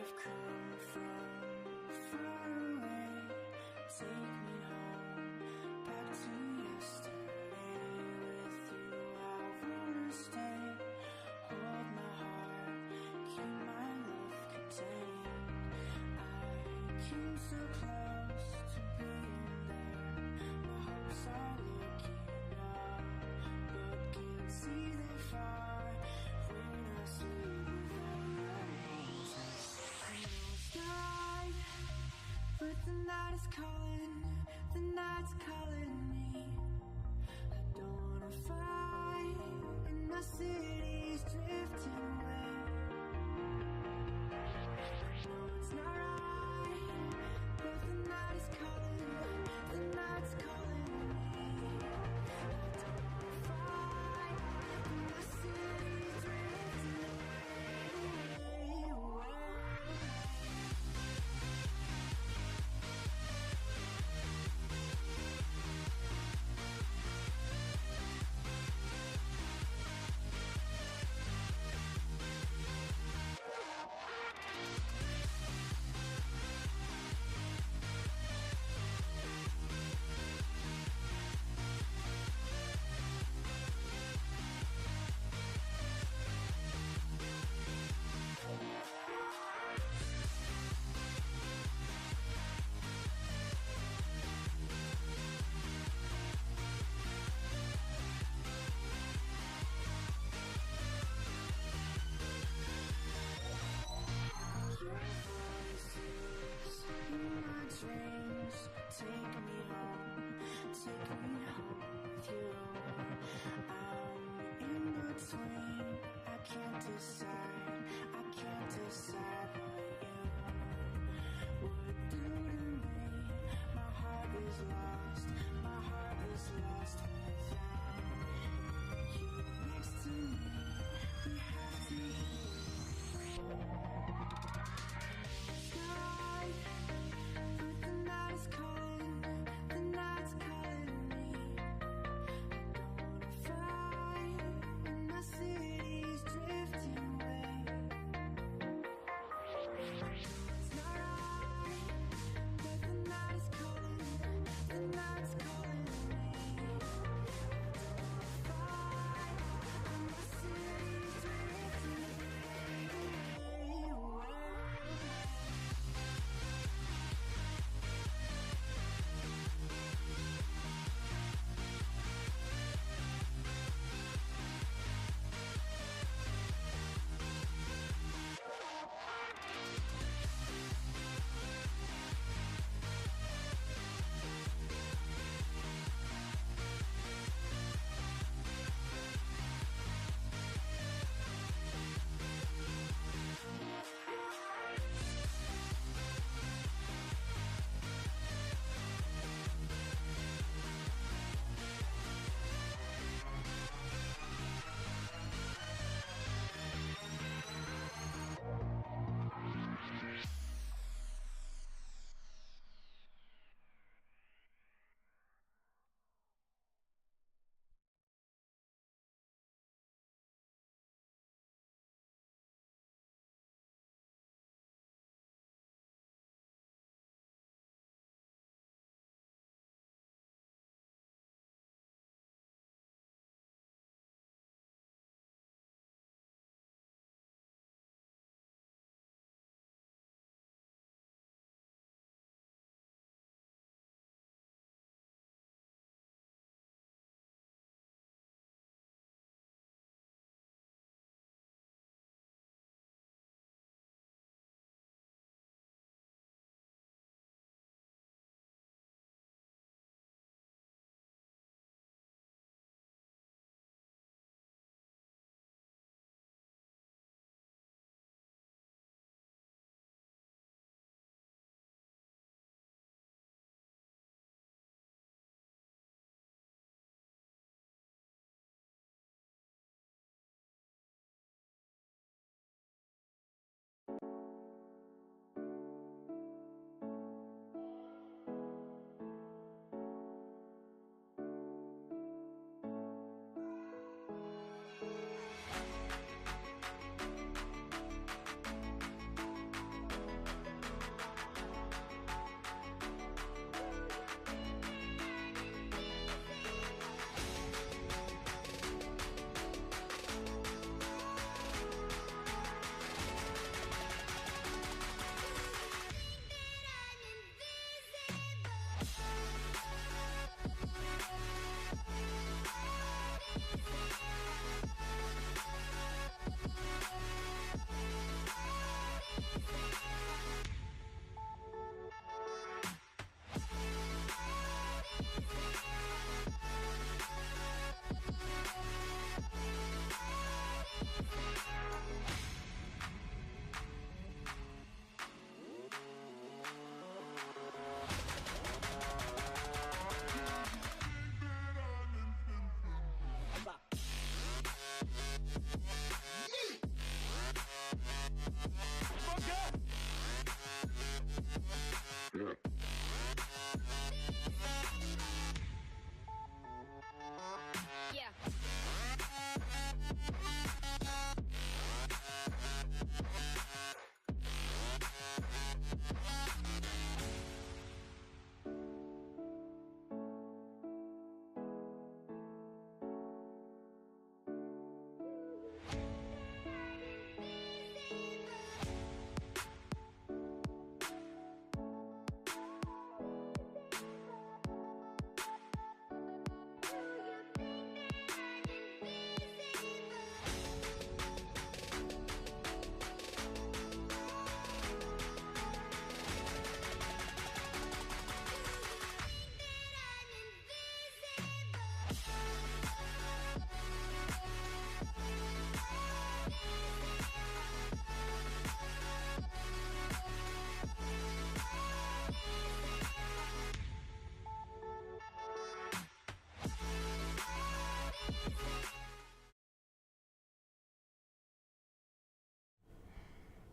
I've come from far away. Take me home, back to yesterday. With you I wanna stay. Hold my heart, keep my love contained. I came so close to being there. My hopes are looking up, but can't see that far when I sleep without roses. I know it's not, but the night is calling, the night's calling me. I don't wanna fight, and the city's drifting away. I know it's not right, but the night is calling, the night's calling me. I don't wanna fight, and the city's drifting away. Your voices in my dreams. Take me home with you. I'm in between. I can't decide what you would do to me. My heart is lost without you next to me. We have to sky, but the night is calling, the night's calling me. I don't wanna fight, and the city's drifting away.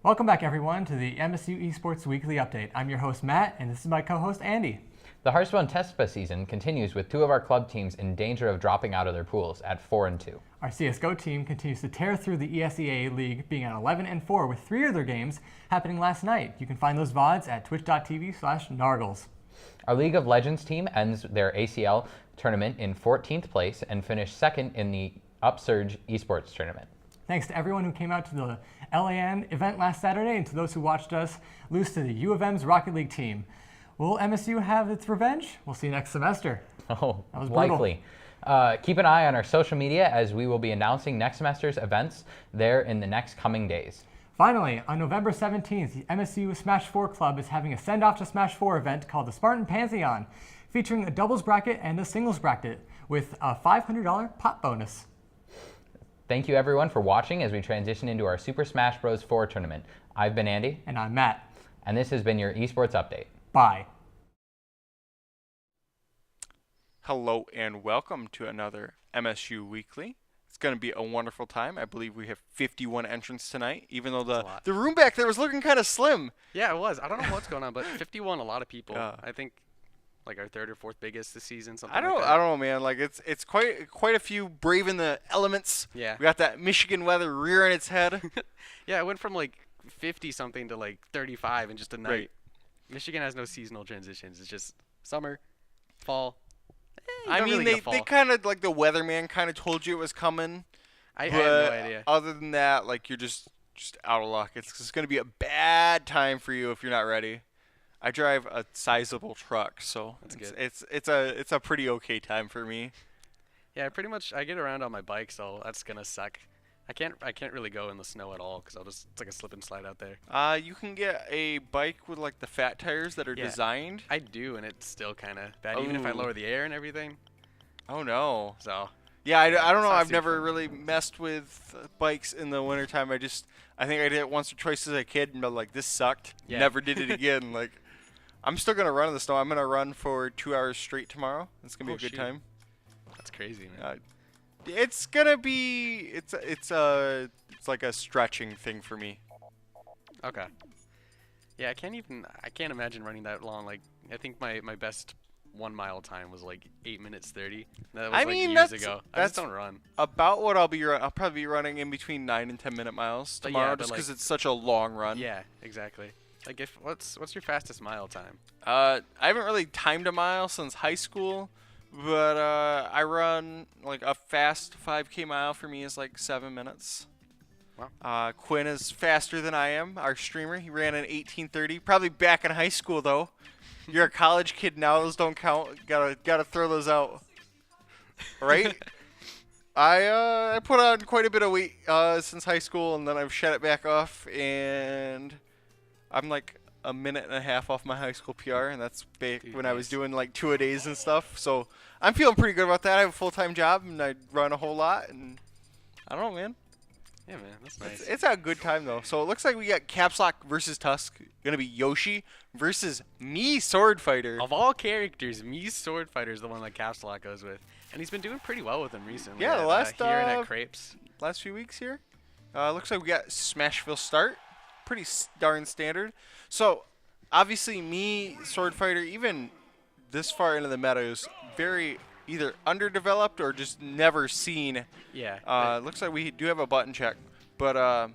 Welcome back, everyone, to the MSU Esports Weekly Update. I'm your host, Matt, and this is my co-host, Andy. The Hearthstone TESPA season continues with 2 of our club teams in danger of dropping out of their pools at 4-2. Our CSGO team continues to tear through the ESEA League, being at 11-4 with 3 of their games happening last night. You can find those VODs at twitch.tv/Nargles. Our League of Legends team ends their ACL tournament in 14th place and finished second in the Upsurge Esports tournament. Thanks to everyone who came out to the LAN event last Saturday and to those who watched us lose to the U of M's Rocket League team. Will MSU have its revenge? We'll see you next semester. Oh, that was brutal. Likely. Keep an eye on our social media as we will be announcing next semester's events there in the next coming days. Finally, on November 17th, the MSU Smash 4 Club is having a send-off to Smash 4 event called the Spartan Pantheon, featuring a doubles bracket and a singles bracket with a $500 pot bonus. Thank you everyone for watching as we transition into our Super Smash Bros. 4 tournament. I've been Andy. And I'm Matt. And this has been your esports update. Bye. Hello and welcome to another MSU Weekly. It's going to be a wonderful time. I believe we have 51 entrants tonight, even though the room back there was looking kind of slim. Yeah, it was. I don't know what's going on, but 51, a lot of people. I think like our 3rd or 4th biggest this season, something like that. I don't know, man. Like it's quite a few braving the elements. Yeah. We got that Michigan weather rearing its head. Yeah, it went from like 50 something to like 35 in just a night. Right. Michigan has no seasonal transitions. It's just summer, fall. I mean, they kind of, like, the weatherman kind of told you it was coming. I have no idea. Other than that, like, you're just out of luck. It's going to be a bad time for you if you're not ready. I drive a sizable truck, so That's good. It's a pretty okay time for me. Yeah, pretty much. I get around on my bike, so that's gonna suck. I can't really go in the snow at all because it's like a slip and slide out there. You can get a bike with like the fat tires that are designed. I do, and it's still kind of bad, even if I lower the air and everything. Oh no. So. Yeah, I don't know. I've never really messed with bikes in the wintertime. I think I did it once or twice as a kid, and I'm like, this sucked. Yeah. Never did it again. Like, I'm still gonna run in the snow. I'm gonna run for 2 hours straight tomorrow. It's gonna be a good time. That's crazy, man. It's gonna be it's like a stretching thing for me. Okay. Yeah, I can't imagine running that long. Like, I think my best 1 mile time was like 8 minutes 30. That was years ago. I just don't run. About what I'll probably be running in between 9 and 10 minute miles tomorrow, just because it's such a long run. Yeah, exactly. Like, what's your fastest mile time? I haven't really timed a mile since high school. But I run like a fast 5K mile for me is like 7 minutes. Wow. Quinn is faster than I am. Our streamer, he ran an 18:30. Probably back in high school though. You're a college kid now; those don't count. Gotta throw those out. Right? I put on quite a bit of weight since high school, and then I've shed it back off, and I'm like a minute and a half off my high school PR, and that's back when I was doing like 2 a days and stuff. So I'm feeling pretty good about that. I have a full-time job, and I run a whole lot, and I don't know, man. Yeah, man, that's nice. It's a good time though. So it looks like we got Caps Lock versus Tusk. Gonna be Yoshi versus me, Sword Fighter. Of all characters, me, Sword Fighter is the one that Caps Lock goes with, and he's been doing pretty well with him recently. Yeah, the last here and at Crepes. Last few weeks here. Looks like we got Smashville start. Pretty darn standard. So, obviously, me, Sword Fighter, even this far into the meta is very either underdeveloped or just never seen. Yeah. Looks like we do have a button check, but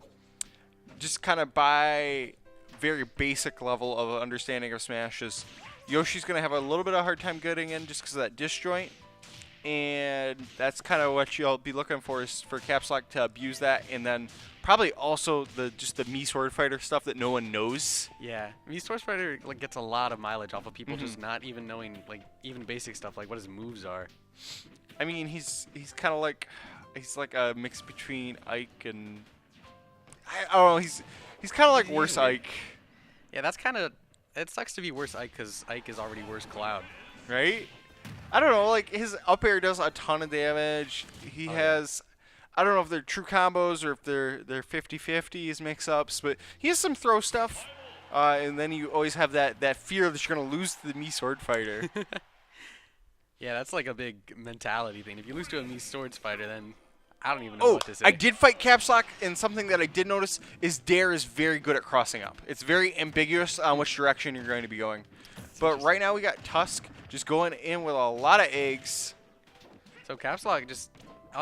just kind of by very basic level of understanding of Smash is Yoshi's going to have a little bit of a hard time getting in just because of that disjoint. And that's kind of what you'll be looking for is for Caps Lock to abuse that, and then probably also the me Sword Fighter stuff that no one knows. Yeah, me Sword Fighter like gets a lot of mileage off of people just not even knowing like even basic stuff like what his moves are. I mean, he's kind of like a mix between Ike and I don't know. He's kind of like worse Ike. Yeah, that's kind of it. Sucks to be worse Ike because Ike is already worse Cloud. Right? I don't know, like, his up air does a ton of damage. He has, I don't know if they're true combos or if they're 50-50s mix-ups, but he has some throw stuff. And then you always have that fear that you're going to lose to the me Sword Fighter. Yeah, that's like a big mentality thing. If you lose to a me Swords Fighter, then I don't even know Oh, what to say. I did fight Caps Lock, and something that I did notice is Dare is very good at crossing up. It's very ambiguous on which direction you're going to be going. But right now we got Tusk just going in with a lot of eggs. So Caps Lock just,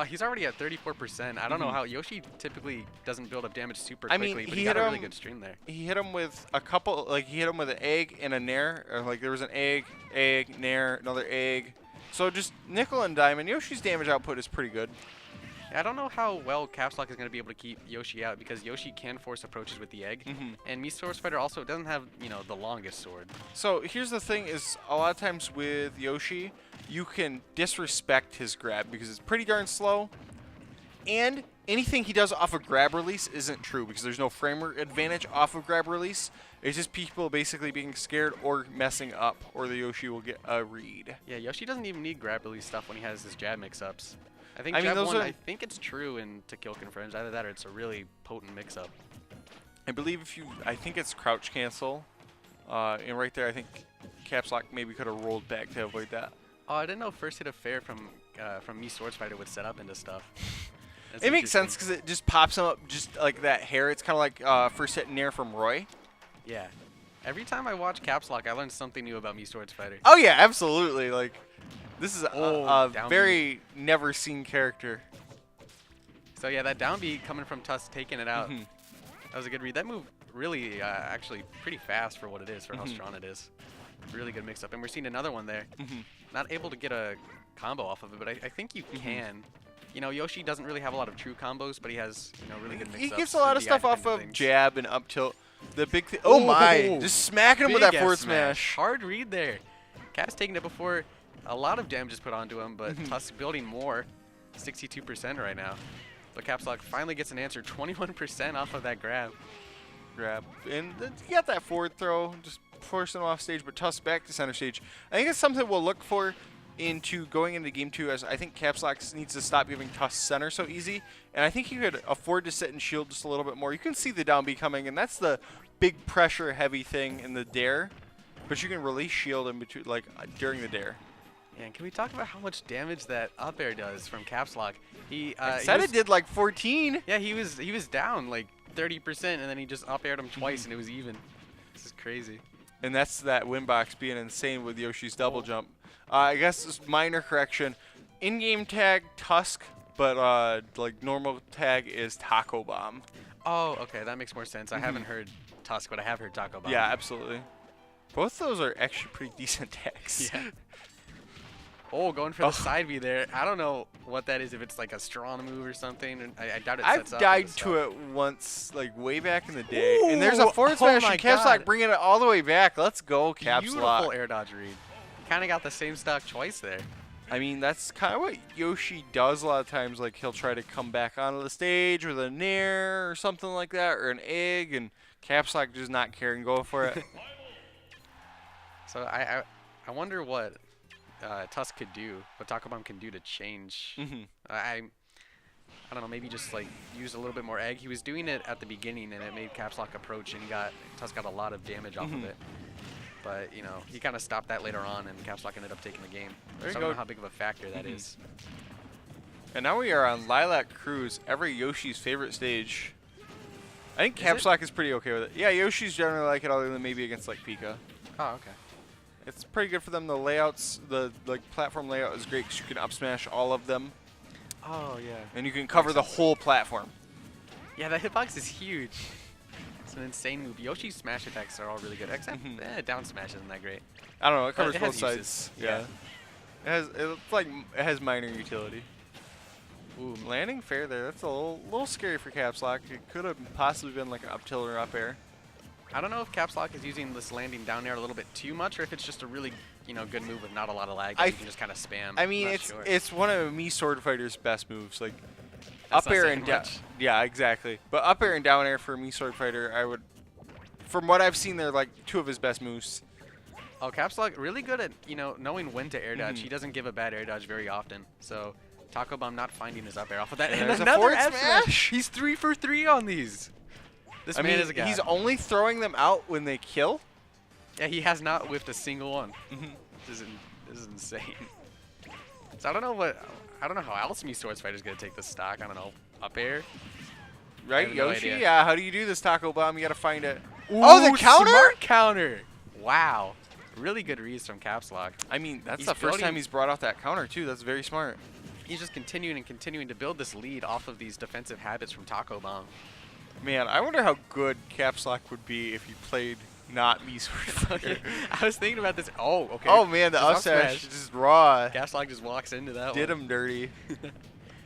he's already at 34%. I don't know how Yoshi typically doesn't build up damage super I quickly, mean, but he he got hit a really him- good stream there. He hit him with a couple, like he hit him with an egg and a nair. Or like there was an egg, nair, another egg. So just nickel and diamond. Yoshi's damage output is pretty good. I don't know how well Caps Lock is going to be able to keep Yoshi out because Yoshi can force approaches with the egg. And Mii Sword Fighter also doesn't have, the longest sword. So here's the thing is a lot of times with Yoshi, you can disrespect his grab because it's pretty darn slow. And anything he does off of grab release isn't true because there's no framer advantage off of grab release. It's just people basically being scared or messing up or the Yoshi will get a read. Yeah, Yoshi doesn't even need grab release stuff when he has his jab mix-ups. I think I mean, jab those 1, are- I think it's true in To Kill Confirms. Either that or it's a really potent mix-up. I believe I think it's crouch cancel. And right there, I think Caps Lock maybe could have rolled back to avoid that. Oh, I didn't know first hit of fair from Mii Sword Fighter would set up into stuff. That's It makes sense interesting. because it just pops him up just like that hair. It's kind of like first hit nair from Roy. Yeah. Every time I watch Caps Lock, I learn something new about Mii Sword Fighter. Oh yeah, absolutely. Like this is Oh, a down very never seen character. So yeah, that down B coming from Tusk taking it out. That was a good read. That move really actually pretty fast for what it is, for how strong it is. Really good mix-up. And we're seeing another one there. Not able to get a combo off of it, but I think you can. Yoshi doesn't really have a lot of true combos, but he has, really good mix-ups. He gets a lot of and stuff off different of things. jab and up tilt. The big thing. Oh my! Oh, Just smacking him with Big that F forward smash. Hard read there. Caps taking it before a lot of damage is put onto him, but Tusk building more. 62% right now. But Caps Lock finally gets an answer. 21% off of that grab. And you got that forward throw, just forcing him off stage, but Tusk back to center stage. I think it's something we'll look for into going into game 2, as I think Caps Lock needs to stop giving Tusk center so easy, and I think you could afford to sit and shield just a little bit more. You can see the down B coming, and that's the big pressure heavy thing in the dare, but you can release shield in between, like during the dare. Yeah, and can we talk about how much damage that up air does from Caps Lock? He Said was- it did like 14. Yeah, he was down like 30%, and then he just up aired him twice, and it was even. This is crazy. And that's that win box being insane with Yoshi's double jump. I guess just minor correction. In-game tag Tusk, but like normal tag is Taco Bomb. Oh, okay, that makes more sense. I haven't heard Tusk, but I have heard Taco Bomb. Yeah, absolutely. Both those are actually pretty decent tags. Yeah. Oh, going for the side B there. I don't know what that is, if it's like a strong move or something. And I doubt it sets I've up. died to it once, like way back in the day. And there's a forward oh smash my and Caps Lock God. bringing it all the way back. Let's go, Caps Beautiful Lock. air dodge read. Kind of got the same stock twice there. I mean, that's kind of what Yoshi does a lot of times. Like, he'll try to come back onto the stage with a nair or something like that, or an egg, and Caps Lock does not care and go for it. So I wonder what Tusk could do, what Taco Bomb can do to change. I don't know, maybe just like use a little bit more egg. He was doing it at the beginning, and it made Caps Lock approach, and Tusk got a lot of damage off of it. But he kind of stopped that later on, and Caps Lock ended up taking the game. There you So I go. don't know how big of a factor that is. And now we are on Lilac Cruise, every Yoshi's favorite stage. I think Is Caps it? Lock is pretty okay with it. Yeah, Yoshi's generally like it, other than maybe against like Pika. Oh, okay. It's pretty good for them. The layouts, the platform layout is great because you can up smash all of them, Oh, yeah. and you can cover the whole platform. Yeah, that hitbox is huge. It's an insane move. Yoshi's smash attacks are all really good, except down smash isn't that great. I don't know. It covers it has both sides. uses. Yeah. It has minor utility. Ooh, Landing fair there. That's a little scary for Caps Lock. It could have possibly been like an up tilt or up air. I don't know if Caps Lock is using this landing down air a little bit too much, or if it's just a really, good move with not a lot of lag that you can just kind of spam. I mean, I'm not it's sure. it's one of Mii Sword Fighter's best moves. Like That's up not air saying and down. much. Yeah, exactly. But up air and down air for Mii Sword Fighter, I would, from what I've seen, they're like two of his best moves. Oh, Caps Lock really good at knowing when to air dodge. He doesn't give a bad air dodge very often. So Taco Bomb not finding his up air off of that. And And there's a another forward F smash. He's 3 for 3 on these. This I man mean, is a guy. he's only throwing them out when they kill. Yeah, he has not whiffed a single one. This is insane. So I don't know how else Me Sword Fighter's gonna take this stock. I don't know. Up air. Right, have no Yoshi? idea. Yeah, how do you do this, Taco Bomb? You gotta find it. Oh, the Ooh, counter? Smart counter. Wow. Really good reads from Caps Lock. I mean, that's He's the first building- time he's brought out that counter, too. That's very smart. He's just continuing to build this lead off of these defensive habits from Taco Bomb. Man, I wonder how good Caps Lock would be if he played not Me Sword Fighter. I was thinking about this. Oh, okay. Oh, man, the up Just smash is just raw. Caps Lock just walks into that Did one. him dirty.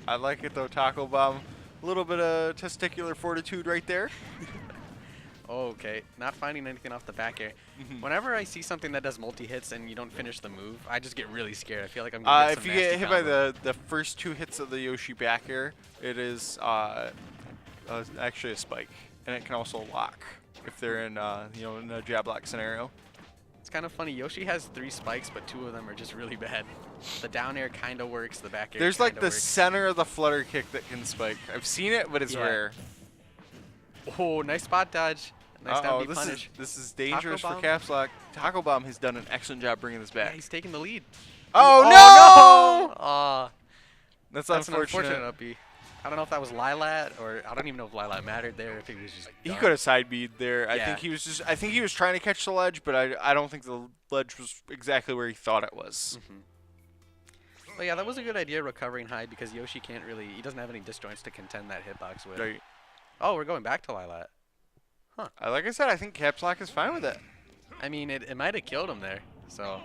I like it, though, Taco Bomb. A little bit of testicular fortitude right there. Okay, not finding anything off the back air. Whenever I see something that does multi-hits and you don't finish the move, I just get really scared. I feel like I'm gonna get If some you get nasty hit by combo. the first 2 hits of the Yoshi back air, it is actually a spike, and it can also lock if they're in in a jab lock scenario. It's kind of funny. Yoshi has 3 spikes, but 2 of them are just really bad. The down air kind of works. The back air. There's like kinda the works. center of the flutter kick that can spike. I've seen it, but it's Yeah. rare. Oh, nice spot dodge. Nice down B this punish. is dangerous for Bomb? Caps Lock. Taco Bomb has done an excellent job bringing this Yeah, back. he's taking the lead. Oh, no! Aw, That's that's an unfortunate. unfortunate up B. I don't know if that was Lilat or I don't even know if Lilat mattered there. If he was just. He done. could have side beat there. I Yeah. think he was trying to catch the ledge, but I don't think the ledge was exactly where he thought it was. But yeah, that was a good idea recovering high because Yoshi can't really. He doesn't have any disjoints to contend that hitbox with. Right. Oh, we're going back to Lilat. Like I said, I think Caps Lock is fine with it. I mean, it might have killed him there. So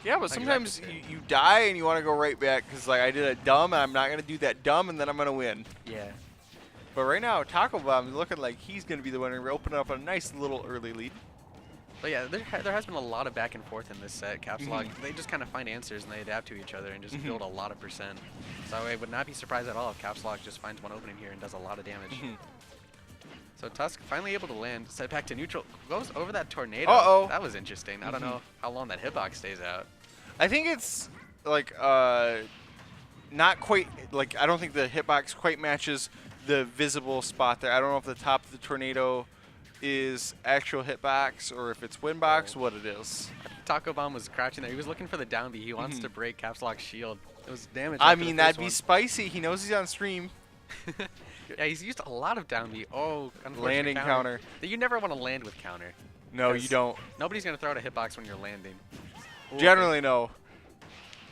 Yeah, but I can sometimes back it you die and you want to go right back because like I did a dumb and I'm not gonna do that dumb and then I'm gonna win. yeah. But right now, Taco Bomb is looking like he's gonna be the winner. We're opening up a nice little early lead. But yeah, there has been a lot of back and forth in this set. Caps Lock, they just kind of find answers and they adapt to each other and just build a lot of percent. So I would not be surprised at all if Caps Lock just finds one opening here and does a lot of damage. So Tusk finally able to land, set back to neutral, goes over that tornado. Uh-oh. That was interesting. I don't know how long that hitbox stays out. I think it's like not quite like I don't think the hitbox quite matches the visible spot there. I don't know if the top of the tornado is actual hitbox or if it's winbox, what it is. Taco Bomb was crouching there. He was looking for the down B. He wants to break Caps Lock's shield. It was damage. I after the mean, first that'd be one. spicy. He knows he's on stream. Yeah, he's used a lot of down B. Oh, unfortunate Landing counter. You never want to land with counter. No, you Because don't. Nobody's going to throw out a hitbox when you're landing. Ooh, Generally, no.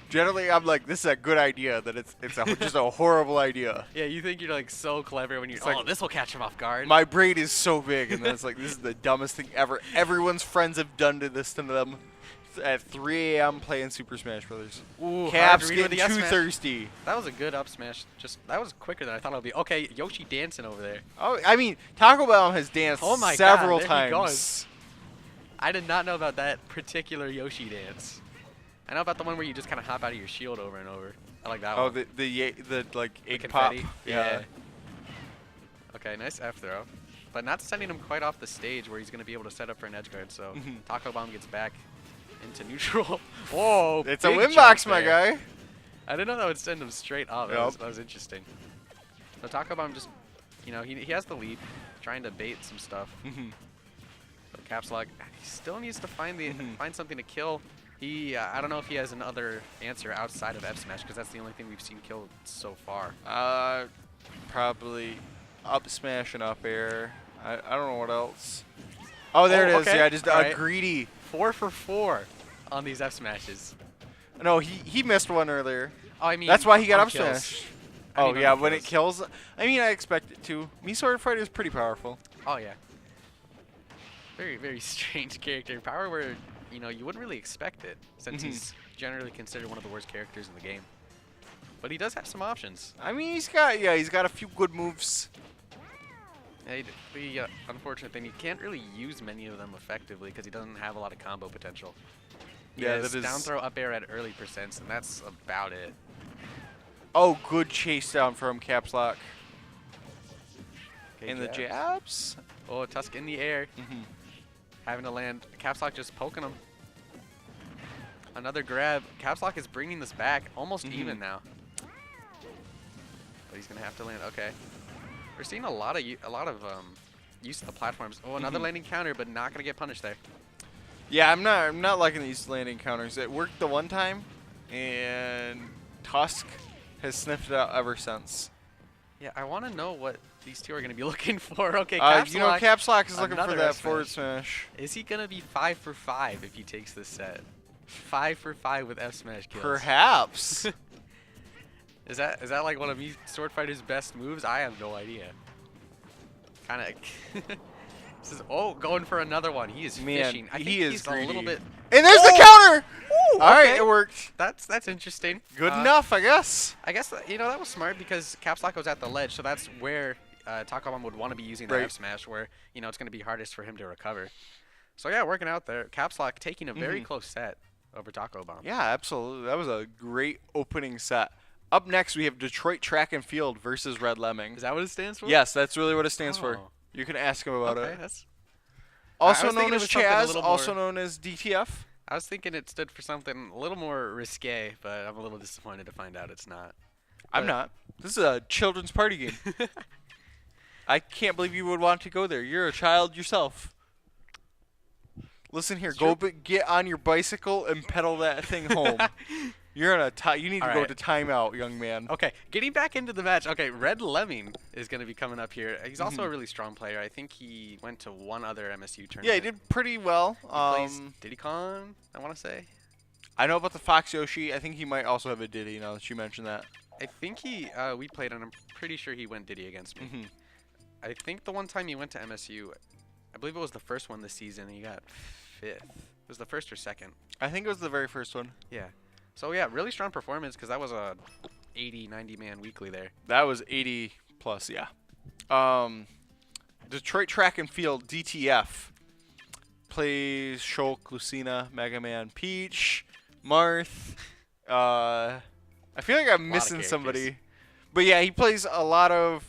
Generally, I'm like, this is a good idea. That it's just a horrible idea. Yeah, you think you're like so clever when you're It's like- oh, this will catch him off guard. My brain is so big, and then it's like, this is the dumbest thing ever. Everyone's friends have done this to them at 3 a.m. playing Super Smash Brothers. Ooh, Caps hard to read with getting the too S smash. thirsty. That was a good up smash. That was quicker than I thought it would be. Okay, Yoshi dancing over there. Oh, I mean, Taco Bomb has danced Oh my several God, there he times. goes. I did not know about that particular Yoshi dance. I know about the one where you just kind of hop out of your shield over and over. I like that Oh, one. the like The egg pop. confetti. Yeah. Okay, nice F throw. But not sending him quite off the stage where he's going to be able to set up for an edge guard. So Taco Bomb gets back into neutral. Whoa, It's a big win jump box, my there. guy. I didn't know that would send him straight off. Yup. That was interesting. So Taco Bomb just, he has the lead, trying to bait some stuff. So Caps Lock, he still needs to find find something to kill. I don't know if he has another answer outside of F smash because that's the only thing we've seen kill so far. Probably up smash and up air. I don't know what else. Oh, there Oh, it is. okay. Yeah, just All right. greedy. 4 for 4 on these F smashes. No, he missed one earlier. Oh, I mean, That's why he got on up kills. smash. I Oh mean, yeah, on when it kills. I mean, I expect it to. Me Sword Fighter is pretty powerful. Oh yeah. Very, very strange character. Power where, you wouldn't really expect it since he's generally considered one of the worst characters in the game. But he does have some options. I mean, he's got a few good moves. Yeah, the unfortunate thing, he can't really use many of them effectively because he doesn't have a lot of combo potential. He Yeah, has that is. down throw up air at early percents, and that's about it. Oh, good chase down from Caps Lock. Okay, And the jabs. jabs. Oh, Tusk in the air. Having to land. Caps Lock just poking him. Another grab. Caps Lock is bringing this back almost even now. But he's going to have to land. Okay. We're seeing a lot of use of the platforms. Oh, another landing counter, but not going to get punished there. Yeah, I'm not liking these landing counters. It worked the one time, and Tusk has sniffed it out ever since. Yeah, I want to know what these two are going to be looking for. Okay, Caps You know, Lock, Caps Lock is looking for another that F forward smash. smash. Is he going to be 5 for 5 if he takes this set? 5 for 5 with F smash kills. Perhaps. Is that like one of me Sword Fighter's best moves? I have no idea. Kind of. This is going for another one. He is fishing. I think he's a little bit. And there's the counter. All right, okay. it worked. That's interesting. Good enough, I guess. I guess that was smart because Caps Lock was at the ledge, so that's where Takamon would want to be using the Right. F smash, where it's going to be hardest for him to recover. So yeah, working out there. Caps Lock taking a very close set over Taco Bomb. Yeah, absolutely. That was a great opening set. Up next, we have Detroit Track and Field versus Red Lemming. Is that what it stands for? Yes, that's really what it stands for. Oh. You can ask him about Okay, it. that's. Also was thinking known it as was something a Chaz, little also more- known as DTF. I was thinking it stood for something a little more risque, but I'm a little disappointed to find out it's not. I'm not. This is a children's party game. I can't believe you would want to go there. You're a child yourself. Listen here, get on your bicycle and pedal that thing home. You're on you need to go Alright. to timeout, young man. Okay, getting back into the match. Okay, Red Lemming is going to be coming up here. He's also a really strong player. I think he went to one other MSU tournament. Yeah, he did pretty well. He plays Diddy Kong, I want to say. I know about the Fox Yoshi. I think he might also have a Diddy now that you mentioned that. I think we played, and I'm pretty sure he went Diddy against me. Mhm. I think the one time he went to MSU, I believe it was the first one this season, and he got 5th. It was the first or second. I think it was the very first one. Yeah. So yeah, really strong performance because that was a 80, 90 man weekly there. That was 80 plus, yeah. Detroit Track and Field, DTF, plays Shulk, Lucina, Mega Man, Peach, Marth. I feel like I'm missing characters. somebody. But yeah, he plays a lot of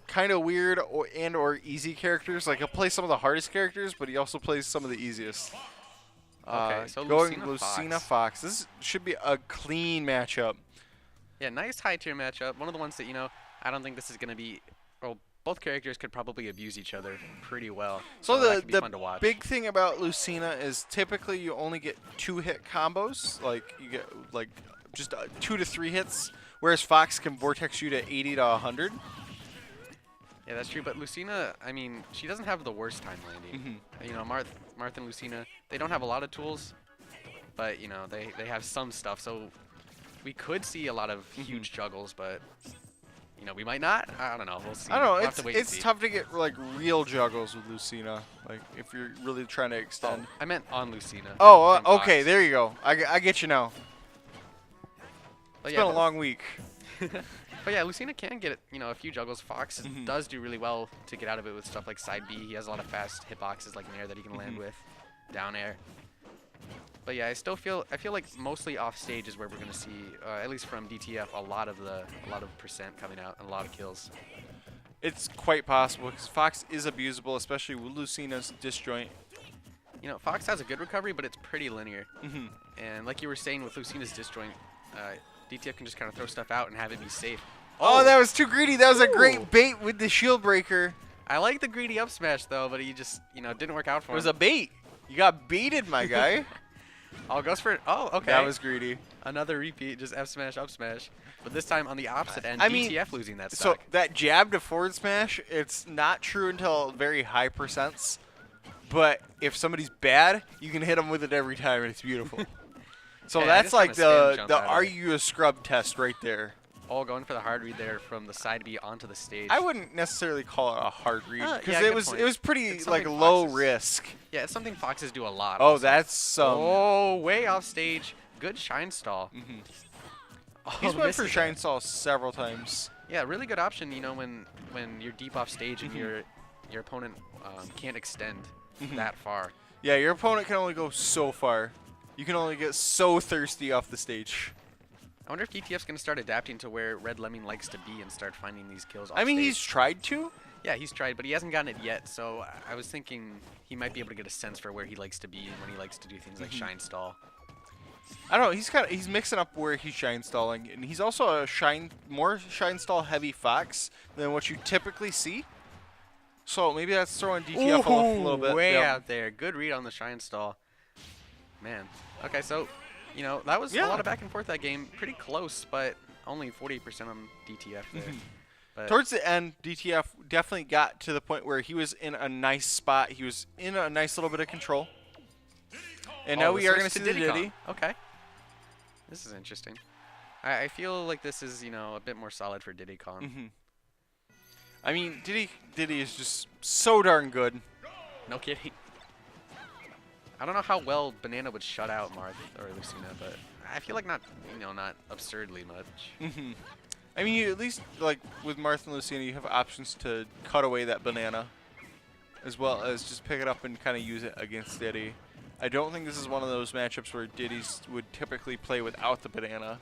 kind of weird or easy characters. Like, he'll play some of the hardest characters, but he also plays some of the easiest. Okay, so going Lucina Fox. This should be a clean matchup. Yeah, nice high tier matchup. One of the ones that, I don't think this is going to be. Well, both characters could probably abuse each other pretty well. So that could be fun to the watch. big thing about Lucina is typically you only get 2-hit combos. Like, you get like just 2 to 3 hits, whereas Fox can vortex you to 80 to 100. Yeah, that's true. But Lucina, I mean, she doesn't have the worst time landing. Marth and Lucina, they don't have a lot of tools, but they have some stuff. So we could see a lot of huge juggles, but we might not. I don't know. We'll see. I don't know. We'll have to wait and It's see. tough to get like real juggles with Lucina. Like if you're really trying to extend. I meant on Lucina. Oh, from okay. Fox. There you go. I get you now. But It's yeah, been a long week. But yeah, Lucina can get a few juggles. Fox does do really well to get out of it with stuff like side B. He has a lot of fast hitboxes like an air that he can land with, down air. But yeah, I feel like mostly off stage is where we're gonna see, at least from DTF, a lot of percent coming out and a lot of kills. It's quite possible because Fox is abusable, especially with Lucina's disjoint. Fox has a good recovery, but it's pretty linear. And like you were saying with Lucina's disjoint, DTF can just kind of throw stuff out and have it be safe. Oh, that was too greedy. That was a great bait with the shield breaker. I like the greedy up smash though, but he just didn't work out for It was him. a bait. You got baited, my guy. Oh, goes for it. Oh, okay. That was greedy. Another repeat, just F smash, up smash. But this time on the opposite end, I mean, DTF losing that So stock. that jab to forward smash, it's not true until very high percents. But if somebody's bad, you can hit them with it every time, and it's beautiful. So Yeah, I that's just like kinda spam the jumped out of are it. you a scrub test right there. Oh, going for the hard read there from the side B onto the stage. I wouldn't necessarily call it a hard read because yeah, it good was point. it was pretty It's like something low Foxes- risk. Yeah, it's something Foxes do a lot. Oh, also. that's some. Oh, way off stage. Good shine stall. Oh, He's went for misses shine it. stall several times. Yeah, really good option. When you're deep off stage and your opponent can't extend that far. Yeah, your opponent can only go so far. You can only get so thirsty off the stage. I wonder if DTF's gonna start adapting to where Red Lemming likes to be and start finding these kills. Off I mean, stage. he's tried to. Yeah, he's tried, but he hasn't gotten it yet. So I was thinking he might be able to get a sense for where he likes to be and when he likes to do things like shine stall. I don't know. He's mixing up where he's shine stalling, and he's also a more shine stall heavy Fox than what you typically see. So maybe that's throwing DTF off a little bit. Way Yep. out there. Good read on the shine stall. Man. Okay, so You know, that was Yeah. a lot of back and forth that game. Pretty close, but only 48% on DTF there. But Towards the end, DTF definitely got to the point where he was in a nice spot. He was in a nice little bit of control. And now the we are going switch to see to the Diddy Diddy. Kong. Okay. This is interesting. I feel like this is, you know, a bit more solid for Diddy Kong. I mean, Diddy is just so darn good. No kidding. I don't know how well Banana would shut out Marth or Lucina, but I feel like not, you know, not absurdly much. I mean, you at least, like, with Martha and Lucina, you have options to cut away that banana, as well as just pick it up and kind of use it against Diddy. I don't think this is one of those matchups where Diddy's would typically play without the banana.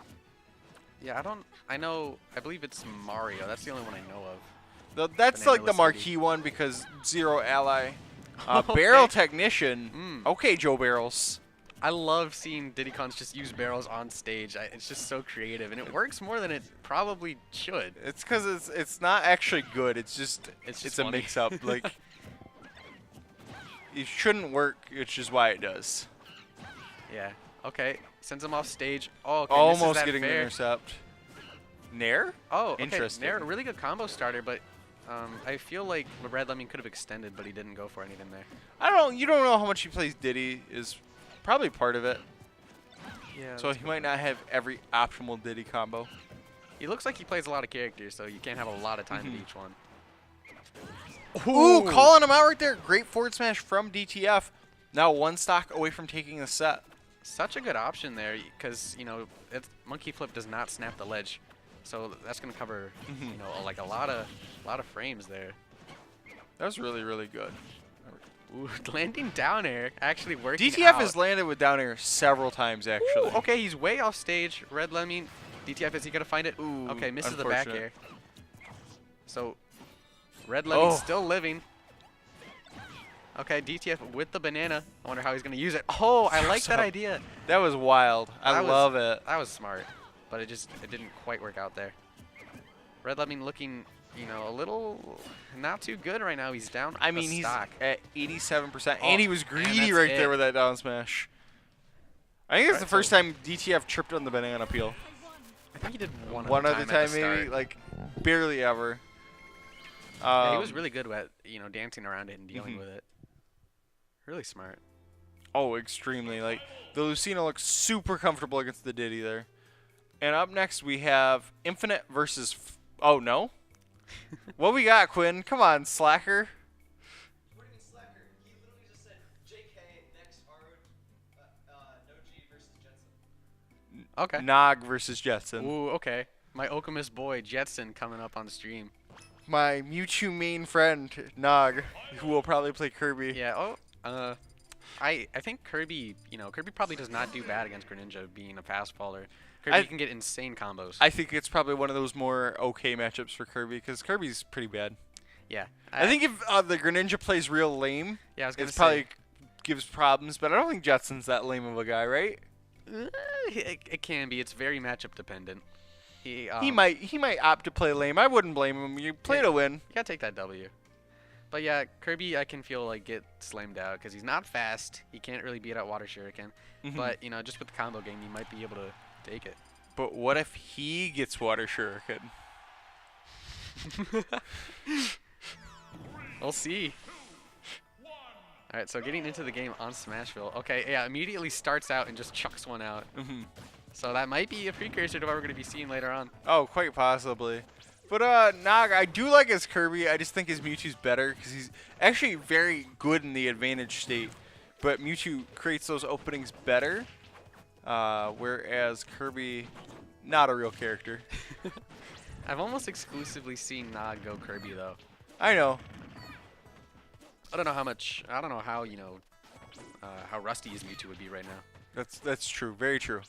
Yeah, I believe it's Mario. That's the only one I know of. That's Banana like the list marquee one because Zero Ally. Barrel Okay. Technician. Okay, Joe Barrels. I love seeing Diddy Kongs just use barrels on stage. It's just so creative, and it works more than it probably should. It's because it's not actually good. It's just It's it's just a funny. mix-up. Like, it shouldn't work, which is why it does. Yeah. Okay. Sends him off stage. Oh, okay. Almost misses that getting the fair. intercept. Nair? Oh, okay. Interesting. Nair, a really good combo starter, but I feel like Red Lemon could have extended, but he didn't go for anything there. I don't know. You don't know how much he plays Diddy is probably part of it. Yeah. So he might not have every optimal Diddy combo. He looks like he plays a lot of characters, so you can't have a lot of time in each one. Ooh, calling him out right there. Great forward smash from DTF. Now one stock away from taking the set. Such a good option there, because you know, Monkey Flip does not snap the ledge, so that's gonna cover, you know, like a lot of frames there. That was really, really good. Ooh, landing down air, actually working DTF out. has landed with down air several times, actually. Ooh, okay, he's way off stage. Red Lemming. DTF, is he gonna find it? Ooh, Okay, misses the back unfortunate. air. So, Red Lemming Oh. still living. Okay, DTF with the banana. I wonder how he's gonna use it. Oh, I like that So- idea. That was wild. I That was- love it. That was smart, but it didn't quite work out there. Red Lemming looking, you know, a little not too good right now. He's down. I mean, a he's stock. at 87%, Oh, and he was and greedy that's right it. there with that down smash. I think it's Alright, the first so- time DTF tripped on the banana peel. I think he did one One other other time, time, at the maybe, start. like barely ever. Yeah, he was really good at, you know, dancing around it and dealing with it. Really smart. Oh, extremely. Like, the Lucina looks super comfortable against the Diddy there. And up next, we have Infinite versus... oh, no? What we got, Quinn? Come on, slacker. What do you mean slacker? He literally just said JK next no G versus Jensen. Okay. Nog versus Jetson. Ooh, okay. My Okamus boy Jetson coming up on the stream. My Mewtwo main friend, Nog, who will probably play Kirby. Yeah. Oh. I think Kirby. You know, Kirby probably does not do bad against Greninja being a fast faller. Kirby can get insane combos. I think it's probably one of those more okay matchups for Kirby, because Kirby's pretty bad. yeah. I think if the Greninja plays real lame, Yeah, I was gonna it say. probably gives problems, but I don't think Jetson's that lame of a guy, right? It can be. It's very matchup dependent. He might opt to play lame. I wouldn't blame him. You play to win. You gotta take that W. But yeah, Kirby, I can feel like get slammed out because he's not fast. He can't really beat out Water Shuriken. But you know, just with the combo game, you might be able to take it. But what if he gets Water Shuriken? We'll see. All right, so getting into the game on Smashville. Okay, yeah, immediately starts out and just chucks one out. So that might be a precursor to what we're going to be seeing later on. Oh, quite possibly. But Nog, I do like his Kirby. I just think his Mewtwo's better because he's actually very good in the advantage state. But Mewtwo creates those openings better, whereas Kirby, not a real character. I've almost exclusively seen Nog go Kirby though. I know. I don't know how, you know, how rusty his Mewtwo would be right now. That's true. Very true.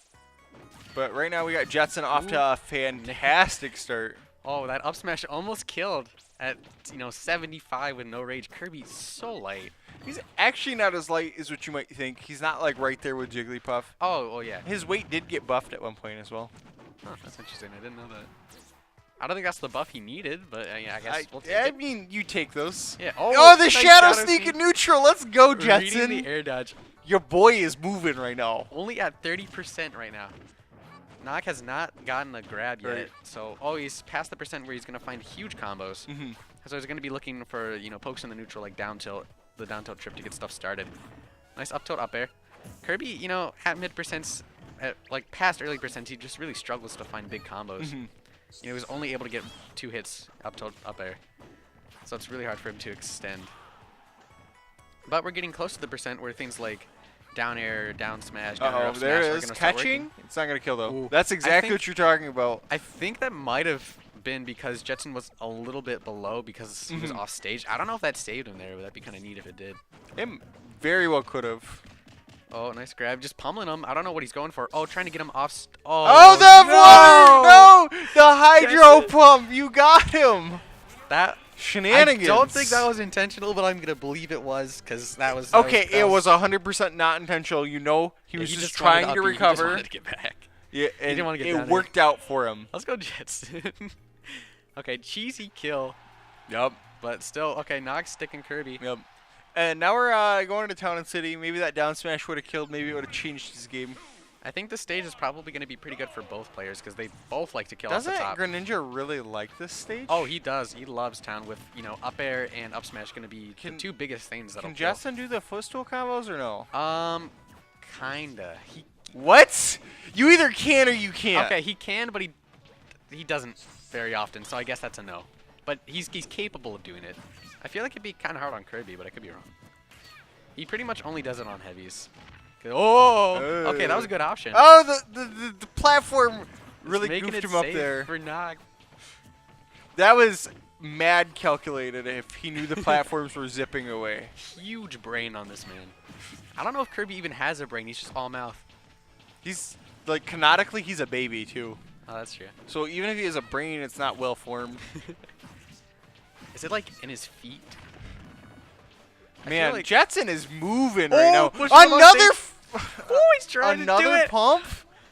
But right now we got Jetson off to a fantastic start. Oh, that up smash almost killed at, you know, 75 with no rage. Kirby's so light. He's actually not as light as what you might think. He's not like right there with Jigglypuff. Oh yeah. His weight did get buffed at one point as well. Huh, that's interesting. I didn't know that. I don't think that's the buff he needed, but yeah, I guess we'll take I it. mean, you take those. Yeah. Oh, the nice Shadow Sneak in neutral. Let's go, Reading Jetson. the air dodge. Your boy is moving right now. Only at 30% right now. Nog has not gotten a grab yet. Right. So, he's past the percent where he's going to find huge combos. So he's going to be looking for, pokes in the neutral, like down tilt, the down tilt trip to get stuff started. Nice up tilt up air. Kirby, at mid percents, like past early percents, he just really struggles to find big combos. He was only able to get 2 hits up tilt up air. So it's really hard for him to extend. But we're getting close to the percent where things like down air, down smash, down air, up there smash it are is. gonna start Catching. working. It's not going to kill, though. Ooh. That's exactly think- what you're talking about. I think that might have been because Jetson was a little bit below because he was off stage. I don't know if that saved him there, but that'd be kind of neat if it did. It very well could have. Oh, nice grab. Just pummeling him. I don't know what he's going for. Oh, trying to get him off. Oh, the water! No! The hydro pump! You got him! That Shenanigans. I don't think that was intentional, but I'm going to believe it was because that was... Okay, it was 100% not intentional. He Yeah, was he just wanted trying to up B. He just recover. wanted to get back. Yeah, and didn't wanna get it down there. worked out for him. Let's go Jetson. Okay, cheesy kill, Yep. but still, okay, Nog sticking Kirby. Yep. And now we're going into Town and City. Maybe that down smash would have killed. Maybe it would have changed his game. I think the stage is probably going to be pretty good for both players because they both like to kill off Doesn't the top. Greninja really like this stage? Oh, he does. He loves Town with, up air and up smash going to be the Can- 2 biggest things that'll Can kill. Jetson do the footstool combos or no? Kinda. What? You either can or you can't. Okay, he can, but he doesn't very often, so I guess that's a no. But he's capable of doing it. I feel like it'd be kind of hard on Kirby, but I could be wrong. He pretty much only does it on heavies. Oh! Okay, that was a good option. Oh, the platform really Making goofed it him up safe there. for Nog. That was mad calculated if he knew the platforms were zipping away. Huge brain on this man. I don't know if Kirby even has a brain. He's just all mouth. He's, like, canonically, he's a baby, too. Oh, that's true. So even if he has a brain, it's not well formed. Is it like in his feet? I Man, feel like- Jetson is moving right now. pushing him on Another, Oh, he's trying to do another it. pump.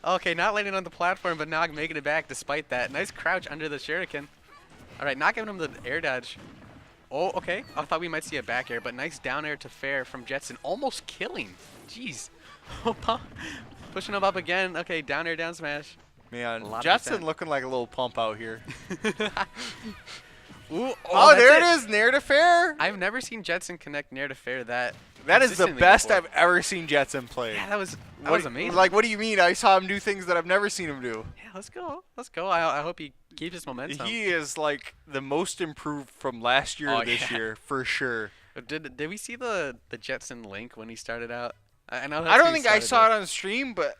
Okay, not landing on the platform, but Nog making it back despite that. Nice crouch under the shuriken. All right, not giving him the air dodge. Oh, okay. I thought we might see a back air, but nice down air to fair from Jetson. Almost killing. Jeez. Pushing him up again. Okay, down air, down smash. Man, A lot of Jetson percent. looking like a little pump out here. Ooh, Oh, that's there it is, Nair to fair. I've never seen Jetson connect near to fair that. That is the consistently best before. I've ever seen Jetson play. Yeah, that was What- amazing. Like, what do you mean? I saw him do things that I've never seen him do. Yeah, let's go. Let's go. I hope he keeps his momentum. He is like the most improved from last year Oh, to this yeah. year, for sure. Did we see the Jetson link when he started out? I know. I don't think I saw it on stream, but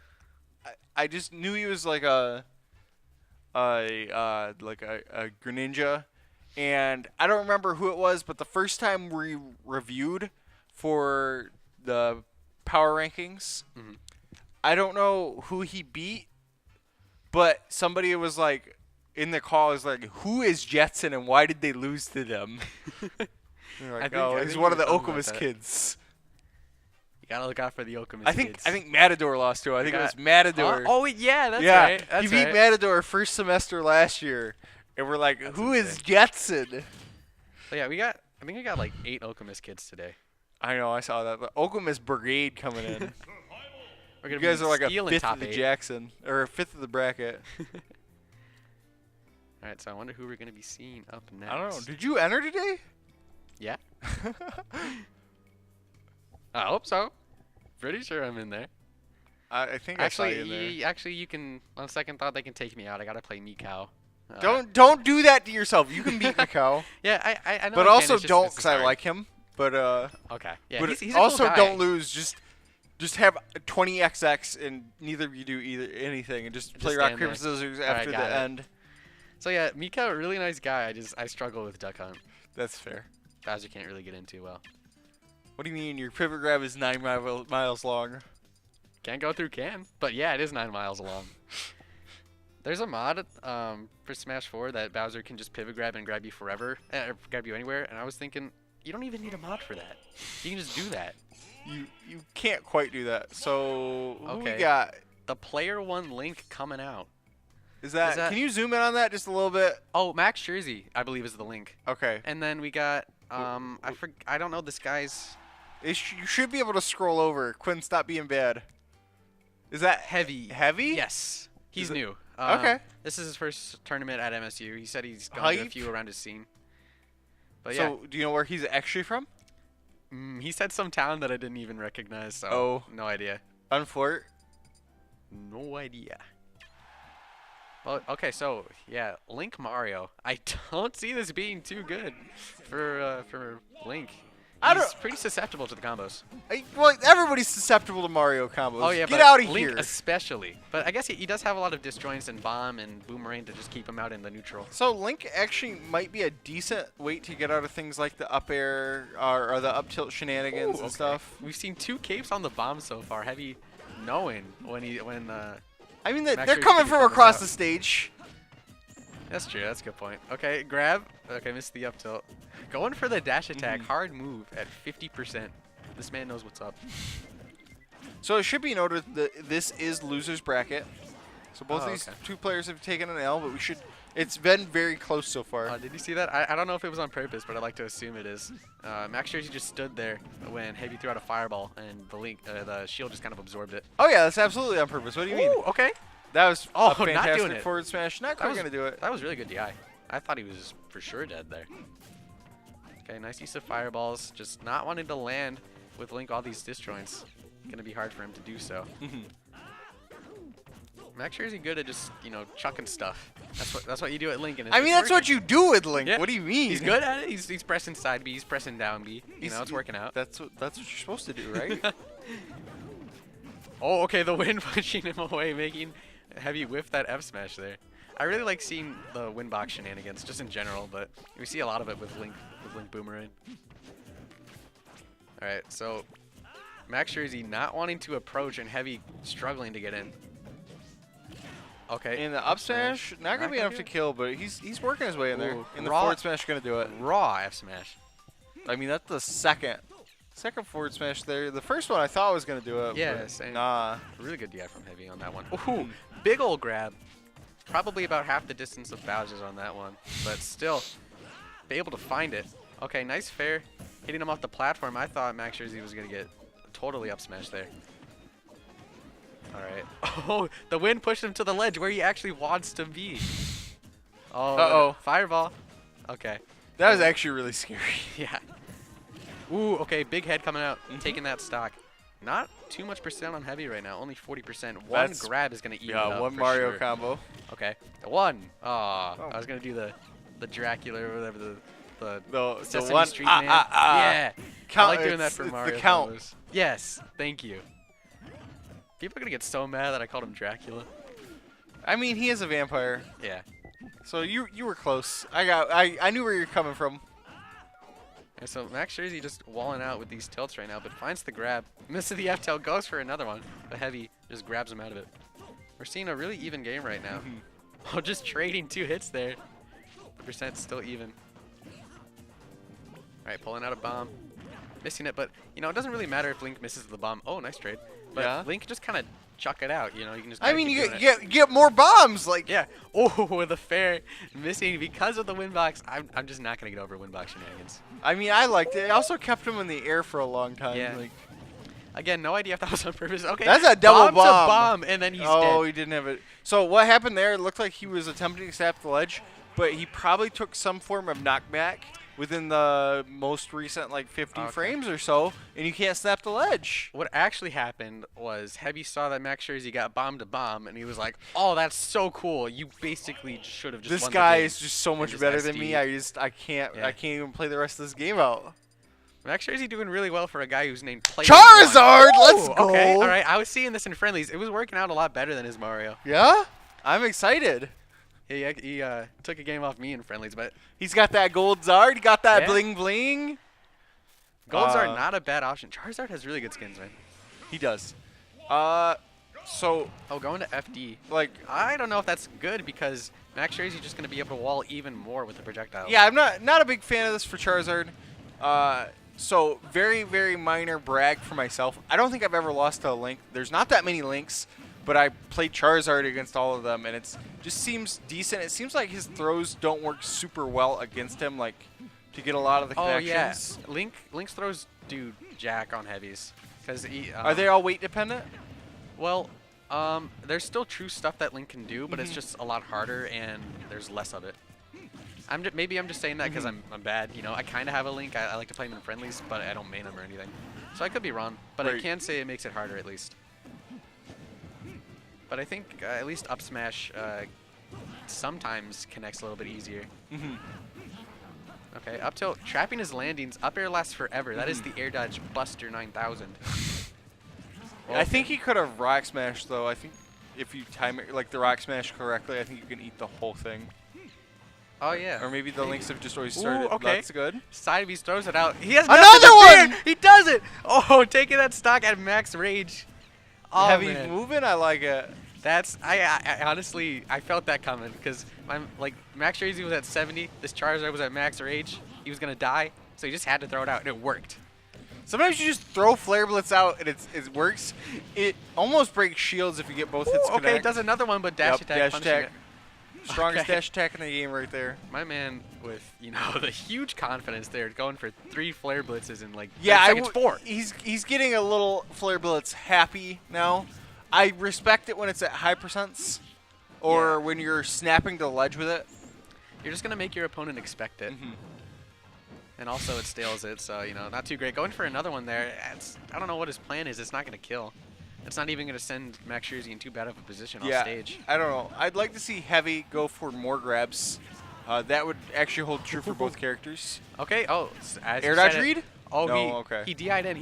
I just knew he was like a Greninja, and I don't remember who it was. But the first time we reviewed for the power rankings, I don't know who he beat, but somebody was like in the call is like, "Who is Jetson and why did they lose to them?" They're like, I he's think one you of the were talking about Okamus that. kids. You gotta look out for the Okamis I think kids. Matador lost to him. I think it was Matador. Oh yeah, that's yeah, right. That's he beat right. Matador first semester last year, and we're like, That's who is insane. Jetson? So yeah, I think we got like 8 Okamis kids today. I know, I saw that. The Okamus Brigade coming in. We're You gonna guys be are like a stealing fifth top of the 8. Jackson, or a fifth of the bracket. All right, so I wonder who we're gonna be seeing up next. I don't know. Did you enter today? Yeah. I hope so. Pretty sure I'm in there. I think I saw you in there. Actually, you can. On second thought, they can take me out. I gotta play Mikau. Don't do that to yourself. You can beat Macau, Yeah, I know. but I also can, it's just- don't this is because I hard. like him. But Okay. Yeah. but he's a also cool guy. don't lose. Just have 20 XX and neither of you do anything and just play Just rock stand paper there. scissors Alright, after the got it. end. So yeah, Mikau, really nice guy. I struggle with Duck Hunt. That's fair. Bowser can't really get into well. What do you mean your pivot grab is 9 miles long? Can't go through can, but yeah, it is 9 miles long. There's a mod for Smash 4 that Bowser can just pivot grab and grab you forever, or grab you anywhere. And I was thinking, you don't even need a mod for that. You can just do that. You can't quite do that. So who we Okay. got? The Player 1 link coming out. Is that, that- can you zoom in on that just a little bit? Oh, Max Jersey, I believe, is the link. Okay. And then we got I don't know this guy's You should be able to scroll over. Quinn, stop being bad. Is that Heavy. heavy? Yes. He's new. Okay. This is his first tournament at MSU. He said he's gone to a Hype. few around his scene. But So, do you know where he's actually from? yeah, he said some town that I didn't even recognize. So Oh. no idea. Unfort. No idea. Well, okay, so yeah, Link Mario. I don't see this being too good for Link. I He's don't- pretty susceptible to the combos. Well, everybody's susceptible to Mario combos. Oh yeah, Get but out of Link here. especially. But I guess he does have a lot of disjoints and bomb and boomerang to just keep him out in the neutral. So Link actually might be a decent weight to get out of things like the up air or the up tilt shenanigans Ooh, and okay. stuff. We've seen 2 capes on the bomb so far. Heavy knowing when I mean, Max they're sure coming you from can across this the out. stage. That's true. That's a good point. Okay, grab. Okay, missed the up tilt. Going for the dash attack. Hard move at 50%. This man knows what's up. So it should be noted that this is loser's bracket. So both Oh, these okay. 2 players have taken an L, but it's been very close so far. Did you see that? I don't know if it was on purpose, but I like to assume it is. Max Jersey just stood there when Heavy threw out a fireball, and the shield just kind of absorbed it. Oh yeah, that's absolutely on purpose. What do you mean? Ooh, okay. That was Oh, a not doing fantastic it. forward smash. Not quite was- gonna do it. That was really good DI. I thought he was for sure dead there. Okay, nice use of fireballs. Just not wanting to land with Link all these disjoints. Gonna be hard for him to do so. Max Jersey good at just, chucking stuff. That's what you do at Link. And I mean, that's what you do with Link. Yeah. What do you mean? He's good at it. He's pressing side B. He's pressing down B. It's working out. That's what you're supposed to do, right? Oh, okay, the wind pushing him away, making Heavy whiff that F smash there. I really like seeing the wind box shenanigans just in general, but we see a lot of it with Link Boomerang. All right, so Max Jersey not wanting to approach and Heavy struggling to get in. Okay. In the up smash, not gonna be enough to kill, but he's working his way in there. Ooh, In the raw- forward smash, gonna do it. Raw F smash. I mean, that's the second forward smash there. The first one I thought was gonna do it. Yeah, but same. Nah. Really good DI from Heavy on that one. Ooh, big ol' grab. Probably about half the distance of Bowser's on that one, but still be able to find it. Okay, nice fair. Hitting him off the platform. I thought Max Jersey was going to get totally up smash there. All right. Oh, the wind pushed him to the ledge where he actually wants to be. Oh, Uh-oh. Fireball. Okay. That was actually really scary. Yeah. Ooh, okay, big head coming out, taking that stock. Not too much percent on Heavy right now, only 40%. One That's- grab is going to eat it Yeah, up one for Mario sure. combo. Okay, one. Oh. I was going to do the Dracula or whatever, the The Sesame one. Street man. Yeah. Count, I like doing that it's- for it's Mario. the count. combos. Yes, thank you. People are going to get so mad that I called him Dracula. I mean, he is a vampire, Yeah. so you were close. I knew where you're coming from. And so Max Jersey just walling out with these tilts right now, but finds the grab. Misses the F-tail, goes for another one. But Heavy just grabs him out of it. We're seeing a really even game right now. Oh, just trading 2 hits there. The percent's still even. All right, pulling out a bomb. Missing it, but, it doesn't really matter if Link misses the bomb. Oh, nice trade. But Yeah. Link can just kind of chuck it out, you can just I kinda mean, keep you doing it. get more bombs. Like, Yeah. Oh, with a fair missing because of the wind box. I'm just not going to get over wind box shenanigans. I mean, I liked it. I also kept him in the air for a long time. Yeah. Like, Again, no idea if that was on purpose. Okay. That's a double bomb. bomb. To bomb, and then he's oh, dead. he didn't have it. So what happened there? It looked like he was attempting to snap the ledge, but he probably took some form of knockback within the most recent 50 Okay. frames or so, and you can't snap the ledge. What actually happened was Heavy saw that Max Jersey got bomb to bomb, and he was like, "Oh, that's so cool! You basically should have just." This won the guy game is just so and much just better than SD. me. I can't Yeah. even play the rest of this game out. Max Jersey doing really well for a guy who's named Player Charizard, One. let's Ooh, go. Okay, all right. I was seeing this in friendlies. It was working out a lot better than his Mario. Yeah, I'm excited. He took a game off me in friendlies, but He's got that gold Zard. He got that Yeah. bling bling. golds are Uh, not a bad option. Charizard has really good skins, man. He does. So Oh, going to FD. like, I don't know if that's good because Max Jersey just going to be able to wall even more with the projectile. yeah, I'm not a big fan of this for Charizard. So very, very minor brag for myself. I don't think I've ever lost to a Link. There's not that many Links, but I played Charizard against all of them, and it's just seems decent. It seems like his throws don't work super well against him, like to get a lot of the Oh yeah, connections. Link's throws do jack on heavies. Cause Are they all weight dependent? Well, there's still true stuff that Link can do, but it's just a lot harder and there's less of it. Maybe I'm just saying that because I'm bad. You know, I kind of have a Link. I like to play him in friendlies, but I don't main him or anything. So I could be wrong, but I can say it makes it harder at least. But I think at least up smash sometimes connects a little bit easier. Okay, up tilt, trapping his landings. Up air lasts forever. That is the air dodge Buster 9000. I think he could have rock smashed though. I think if you time it like the rock smash correctly, I think you can eat the whole thing. Oh yeah. Or maybe the Links have just always started. Ooh, okay. That's good. Side beast throws it out. He has Another one! He does it! Oh, taking that stock at max rage. Oh, Heavy man. moving, I like it. That's I honestly I felt that coming because I'm like max rage was at 70. This Charizard was at max rage. He was gonna die, so he just had to throw it out, and it worked. Sometimes you just throw Flare Blitz out and it works. It almost breaks shields if you get both hits connect. Okay, it does another one, but dash attack. Dash punishing attack. it. Strongest dash attack in the game right there. My man with, you know, the huge confidence there, going for 3 Flare Blitzes in like 10 Yeah, seconds, 4. He's getting a little Flare Blitz happy now. I respect it when it's at high percents or when you're snapping to the ledge with it. You're just going to make your opponent expect it. And also it stales it, so, you know, not too great. Going for another one there, I don't know what his plan is. It's not going to kill. It's not even going to send Max Scherzi in too bad of a position off stage. I don't know. I'd like to see Heavy go for more grabs. That would actually hold true for both characters. Okay. Oh, as air you dodge said read? Oh, No, okay. He DI'd in.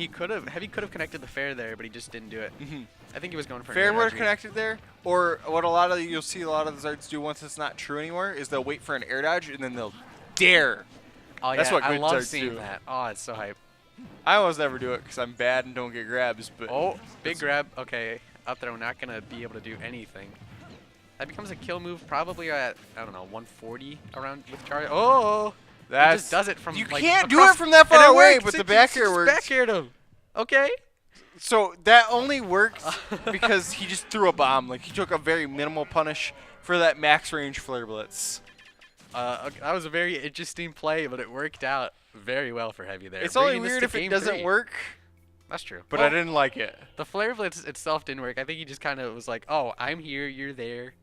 Heavy could have connected the fair there, but he just didn't do it. I think he was going for an Fair air would dodge have read. connected there, or what you'll see a lot of the Zards do once it's not true anymore is they'll wait for an air dodge and then they'll dare. Oh yeah, That's what I good love Zards seeing do. that. Oh, it's so hype. I almost never do it because I'm bad and don't get grabs. But Oh, big grab. Okay, up throw, not gonna be able to do anything. That becomes a kill move probably at, I don't know, 140 around with Charizard. Oh, he just does it from you like can't do across- it from that and far it away, works. but the It back just air works. Back aired him. Okay. So that only worked because he just threw a bomb. Like he took a very minimal punish for that max range Flare Blitz. Okay, that was a very interesting play, but it worked out very well for Heavy there. It's only Bringing this weird to if it game doesn't 3. work, That's true. but Well, I didn't like it. The Flare Blitz itself didn't work. I think he just kind of was like, "Oh, I'm here, you're there."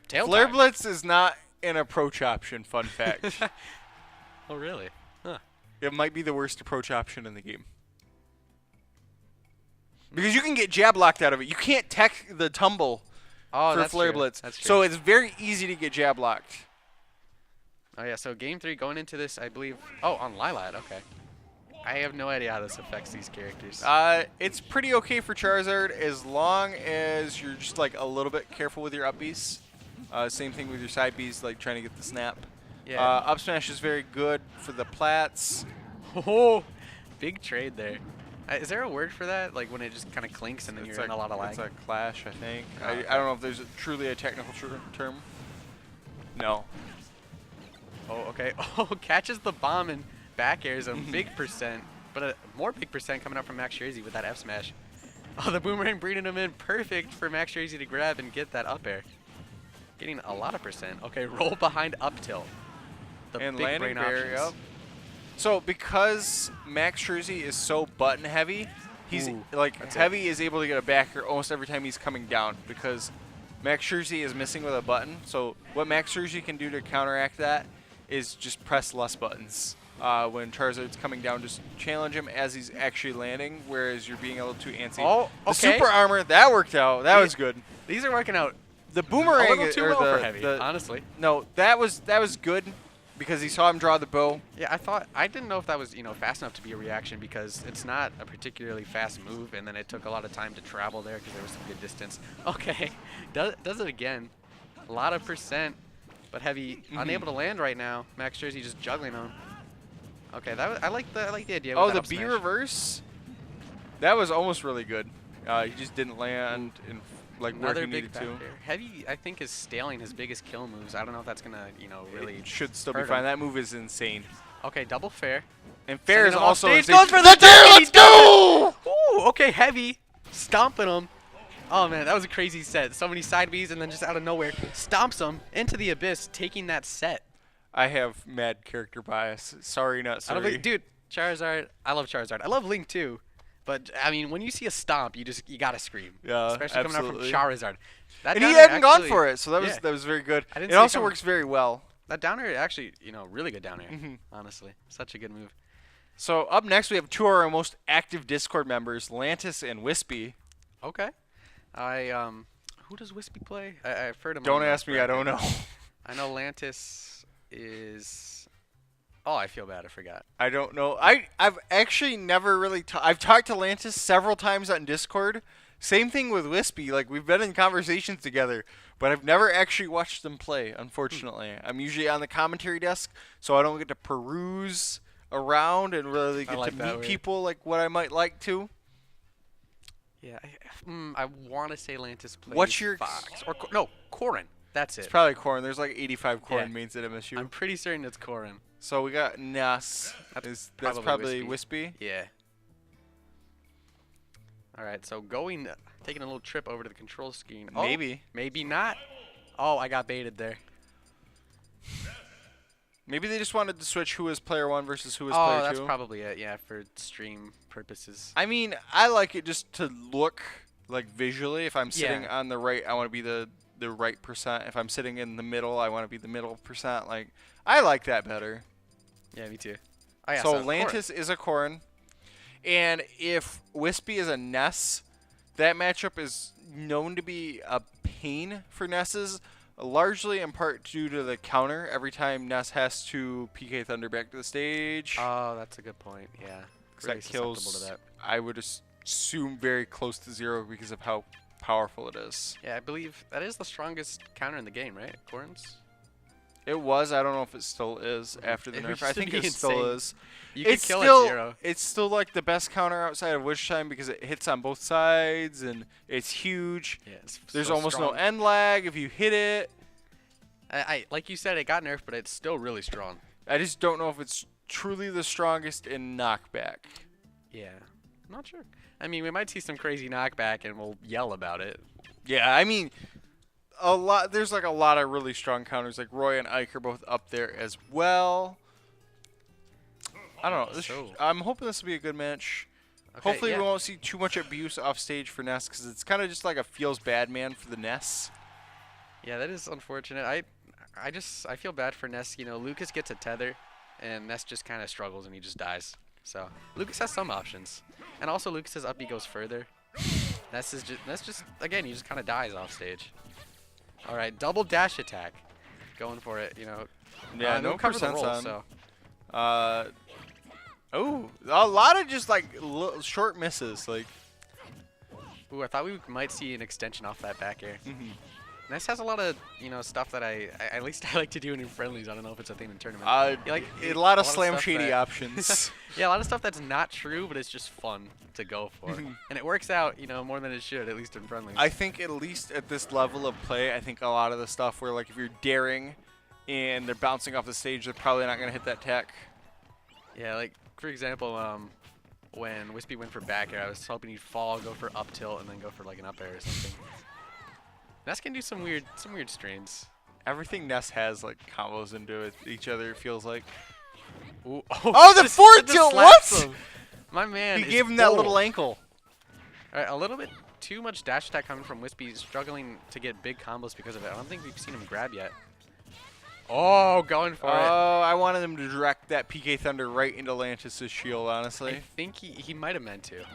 Tail Flare time. Blitz is not an approach option, fun fact. Oh, really? Huh. It might be the worst approach option in the game. Because you can get jab locked out of it. You can't tech the tumble Oh, for that's Flare true. Blitz. That's true. So it's very easy to get jab locked. Oh yeah, so game 3 going into this, I believe. Oh, on Lilat, okay. I have no idea how this affects these characters. It's pretty okay for Charizard as long as you're just like a little bit careful with your up Bs. Same thing with your side Bs, like trying to get the snap. Yeah. Up smash is very good for the plats. Oh, big trade there. Is there a word for that? Like when it just kind of clinks and then you're in a lot of lag? It's a clash, I think. Oh, okay. I don't know if there's truly a technical term. No. Oh, okay. Oh, catches the bomb and back airs him. Big percent, but a more big percent coming up from Max Scherzi with that F smash. Oh, the boomerang bringing him in perfect for Max Scherzi to grab and get that up air. Getting a lot of percent. Okay, roll behind up tilt. The And big landing brain barrier options. up. So because Max Scherzi is so button heavy, he's Ooh, like that's it. Heavy is able to get a back air almost every time he's coming down because Max Scherzi is missing with a button. So what Max Scherzi can do to counteract that is just press less buttons. When Charizard's coming down, just challenge him as he's actually landing, whereas you're being a little too antsy. Oh, The okay. super armor, that worked out. That was good. These are working out The a boomerang little too or well the, for Heavy, the- honestly. No, that was good because he saw him draw the bow. Yeah, I didn't know if that was, you know, fast enough to be a reaction because it's not a particularly fast move, and then it took a lot of time to travel there because there was some good distance. Okay, does it again. A lot of percent, but Heavy unable to land right now. Max Scherzi just juggling him. Okay, I like the idea. Oh, with the that up B smash. reverse? That was almost really good. He just didn't land in like where Another he big needed back to. air. Heavy, I think, is staling his biggest kill moves. I don't know if that's gonna, you know, really. It should still be hurt fine. him. That move is insane. Okay, double fair. And fair Sending is him off also stage. insane. Goes for the the dare, dare, let's he does go! Ooh, okay, Heavy, stomping him. Oh man, that was a crazy set. So many side Bs and then just out of nowhere, stomps him into the abyss, taking that set. I have mad character bias. Sorry, not I don't sorry. think, dude, Charizard. I love Charizard. I love Link too. But I mean, when you see a stomp, you gotta scream. Yeah, especially absolutely. coming out from Charizard. That And he downer hadn't gone actually- for it, so yeah. that was very good. I didn't It see it also coming. works very well. That downer actually, really good downer. Mm-hmm. Honestly, such a good move. So up next, we have two of our most active Discord members, Lantis and Wispy. Okay. Who does Wispy play? I've heard him. Don't on the ask me, I don't bracket. know. I know Lantis is. Oh, I feel bad. I forgot. I don't know. I've actually never really I've talked to Lantis several times on Discord. Same thing with Wispy. Like, we've been in conversations together, but I've never actually watched them play, unfortunately. I'm usually on the commentary desk, so I don't get to peruse around and really get like to that meet way. people like what I might like to. Yeah, I want to say Lantis plays. What's your Fox or no Corrin? That's it. It's probably Corrin. There's like 85 Corrin Yeah. mains at MSU. I'm pretty certain it's Corrin. So we got Ness. That's probably probably Wispy. Wispy. Yeah. All right, so taking a little trip over to the control screen. Oh, Maybe. maybe not. Oh, I got baited there. Maybe they just wanted to switch who is player 1 versus who is Oh, player 2. that's probably it. Yeah, for stream purposes. I mean, I like it just to look like visually. If I'm sitting Yeah. on the right, I want to be the right percent. If I'm sitting in the middle, I want to be the middle percent. Like, I like that better. Yeah, me too. Oh, yeah, so Corrin. Lantis is a Corrin. And if Wispy is a Ness, that matchup is known to be a pain for Nesses, largely in part due to the counter every time Ness has to PK Thunder back to the stage. Oh, that's a good point. Yeah. 'Cause Really that kills, susceptible to that. I would assume, very close to 0 because of how powerful it is. Yeah, I believe that is the strongest counter in the game, right? Corrin's? It was. I don't know if it still is after the It nerf. used I to think be it still insane. is. You could It's kill still, at 0. It's still like the best counter outside of Wish Time because it hits on both sides and it's huge. Yeah, it's There's so almost strong. no end lag if you hit it. I like you said, it got nerfed, but it's still really strong. I just don't know if it's truly the strongest in knockback. Yeah, I'm not sure. I mean, we might see some crazy knockback, and we'll yell about it. Yeah, I mean, there's like a lot of really strong counters. Like Roy and Ike are both up there as well. I don't know. So- I'm hoping this will be a good match. Okay, Hopefully yeah. we won't see too much abuse off stage for Ness because it's kind of just like a feels bad man for the Ness. Yeah, that is unfortunate. I feel bad for Ness. You know, Lucas gets a tether, and Ness just kind of struggles and he just dies. So Lucas has some options, and also Lucas's up B goes further. Ness just again, he just kind of dies off stage. All right, double dash attack, going for it. You know, Yeah, no cover the percents roll, on. so Oh, a lot of just like short misses. Like, ooh, I thought we might see an extension off that back air. mhm. Ness has a lot of stuff that I at least I like to do in friendlies. I don't know if it's a thing in tournament. You like a lot of stuff slam shady that- options. Yeah, a lot of stuff that's not true, but it's just fun to go for, and it works out, more than it should, at least in friendlies. I think at least at this level of play, I think a lot of the stuff where like if you're daring and they're bouncing off the stage, they're probably not gonna hit that tech. Yeah, like for example, when Wispy went for back air, I was hoping he'd fall, go for up tilt, and then go for like an up air or something. Ness can do some weird strains. Everything Ness has like combos into it, each other. It feels like. Ooh, Oh, the forward tilt! slaps What? him. My man. He is gave him that bold. little ankle. All right, a little bit too much dash attack coming from Wispy. He's struggling to get big combos because of it. I don't think we've seen him grab yet. Oh, going for it. Oh, I wanted him to direct that PK Thunder right into Lantis' shield, I honestly. think he might have meant to.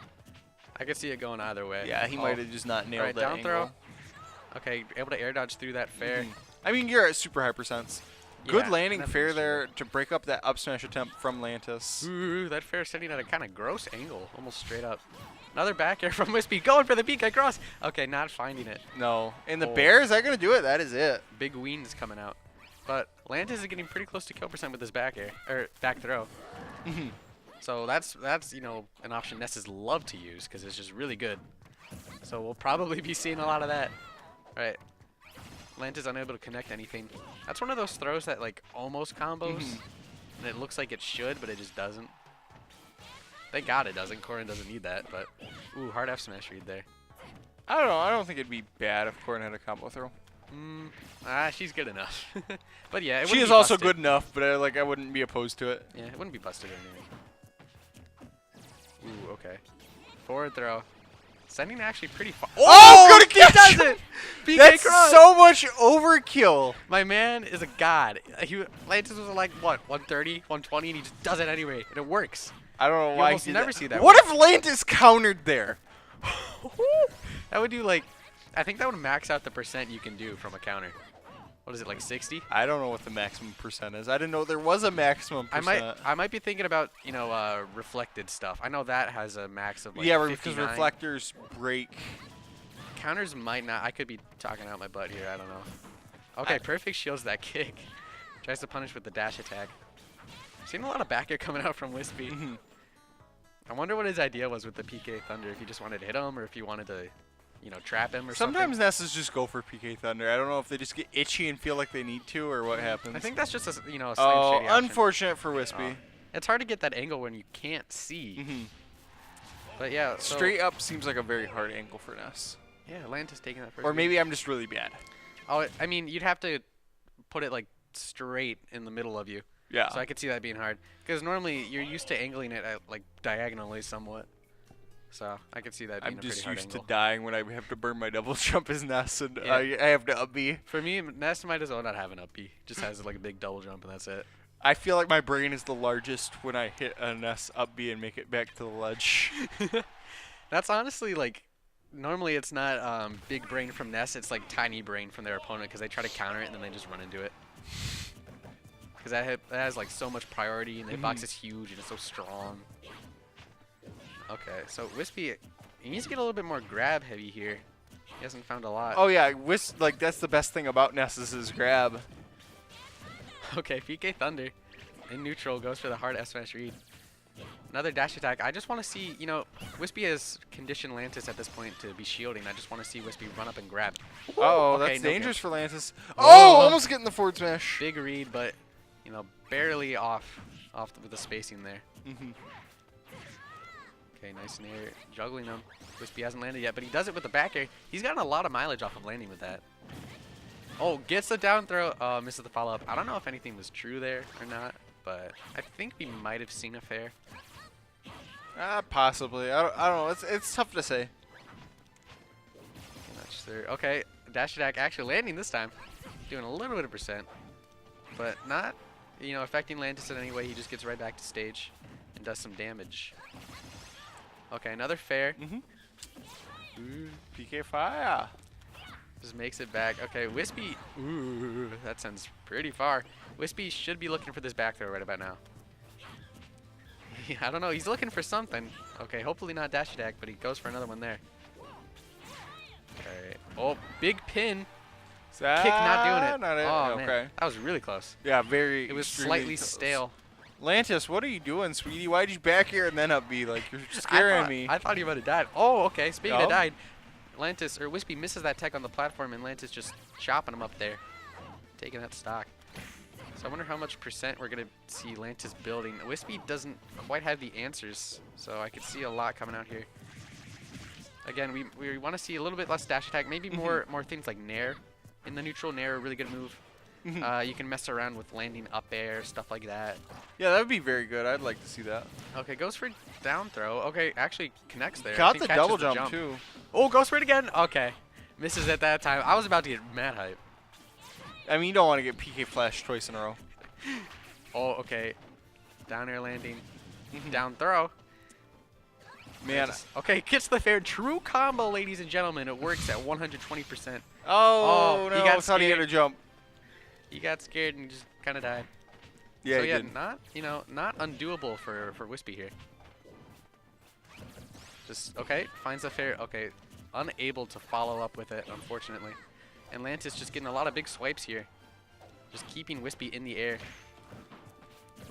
I could see it going either way. Yeah, he Oh. might have just not nailed Alright, that down angle. throw. Okay, able to air dodge through that fair. I mean, you're at super high percents. Good Yeah, landing that's fair for there to break up that up smash attempt from Lantis. Ooh, that fair sitting at a kind of gross angle, almost straight up. Another back air from Wispy, going for the PK cross. Okay, not finding it. No. And the Oh. bear, is that going to do it? That is it. Big ween is coming out. But Lantis is getting pretty close to kill percent with his back air, or back throw. So that's an option Nesses love to use because it's just really good. So we'll probably be seeing a lot of that. All right. Lantis unable to connect anything. That's one of those throws that like almost combos, and it looks like it should, but it just doesn't. Thank God it doesn't. Corrin doesn't need that, but ooh, hard F smash read there. I don't know. I don't think it'd be bad if Corrin had a combo throw. She's good enough. But yeah, it She wouldn't is be also busted. good enough, but I wouldn't be opposed to it. Yeah, it wouldn't be busted or anything. Ooh, okay. Forward throw. Sending actually pretty far. Oh, good he catch! does it! PK That's cross. so much overkill. My man is a god. Lantis was like, what, 130, 120, and he just does it anyway, and it works. I don't know You why almost he did never that. see that What work. if Lantis countered there? That would do like, I think that would max out the percent you can do from a counter. What is it, like 60? I don't know what the maximum percent is. I didn't know there was a maximum percent. I might be thinking about, reflected stuff. I know that has a max of like Yeah, because 59. reflectors break. Counters might not. I could be talking out my butt here. I don't know. Okay, perfect shields that kick. Tries to punish with the dash attack. Seen a lot of back air coming out from Wispy. I wonder what his idea was with the PK Thunder. If he just wanted to hit him, or if he wanted to, trap him or Sometimes something. Nesses just go for PK Thunder. I don't know if they just get itchy and feel like they need to, or what happens. I think that's just a slim Oh, shady option. unfortunate for Wispy. It's hard to get that angle when you can't see. But yeah, so, Straight up seems like a very hard angle for Ness. Yeah, Lantis taking that first. Or game. maybe I'm just really bad. Oh, I mean, you'd have to put it like straight in the middle of you. Yeah. So I could see that being hard. Because normally you're used to angling it at, like diagonally somewhat. So I could see that being I'm a just pretty hard used angle. to dying when I have to burn my double jump as Ness, and Yeah. I have to up B. For me, Ness might as well not have an up B. Just has like a big double jump and that's it. I feel like my brain is the largest when I hit a Ness up B and make it back to the ledge. That's honestly like, normally it's not big brain from Ness, it's like tiny brain from their opponent because they try to counter it and then they just run into it. Because that has like so much priority and the hitbox is huge and it's so strong. Okay, so Wispy, he needs to get a little bit more grab heavy here. He hasn't found a lot. Oh yeah, that's the best thing about Ness is his grab. Okay, PK Thunder in neutral goes for the hard S smash read. Another dash attack. I just want to see, Wispy has conditioned Lantis at this point to be shielding. I just want to see Wispy run up and grab. Oh, okay, that's no dangerous kill. for Lantis. Oh, Oh. almost getting the forward smash. Big read, but barely off with the spacing there. Okay, nice in air, juggling him. Wispy hasn't landed yet, but he does it with the back air. He's gotten a lot of mileage off of landing with that. Oh, gets the down throw. Misses the follow up. I don't know if anything was true there or not, but I think we might have seen a fair. Possibly. I don't know. It's tough to say. Okay, dash attack actually landing this time. Doing a little bit of percent, but not, affecting Lantis in any way. He just gets right back to stage and does some damage. Okay, another fair. Ooh, PK fire. Just makes it back. Okay, Wispy. Ooh, that sends pretty far. Wispy should be looking for this back throw right about now. I don't know. He's looking for something. Okay, hopefully not dash attack, but he goes for another one there. Okay. Oh, big pin. Kick not doing it. Not it. Oh, Okay. man. That was really close. Yeah, very. It was extremely slightly close. stale. Lantis, what are you doing, sweetie? Why'd you back here and then up B? Like, you're scaring me. I thought he might have died. Oh, okay. Speaking Yup. of died, Lantis or Wispy misses that tech on the platform, and Lantis just chopping him up there, taking that stock. So I wonder how much percent we're gonna see Lantis building. Wispy doesn't quite have the answers, so I could see a lot coming out here. Again, we want to see a little bit less dash attack, maybe more things like Nair in the neutral. Nair, a really good move. You can mess around with landing up air, stuff like that. Yeah, that would be very good. I'd like to see that. Okay, goes for down throw. Okay, actually connects there. I Caught think the catches double jump, too. Oh, goes for it again. Okay, misses at that time. I was about to get mad hype. I mean, you don't want to get PK flash twice in a row. Oh, okay. Down air landing. Down throw. Man. Okay, gets the fair. True combo, ladies and gentlemen. It works at 120%. Oh, no. he got Thought he had a scared. jump. He got scared and just kind of died. Yeah, so he yeah, did. not undoable for Wispy here. Just, okay, finds the fair. Okay, unable to follow up with it, unfortunately. And Lantis just getting a lot of big swipes here. Just keeping Wispy in the air.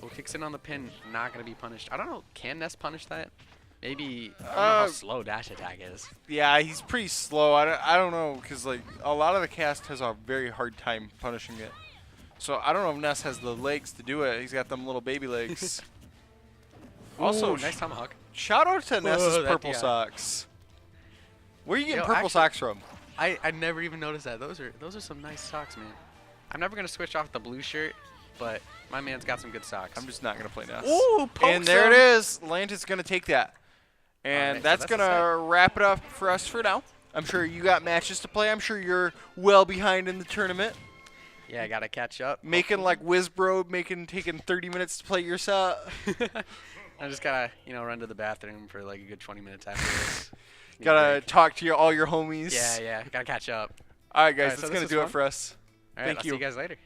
Oh, kicks in on the pin. Not going to be punished. I don't know. Can Ness punish that? Maybe. I don't know how slow dash attack is. Yeah, he's pretty slow. I don't know, because like a lot of the cast has a very hard time punishing it. So I don't know if Ness has the legs to do it. He's got them little baby legs. Also, Ooh, nice tomahawk. shout out to Ness's that purple DI. socks. Where are you getting Yo, purple actually- socks from? I never even noticed that. Those are some nice socks, man. I'm never gonna switch off the blue shirt, but my man's got some good socks. I'm just not gonna play Ness. Ooh, pokes and there him. it is. Lantis gonna take that. And Alright, so that's that's going the to wrap it up for us for now. I'm sure you got matches to play. I'm sure you're well behind in the tournament. Yeah, I gotta catch up. Making like Wizbro, taking 30 minutes to play your set. I just gotta, run to the bathroom for like a good 20 minutes after this. Need a Gotta break. talk to all your homies. Yeah, gotta catch up. All right, guys, Alright, so that's this going to was do it fun. for us. All right, Thank I'll you. see you guys later.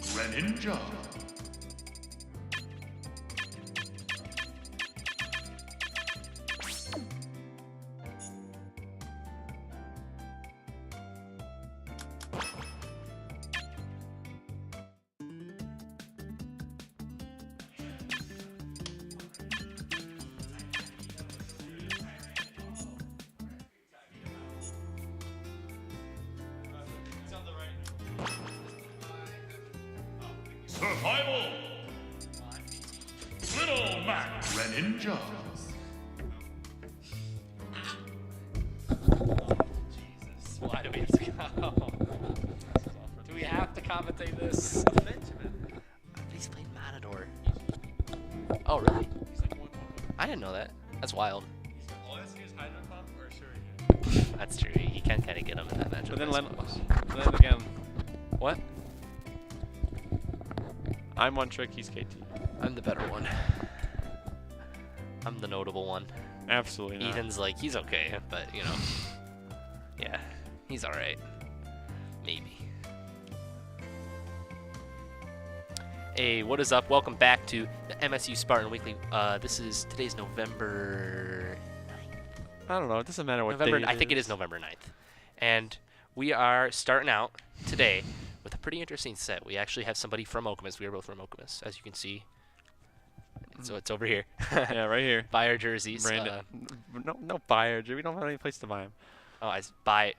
Greninja. Survival. Little Mac Greninja. Jesus, why do we have to go? Do we have to commentate this? Benjamin. He's playing Matador. Oh, really? I didn't know that. That's wild. That's true. He can kind of get him in that matchup. But then, I suppose. then again, what? I'm one trick, he's KT. I'm the better one. I'm the notable one. Absolutely not. Ethan's like, he's okay, but, yeah, he's alright. Maybe. Hey, what is up? Welcome back to the MSU Spartan Weekly. Today's November I don't know, it doesn't matter what November. day I think it is November 9th. And we are starting out today with a pretty interesting set. We actually have somebody from Okemos. We are both from Okemos, as you can see. So it's over here. Yeah, right here. Buy our jerseys. Brandon. No buyer. We don't have any place to buy them. As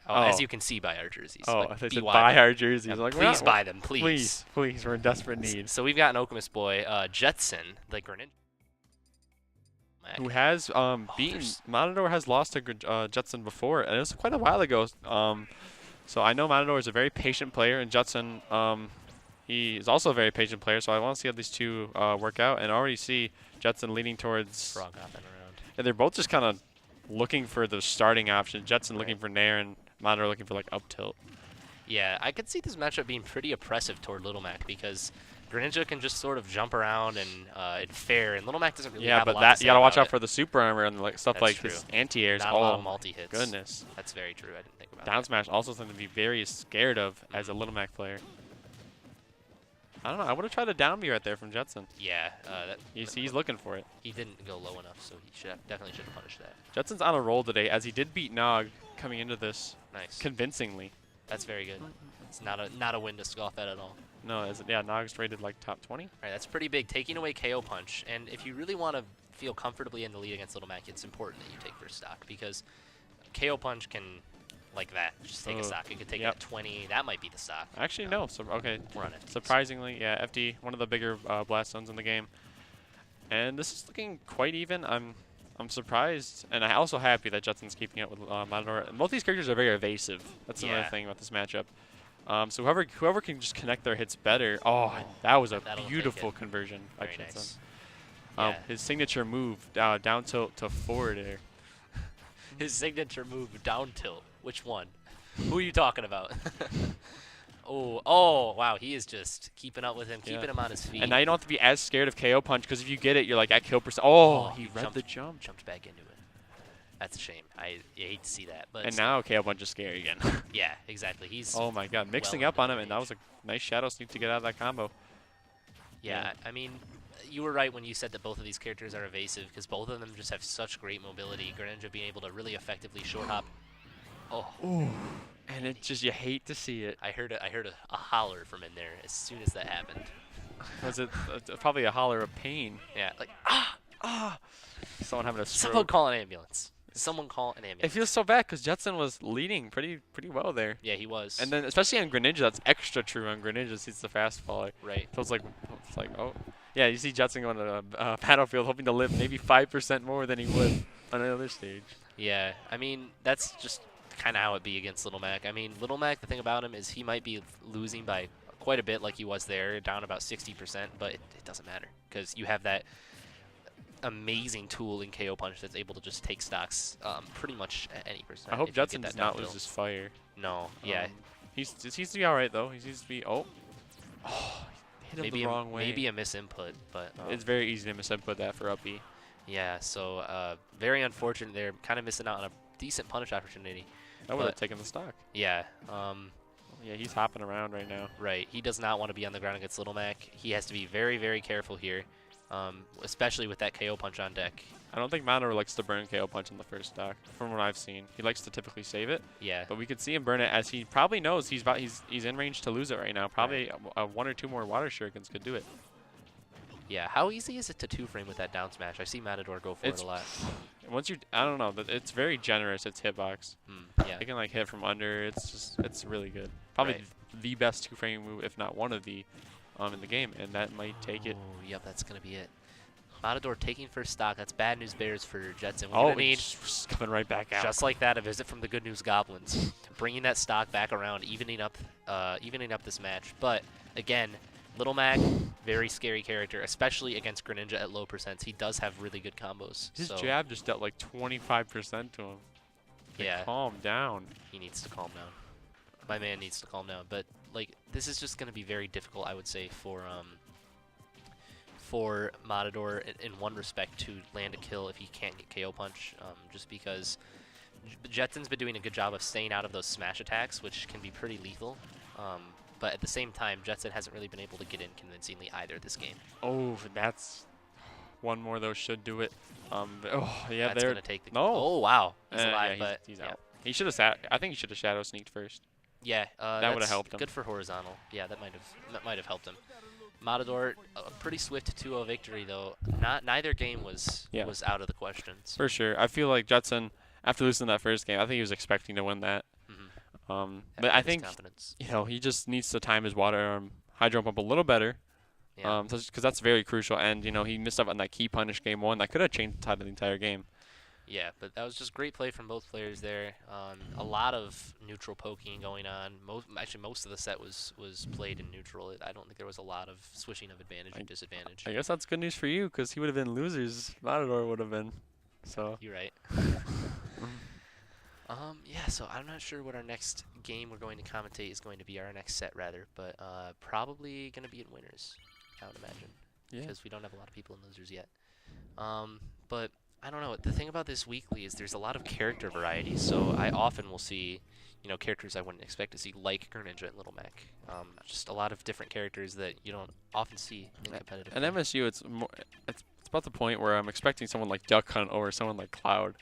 Oh. you can see, buy our jerseys. Oh, Like, I thought you said BY buy them. our jerseys. Yeah, Like, please buy them, please. Please, we're in desperate need. So we've got an Okemos boy, Jetson, the Greninja. Who has beaten there's- Matador has lost to Jetson before, and it was quite a while ago. So I know Matador is a very patient player, and Jetson he is also a very patient player. So I want to see how these two work out, and I already see Jetson leaning towards. Frog hopping around. And they're both just kind of looking for the starting option. Jetson looking Right. for Nair, and Matador looking for like up tilt. Yeah, I could see this matchup being pretty oppressive toward Little Mac because Greninja can just sort of jump around and fair, and Little Mac doesn't really Yeah, have a but lot that to you say gotta watch about out it. for the super armor and like stuff That's like true. his anti-airs. Not a Oh lot of multi-hits. goodness. That's very true. I didn't think about Down that. smash also something to be very scared of as a Little Mac player. I don't know. I would have tried a down B right there from Jetson. Yeah, He's looking for it. he didn't go low enough, so he definitely should have punished that. Jetson's on a roll today, as he did beat Nog coming into this Nice. convincingly. That's very good. It's not a win to scoff at all. No, yeah, Nog's rated like top 20. All right, that's pretty big. Taking away KO punch, and if you really want to feel comfortably in the lead against Little Mac, it's important that you take first stock because KO punch can, like that, just take a stock. It could take it Yep. at 20. That might be the stock. Actually, no. So okay. We're on FDs. Surprisingly, yeah, FD, one of the bigger blast zones in the game. And this is looking quite even. I'm surprised, and I'm also happy that Jetson's keeping it with Matador. Both these characters are very evasive. That's another Yeah. thing about this matchup. So whoever can just connect their hits better. Oh, that was a That'll take beautiful it. conversion by Very Jetson. nice. Um, Yeah. His signature move down tilt to forward air. His signature move, down tilt. Which one? Who are you talking about? oh, wow. He is just keeping up with him, keeping him on his feet. And now you don't have to be as scared of KO punch because if you get it, you're like at kill percent. Oh, he read jumped, the jump. Jumped back into it. That's a shame. I hate to see that. But And now KO punch is scary again. yeah, exactly. He's Oh my god, mixing well up on into him, the and that was range. a nice shadow sneak to get out of that combo. Yeah, I mean, you were right when you said that both of these characters are evasive because both of them just have such great mobility. Greninja being able to really effectively short hop. Oh, And it just, you hate to see it. I heard a holler from in there as soon as that happened. Was it probably a holler of pain? Yeah, like Someone having a someone stroke. call an ambulance. Someone call an ambulance. It feels so bad because Jetson was leading pretty well there. Yeah, he was. And then especially on Greninja, that's extra true on Greninja. He's the fast faller. Right. So it's like, oh. Yeah, you see Jetson going to a battlefield hoping to live maybe 5% more than he would on another stage. Yeah, I mean, that's just kind of how it be against Little Mac. I mean, Little Mac, the thing about him is he might be losing by quite a bit like he was there, down about 60%, but it doesn't matter because you have that amazing tool in KO Punch that's able to just take stocks pretty much at any percent. I hope if you Jetson get does that not downhill. lose his fire. No, yeah. He seems to be all right, though. He seems to be, oh, hit him Maybe the wrong way. Maybe a misinput, but It's very easy to misinput that for up B. yeah. So very unfortunate. They're kind of missing out on a decent punish opportunity. I would have But- taken the stock. Yeah. Yeah, he's hopping around right now. Right. He does not want to be on the ground against Little Mac. He has to be very, very careful here, especially with that KO punch on deck. I don't think Mano likes to burn KO punch on the first stock, from what I've seen. He likes to typically save it, Yeah. but we could see him burn it as he probably knows he's in range to lose it right now. Probably one or two more water shurikens could do it. Yeah. How easy is it to two-frame with that down smash? I see Matador go for it a lot. I don't know, it's very generous. It's hitbox. Yeah. It can like hit from under. It's really good. Probably Right. the best two-frame move, if not one of the, in the game, and that might take it. Oh, yep, that's gonna be it. Matador taking first stock. That's bad news bears for Jetson. We're Oh, gonna need just coming right back out. just like that a visit from the good news goblins, bringing that stock back around, evening up this match. But again, Little Mac, very scary character, especially against Greninja at low percents. He does have really good combos. His so jab just dealt like 25% to him. Like, yeah, calm down. he needs to calm down. My man needs to calm down. But like, this is just gonna be very difficult, I would say, for Matador in one respect to land a kill if he can't get KO punch, just because Jetson's been doing a good job of staying out of those smash attacks, which can be pretty lethal. But at the same time, Jetson hasn't really been able to get in convincingly either this game. Oh, that's one more though should do it. Oh yeah, That's there. gonna take the. No. Oh wow, he's Yeah, alive, he's, but he's yeah. out. He should have I think he should have shadow sneaked first. Yeah, That would've that's helped him. Good for horizontal. Yeah, that might have helped him. Matador, a pretty swift 2-0 victory though. Neither game was out of the questions. For sure. I feel like Jetson, after losing that first game, I think he was expecting to win that. But I think confidence. he just needs to time his water hydro pump a little better. Yeah. Because that's very crucial. And he missed out on that key punish game one that could have changed the tide of the entire game. Yeah, but that was just great play from both players there. A lot of neutral poking going on. Most of the set was played in neutral. I don't think there was a lot of switching of advantage and disadvantage. I guess that's good news for you because he would have been losers. Matador would have been. So. You're right. Yeah, so I'm not sure what our next game we're going to commentate is going to be, our next set rather, but probably going to be in winners, I would imagine. Yeah. Because we don't have a lot of people in losers yet. But I don't know. The thing about this weekly is there's a lot of character variety, so I often will see, characters I wouldn't expect to see, like Greninja and Little Mac. Just a lot of different characters that you don't often see in competitive And play. MSU, it's about the point where I'm expecting someone like Duck Hunt over someone like Cloud.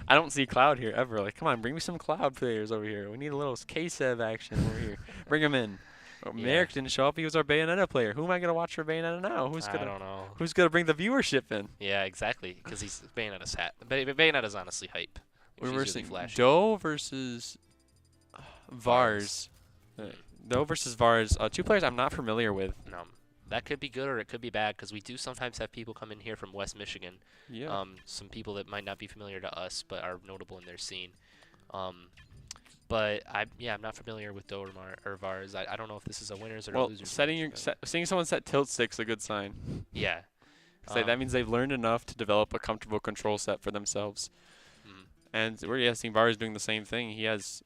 I don't see Cloud here ever. Like, come on, bring me some Cloud players over here. We need a little K-Sev action over here. Bring him in. Merrick didn't show up. He was our Bayonetta player. Who am I going to watch for Bayonetta now? I don't know. Who's going to bring the viewership in? Yeah, exactly. Because he's Bayonetta's hat. Bayonetta's honestly hype. We're She's versus really flashy. Doe versus Vars. Doe versus Vars. Two players I'm not familiar with. No, that could be good or it could be bad because we do sometimes have people come in here from West Michigan. Yeah. Some people that might not be familiar to us but are notable in their scene. But I'm not familiar with Doe or Vars. I don't know if this is a winners or a losers. Seeing someone set tilt stick's a good sign. Yeah. That means they've learned enough to develop a comfortable control set for themselves. And we're seeing Vars doing the same thing. He has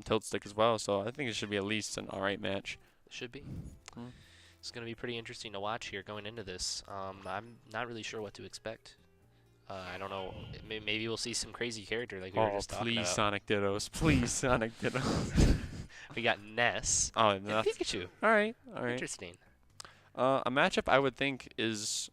tilt stick as well, so I think it should be at least an alright match. It should be. It's going to be pretty interesting to watch here going into this. I'm not really sure what to expect. I don't know. Maybe we'll see some crazy character like we were just talking about. Please Sonic Dittos. Please Sonic Dittos. We got Ness and that's Pikachu. all right. Interesting. A matchup I would think is,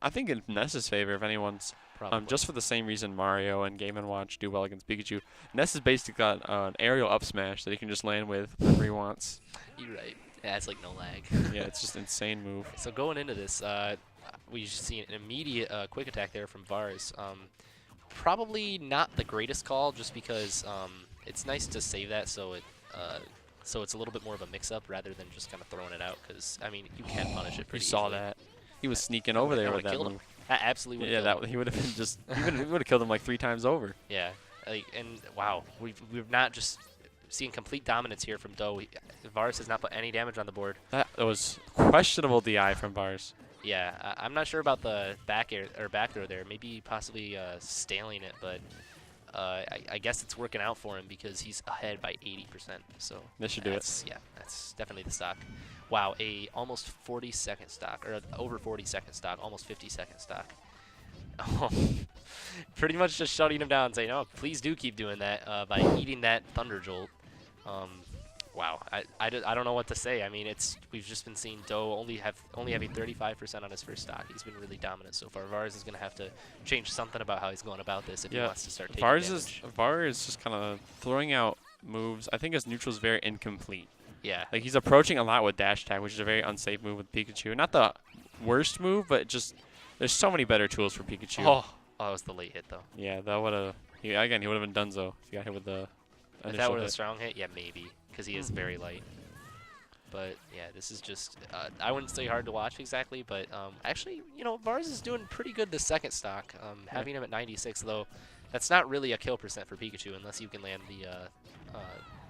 I think in Ness's favor if anyone's, Probably. just for the same reason Mario and Game & Watch do well against Pikachu. Ness has basically got an aerial up smash that he can just land with whenever he wants. You're right. Yeah, it's like no lag. Yeah, it's just an insane move. So going into this, we see an immediate quick attack there from Vars. Probably not the greatest call, just because it's nice to save that so it's a little bit more of a mix-up rather than just kind of throwing it out. Because I mean, you can punish it You pretty saw easily. that. He was sneaking over there with that killed move. him. That absolutely would have Yeah, killed him. he would have been just. He would have killed him like 3 times over. Yeah, and wow, we've not just seen complete dominance here from Doe. Vars has not put any damage on the board. That was questionable DI from Vars. Yeah, I'm not sure about the back air or back throw there. Maybe possibly staling it, but I guess it's working out for him because he's ahead by 80%. So This should do it. Yeah, that's definitely the stock. Wow, a almost 40-second stock, or over 40-second stock, almost 50-second stock. Oh, pretty much just shutting him down, saying, "Oh, please do keep doing that," by eating that Thunder Jolt. Wow, I don't know what to say. I mean, we've just been seeing Doe only having 35% on his first stock. He's been really dominant so far. Vars is going to have to change something about how he's going about this if he wants to start taking Vars damage. is just kind of throwing out moves. I think his neutral is very incomplete. Yeah. Like he's approaching a lot with dash tag, which is a very unsafe move with Pikachu. Not the worst move, but just there's so many better tools for Pikachu. Oh, that was the late hit though. Yeah, that would have. Again, he would have been donezo if he got hit with the If that initial was a hit. strong hit, yeah, maybe, because he is very light. But yeah, this is just I wouldn't say hard to watch exactly, but actually, you know, Vars is doing pretty good the second stock. Having him at 96 though, that's not really a kill percent for Pikachu unless you can land the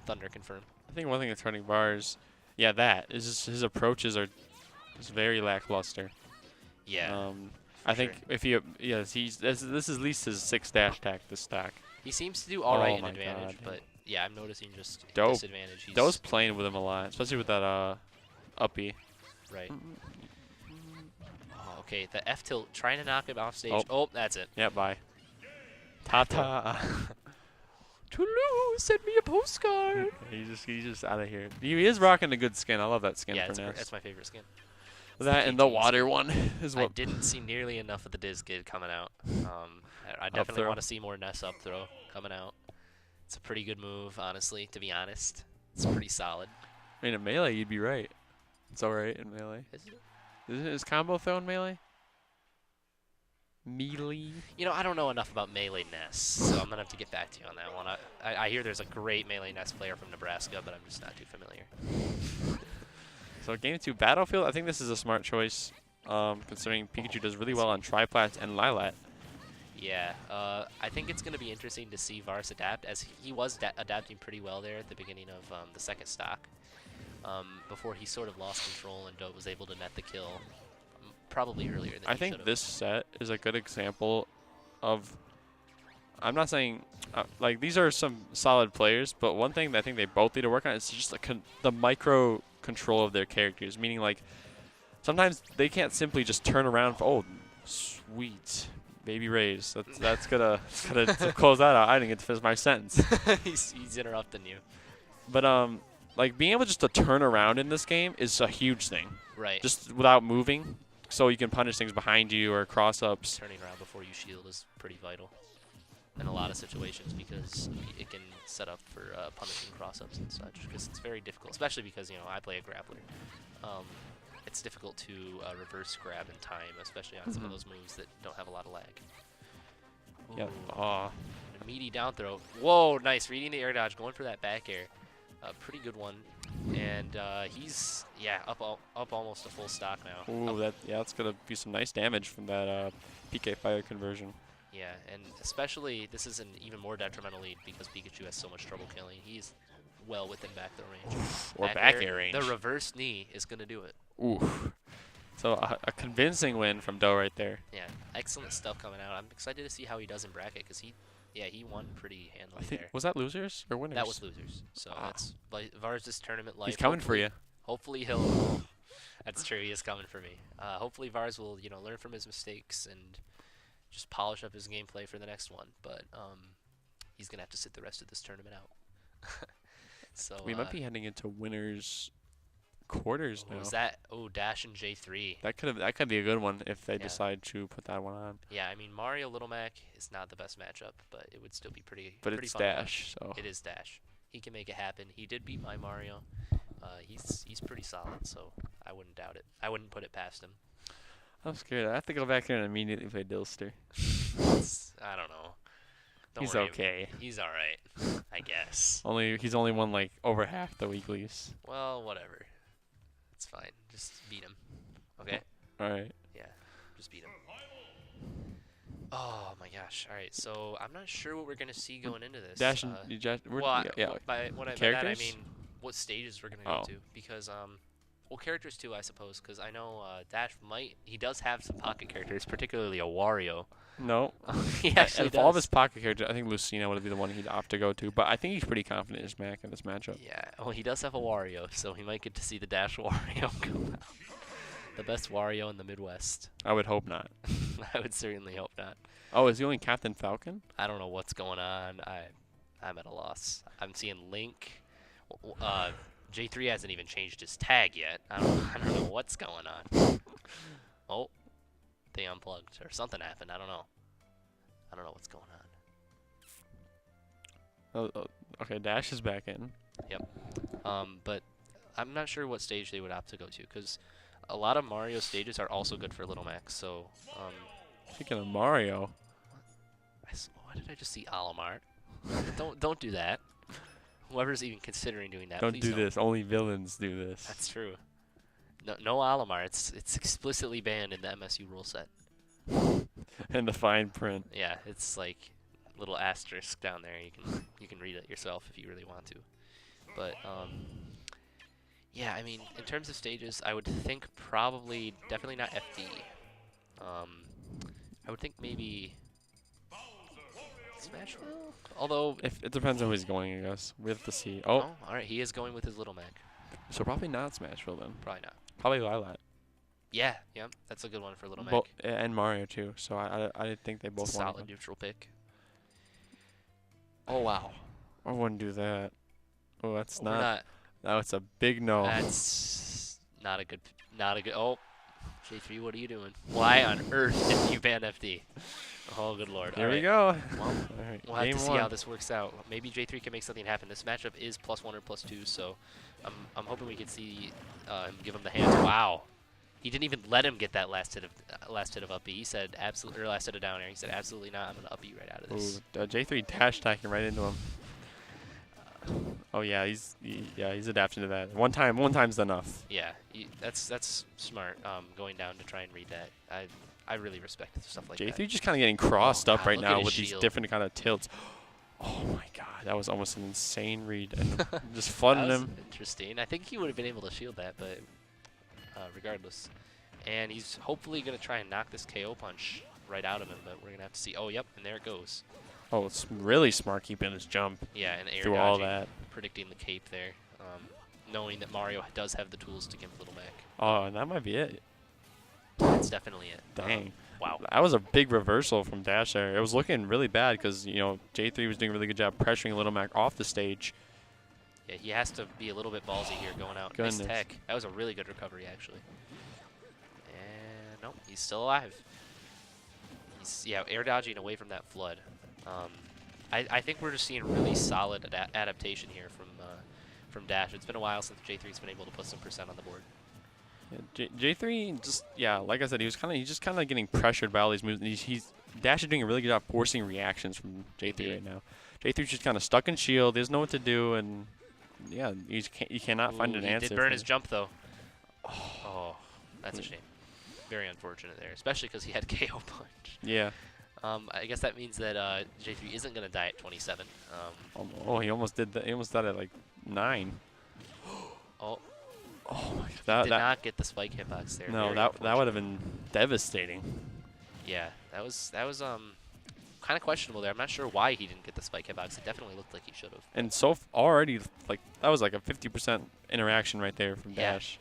Thunder confirm. I think one thing that's hurting Vars, that is just his approaches are just very lackluster. Yeah. I think if he, this is at least his 6 dash attack this stock. He seems to do all right Oh in my advantage, God. but yeah, I'm noticing just Dope. disadvantage. Doe's playing with him a lot, especially with that uppy. Right. Oh, okay, the F tilt trying to knock him off stage. Oh. Oh, that's it. Yeah, bye. Ta-ta. Toulouse, send me a postcard. he's just out of here. He is rocking a good skin. I love that skin Yeah, for that's, Ness. that's my favorite skin. That and the water one is I what. didn't see nearly enough of the Diz Kid coming out. I Up definitely throw. want to see more Ness up throw coming out. It's a pretty good move, honestly, to be honest. It's pretty solid. I mean, in melee, you'd be right. It's alright in melee. Is combo throw in melee? Melee? You know, I don't know enough about melee Ness, so I'm going to have to get back to you on that one. I hear there's a great melee Ness player from Nebraska, but I'm just not too familiar. So game 2 Battlefield, I think this is a smart choice, considering Pikachu does really well on Triplats and Lilat. Yeah, I think it's going to be interesting to see Vars adapt, as he was adapting pretty well there at the beginning of the second stock, before he sort of lost control and Doe was able to net the kill probably earlier than I he think should've. this set is a good example of, I'm not saying, like these are some solid players, but one thing that I think they both need to work on is just the micro control of their characters, meaning like sometimes they can't simply just turn around for, oh, sweet. Baby Rays. That's gonna to close that out. I didn't get to finish my sentence. he's interrupting you. But like being able just to turn around in this game is a huge thing. Right. Just without moving, so you can punish things behind you or cross ups. Turning around before you shield is pretty vital in a lot of situations, because it can set up for punishing cross-ups and such, because it's very difficult, especially because, you know, I play a grappler. It's difficult to reverse grab in time, especially on some of those moves that don't have a lot of lag. Yeah. Ooh, Aw. a meaty down throw. Whoa, nice. Reading the air dodge, going for that back air. Pretty good one. And he's, up almost a full stock now. Ooh, that's gonna be some nice damage from that PK fire conversion. Yeah, and especially this is an even more detrimental lead because Pikachu has so much trouble killing. He's well within back throw range. Or back air range. The reverse knee is going to do it. Ooh. So a convincing win from Doe right there. Yeah, excellent stuff coming out. I'm excited to see how he does in bracket, because he won pretty handily I think there. was that losers or winners? That was losers. So that's Vars' tournament life. He's coming for you. Hopefully he'll. That's true. He is coming for me. Hopefully Vars will, learn from his mistakes and just polish up his gameplay for the next one. But he's gonna have to sit the rest of this tournament out. So We might be heading into winners quarters now. Was that Dash and J3? That could be a good one if they Yeah. decide to put that one on. Yeah, I mean Mario Little Mac is not the best matchup, but it would still be pretty. But pretty it's fun to Dash, watch. so It is Dash. He can make it happen. He did beat my Mario. He's pretty solid, so I wouldn't doubt it. I wouldn't put it past him. I'm scared. I have to go back here and immediately play Dilster. I don't know. Don't He's worry. okay. He's all right, I guess. He's only won like over half the weeklies. Well, whatever. It's fine. Just beat him. Okay? All right. Yeah. Just beat him. Oh my gosh. All right. So I'm not sure what we're gonna see going into this. Dash and Well, yeah. by that I Characters? mean what stages we're gonna go Oh. to, because well, characters too, I suppose, because I know Dash he does have some pocket characters, particularly a Wario. No. He actually Of all of does. his pocket characters, I think Lucina would be the one he'd opt to go to. But I think he's pretty confident in his Mac in this matchup. Yeah. Well, he does have a Wario, so he might get to see the Dash Wario come out. The best Wario in the Midwest. I would hope not. I would certainly hope not. Oh, is he only Captain Falcon? I don't know what's going on. I'm at a loss. I'm seeing Link. J3 hasn't even changed his tag yet. I don't know what's going on. Oh, they unplugged or something happened. I don't know. I don't know what's going on. Oh, okay, Dash is back in. Yep. But I'm not sure what stage they would opt to go to, because a lot of Mario stages are also good for Little Max. So, Speaking of Mario, why did I just see Alamart? Don't do that. Whoever's even considering doing that, don't please do this. Only villains do this. That's true. No Alamar. It's explicitly banned in the MSU rule set. And the fine print. Yeah, it's like little asterisk down there. You can read it yourself if you really want to. But yeah, I mean, in terms of stages, I would think probably definitely not FD. I would think maybe Smashville. Although If it depends on who he's going, I guess. We have to see. Oh, all right, he is going with his Little Mac. so probably not Smashville then. Probably not. Probably Lilat. Yeah, that's a good one for Little Mac. And Mario too. So I think they both want Solid neutral pick. Oh wow. I wouldn't do that. Oh, that's We're not. No, it's a big no. That's not a good. Oh, J3, what are you doing? Why on earth did you ban FD? Oh, good lord. There All we right. go. Well, All right. we'll have Game to see one. how this works out. Maybe J3 can make something happen. This matchup is +1 or +2, so I'm hoping we can see him give him the hands. Wow. He didn't even let him get that last hit of up B. He said absolutely, or last hit of down air. He said absolutely not. I'm gonna up B right out of this. Ooh, J3 dash attacking right into him. Oh yeah, he's adapting to that. One time's enough. Yeah, that's smart. Going down to try and read that. I really respect stuff like that. J3 just kind of getting crossed up God, right look at now his with these shield. different kind of tilts. Oh my god, that was almost an insane read. And just flooding That was him. interesting. I think he would have been able to shield that, but regardless. And he's hopefully going to try and knock this KO punch right out of him, but we're going to have to see. Oh, yep, and there it goes. Oh, it's really smart keeping his jump Yeah, and air through dodging, all that. predicting the cape there, knowing that Mario does have the tools to give Little Mac. Oh, and that might be it. That's definitely it. Dang. Wow. That was a big reversal from Dash there. It was looking really bad because, J3 was doing a really good job pressuring Little Mac off the stage. Yeah, he has to be a little bit ballsy here going out. Goodness. Nice tech. That was a really good recovery, actually. And no, he's still alive. He's, air dodging away from that flood. I think we're just seeing really solid adaptation here from Dash. It's been a while since J3's been able to put some percent on the board. Yeah, J3 just, like I said, he's just kind of getting pressured by all these moves. And Dash is doing a really good job forcing reactions from J3 right now. J3's just kind of stuck in shield. He doesn't know what to do, and he cannot find an answer. He did burn his jump though. Oh, that's a shame. Very unfortunate there, especially because he had KO punch. Yeah. I guess that means that J3 isn't going to die at 27. Oh, he almost did that. He almost died at like 9. Oh, Oh my god. did not get the spike hitbox there. No, Very that would have been devastating. Yeah, that was kind of questionable there. I'm not sure why he didn't get the spike hitbox. It definitely looked like he should have. And already, like, that was like a 50% interaction right there from Yeah. Dash.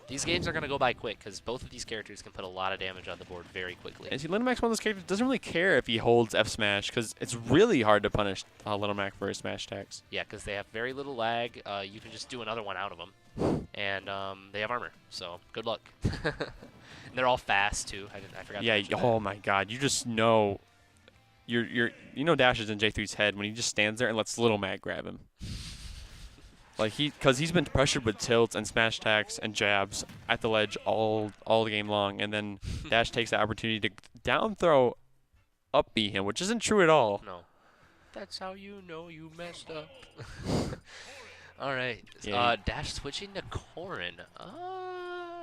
These games are going to go by quick because both of these characters can put a lot of damage on the board very quickly. And see, Little Mac's one of those characters doesn't really care if he holds F smash because it's really hard to punish Little Mac for his smash attacks. Yeah, because they have very little lag. You can just do another one out of them, and they have armor. So good luck. And they're all fast too. I forgot. Yeah. To mention Oh my God. You just know. Dash is in J3's head when he just stands there and lets Little Mac grab him. Like because he's been pressured with tilts and smash attacks and jabs at the ledge all the game long, and then Dash takes the opportunity to down throw up B him, which isn't true at all. No. That's how you know you messed up. All right. Yeah. Dash switching to Corrin.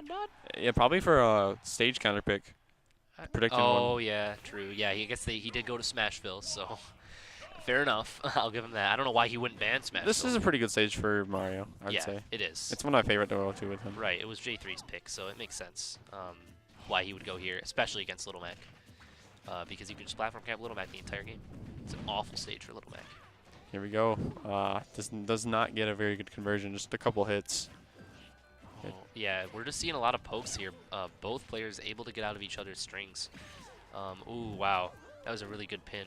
Not. Yeah, probably for a stage counter pick. Predicting Oh one. yeah, true. Yeah, I guess he did go to Smashville, so fair enough. I'll give him that. I don't know why he wouldn't ban Smashville. This is a pretty good stage for Mario, I'd yeah, say. it is. It's one of my favorite to go to with him. Right. It was J3's pick, so it makes sense why he would go here, especially against Little Mac, because you can just platform camp Little Mac the entire game. It's an awful stage for Little Mac. Here we go. Does not get a very good conversion, just a couple hits. Oh, yeah, we're just seeing a lot of pokes here. Both players able to get out of each other's strings. Ooh, wow. That was a really good pin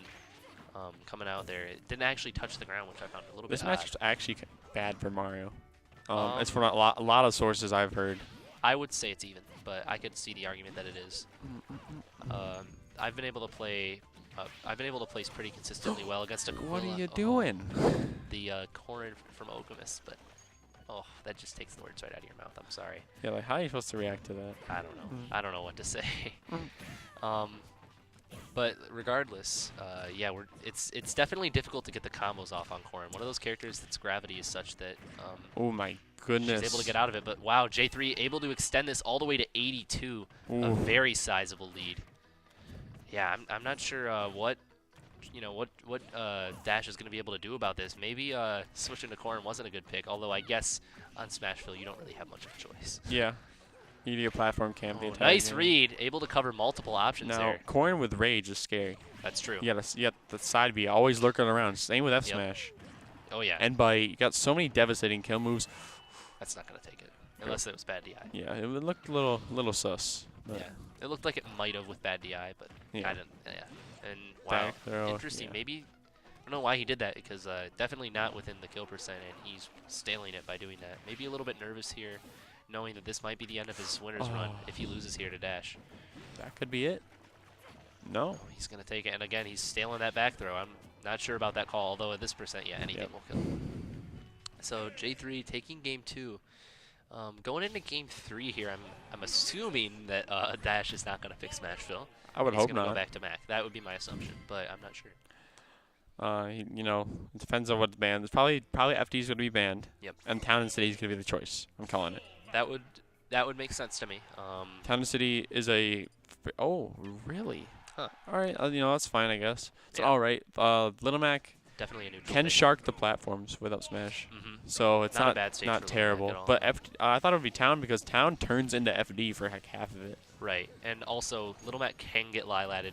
coming out there. It didn't actually touch the ground, which I found a little This bit match odd. is actually bad for Mario. It's from a lot of sources I've heard. I would say it's even, but I could see the argument that it is. I've been able to play. I've been able to place pretty consistently well against a Aquila. What are you doing? The Corrin from Okamus, but oh, that just takes the words right out of your mouth. I'm sorry. Yeah, like how are you supposed to react to that? I don't know. I don't know what to say. But regardless, yeah, it's definitely difficult to get the combos off on Corrin. One of those characters that's gravity is such that Oh my goodness. she's able to get out of it. But wow, J3 able to extend this all the way to 82, a very sizable lead. Yeah, I'm not sure what Dash is going to be able to do about this. Maybe switching to Corrin wasn't a good pick, although I guess on Smashville you don't really have much of a choice. Yeah. You need a platform camp the Oh, entire nice game. read, able to cover multiple options Now, there. Corrin with Rage is scary. That's true. You got the side B always lurking around. Same with F Yep. smash. Oh yeah, And you got so many devastating kill moves. that's not going to take it, unless it was bad DI. Yeah, it looked a little sus. But Yeah, it looked like it might have with bad DI, but Yeah. I didn't. Yeah, and wow, Back throw, interesting. yeah. Maybe I don't know why he did that because definitely not within the kill percent, and he's staling it by doing that. Maybe a little bit nervous here, knowing that this might be the end of his winner's run if he loses here to Dash. That could be it. No. He's gonna take it, and again, he's staling that back throw. I'm not sure about that call, although at this percent, yeah, anything will kill. So J3 taking game 2. Going into game 3 here, I'm assuming that Dash is not gonna pick Smashville. I would He's hope gonna go not. back to Mac. That would be my assumption, but I'm not sure. You know, it depends on what's banned. There's probably FD is going to be banned. Yep. And Town and City is going to be the choice. I'm calling it. That would make sense to me. Town and City is a. Oh, really? Huh. All right. You know, that's fine, I guess. It's Yeah. all right. Little Mac Definitely a neutral can pick. shark the platforms without Smash. So it's Not a not bad stage for Little Mac terrible. at all. But I thought it would be Town because Town turns into FD for like half of it. Right, and also Little Mac can get Lilatted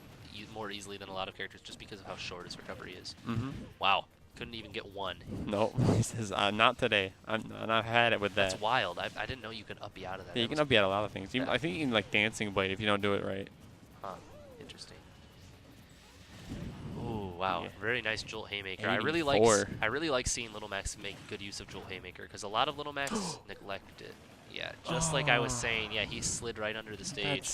more easily than a lot of characters just because of how short his recovery is. Mm-hmm. Wow, couldn't even get one. No, he says not today. I've had it with that. That's wild. I didn't know you could up B out of that. Yeah, you That can was- up be at a lot of things. Even, Yeah. I think you can like Dancing Blade if you don't do it right. Huh, interesting. Ooh, wow, Yeah. very nice Jolt Haymaker. I really 84. like seeing Little Macs make good use of Jolt Haymaker because a lot of Little Macs neglect it. Yeah, just like I was saying. Yeah, he slid right under the stage.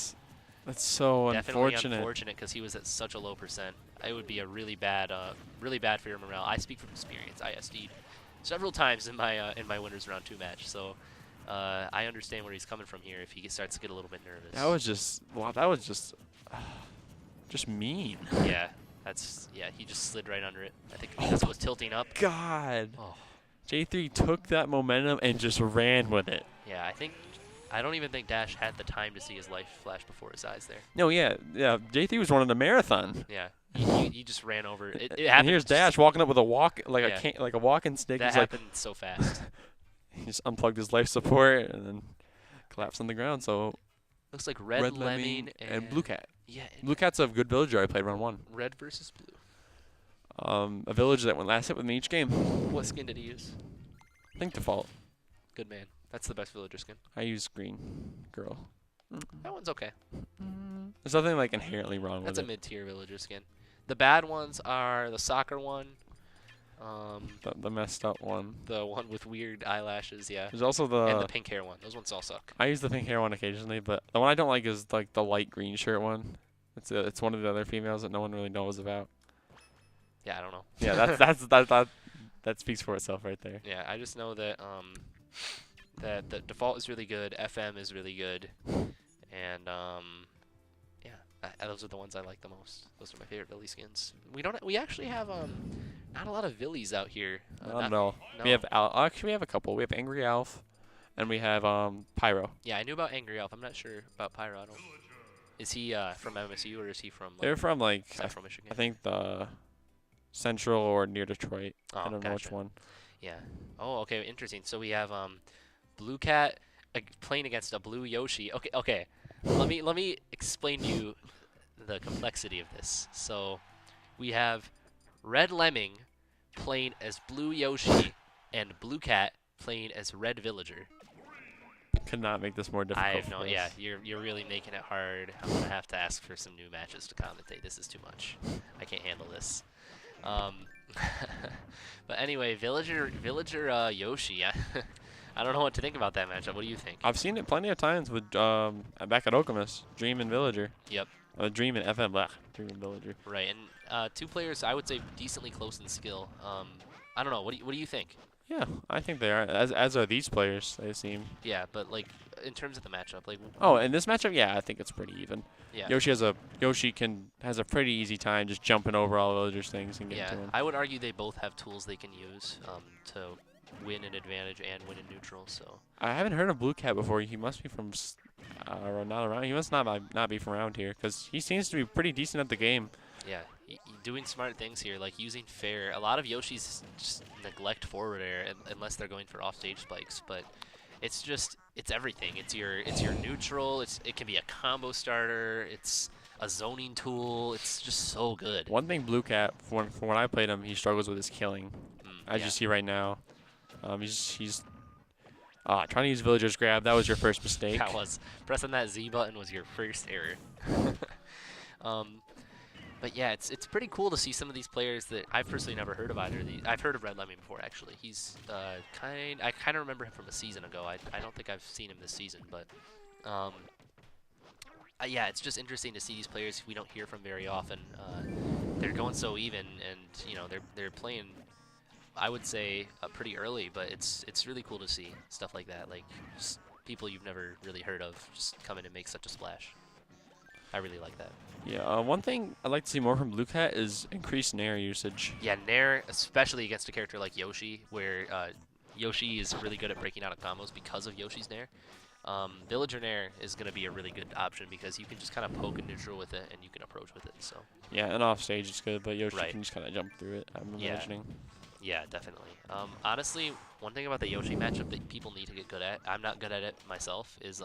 That's so Definitely unfortunate. unfortunate because he was at such a low percent. It would be a really bad for your morale. I speak from experience. I SD'd several times in my winners round 2 match, so I understand where he's coming from here. If he starts to get a little bit nervous. That was just mean. Yeah, he just slid right under it. I think because it was tilting up. God. Oh. J3 took that momentum and just ran with it. Yeah, I don't even think Dash had the time to see his life flash before his eyes there. No, yeah. J3 was running a marathon. Yeah, he just ran over it. It And happened. here's Dash walking up with a Yeah. like a walking stick. That He's like, happened so fast. he just unplugged his life support and then collapsed on the ground. So Looks like Red Lemming and Blue Cat. Yeah, Blue Cat's a good villager I played round 1. Red versus Blue. A village that went last hit with me each game. What skin did he use? I think default. Good man. That's the best villager skin. I use green girl. That one's okay. There's nothing like inherently wrong That's a with it. mid-tier villager skin. The bad ones are the soccer one, The messed up one. the one with weird eyelashes, yeah, There's also and the. the pink hair one. Those ones all suck. I use the pink hair one occasionally, but the one I don't like is like the light green shirt one. It's one of the other females that no one really knows about. Yeah, I don't know. Yeah, that speaks for itself right there. Yeah, I just know that that the default is really good, FM is really good, and yeah, those are the ones I like the most. Those are my favorite Billy skins. We actually have Not a lot of Villies out here. I don't know. We have actually we have a couple. We have Angry Elf, and we have Pyro. Yeah, I knew about Angry Elf. I'm not sure about Pyro. I don't. Is he from MSU or is he from? Like, They're from like Central Michigan. I think the Central or near Detroit. Oh, I don't know gotcha. which one. Yeah. Oh, okay. Interesting. So we have Blue Cat playing against a Blue Yoshi. Okay. Okay. Let me explain to you the complexity of this. So we have Red Lemming playing as Blue Yoshi and Blue Cat playing as Red Villager. Could not make this more difficult. I have no. for us. Yeah, you're really making it hard. I'm gonna have to ask for some new matches to commentate. This is too much. I can't handle this. But anyway, Villager Yoshi. I don't know what to think about that matchup. What do you think? I've seen it plenty of times with back at Okamus, Dream and Villager. Yep. Dream and FM. Dream and Villager. Right, and two players I would say decently close in skill. I don't know. What do you think? Yeah, I think they are. As are these players, they seem. Yeah, but like in terms of the matchup, like. Oh, in this matchup, yeah, I think it's pretty even. Yeah. Yoshi has a pretty easy time just jumping over all Villagers things and getting Yeah, to him. I would argue they both have tools they can use to win an advantage and win in neutral. So. I haven't heard of Blue Cat before. He must be from not around. He must not be from around here because he seems to be pretty decent at the game. Yeah, doing smart things here, like using fair. A lot of Yoshis just neglect forward air unless they're going for offstage spikes, but it's everything. It's your neutral. It can be a combo starter. It's a zoning tool. It's just so good. One thing Blue Cat, from when I played him, he struggles with his killing. As yeah. you see right now, he's trying to use Villager's grab. That was your first mistake. That was pressing that Z button was your first error. But yeah, it's pretty cool to see some of these players that I've personally never heard of either of these. I've heard of Red Lemming before, actually. He's I kind of remember him from a season ago. I don't think I've seen him this season, but yeah, it's just interesting to see these players we don't hear from very often. They're going so even, and you know they're playing. I would say pretty early, but it's really cool to see stuff like that, like just people you've never really heard of just come in and make such a splash. I really like that. Yeah, one thing I'd like to see more from Blue Cat is increased Nair usage. Yeah, Nair, especially against a character like Yoshi, where Yoshi is really good at breaking out of combos because of Yoshi's Nair. Villager Nair is going to be a really good option because you can just kind of poke and neutral with it, and you can approach with it. So. Yeah, and off stage it's good, but Yoshi Right. can just kind of jump through it, I'm Yeah. imagining. Yeah, definitely. Honestly, one thing about the Yoshi matchup that people need to get good at, I'm not good at it myself, is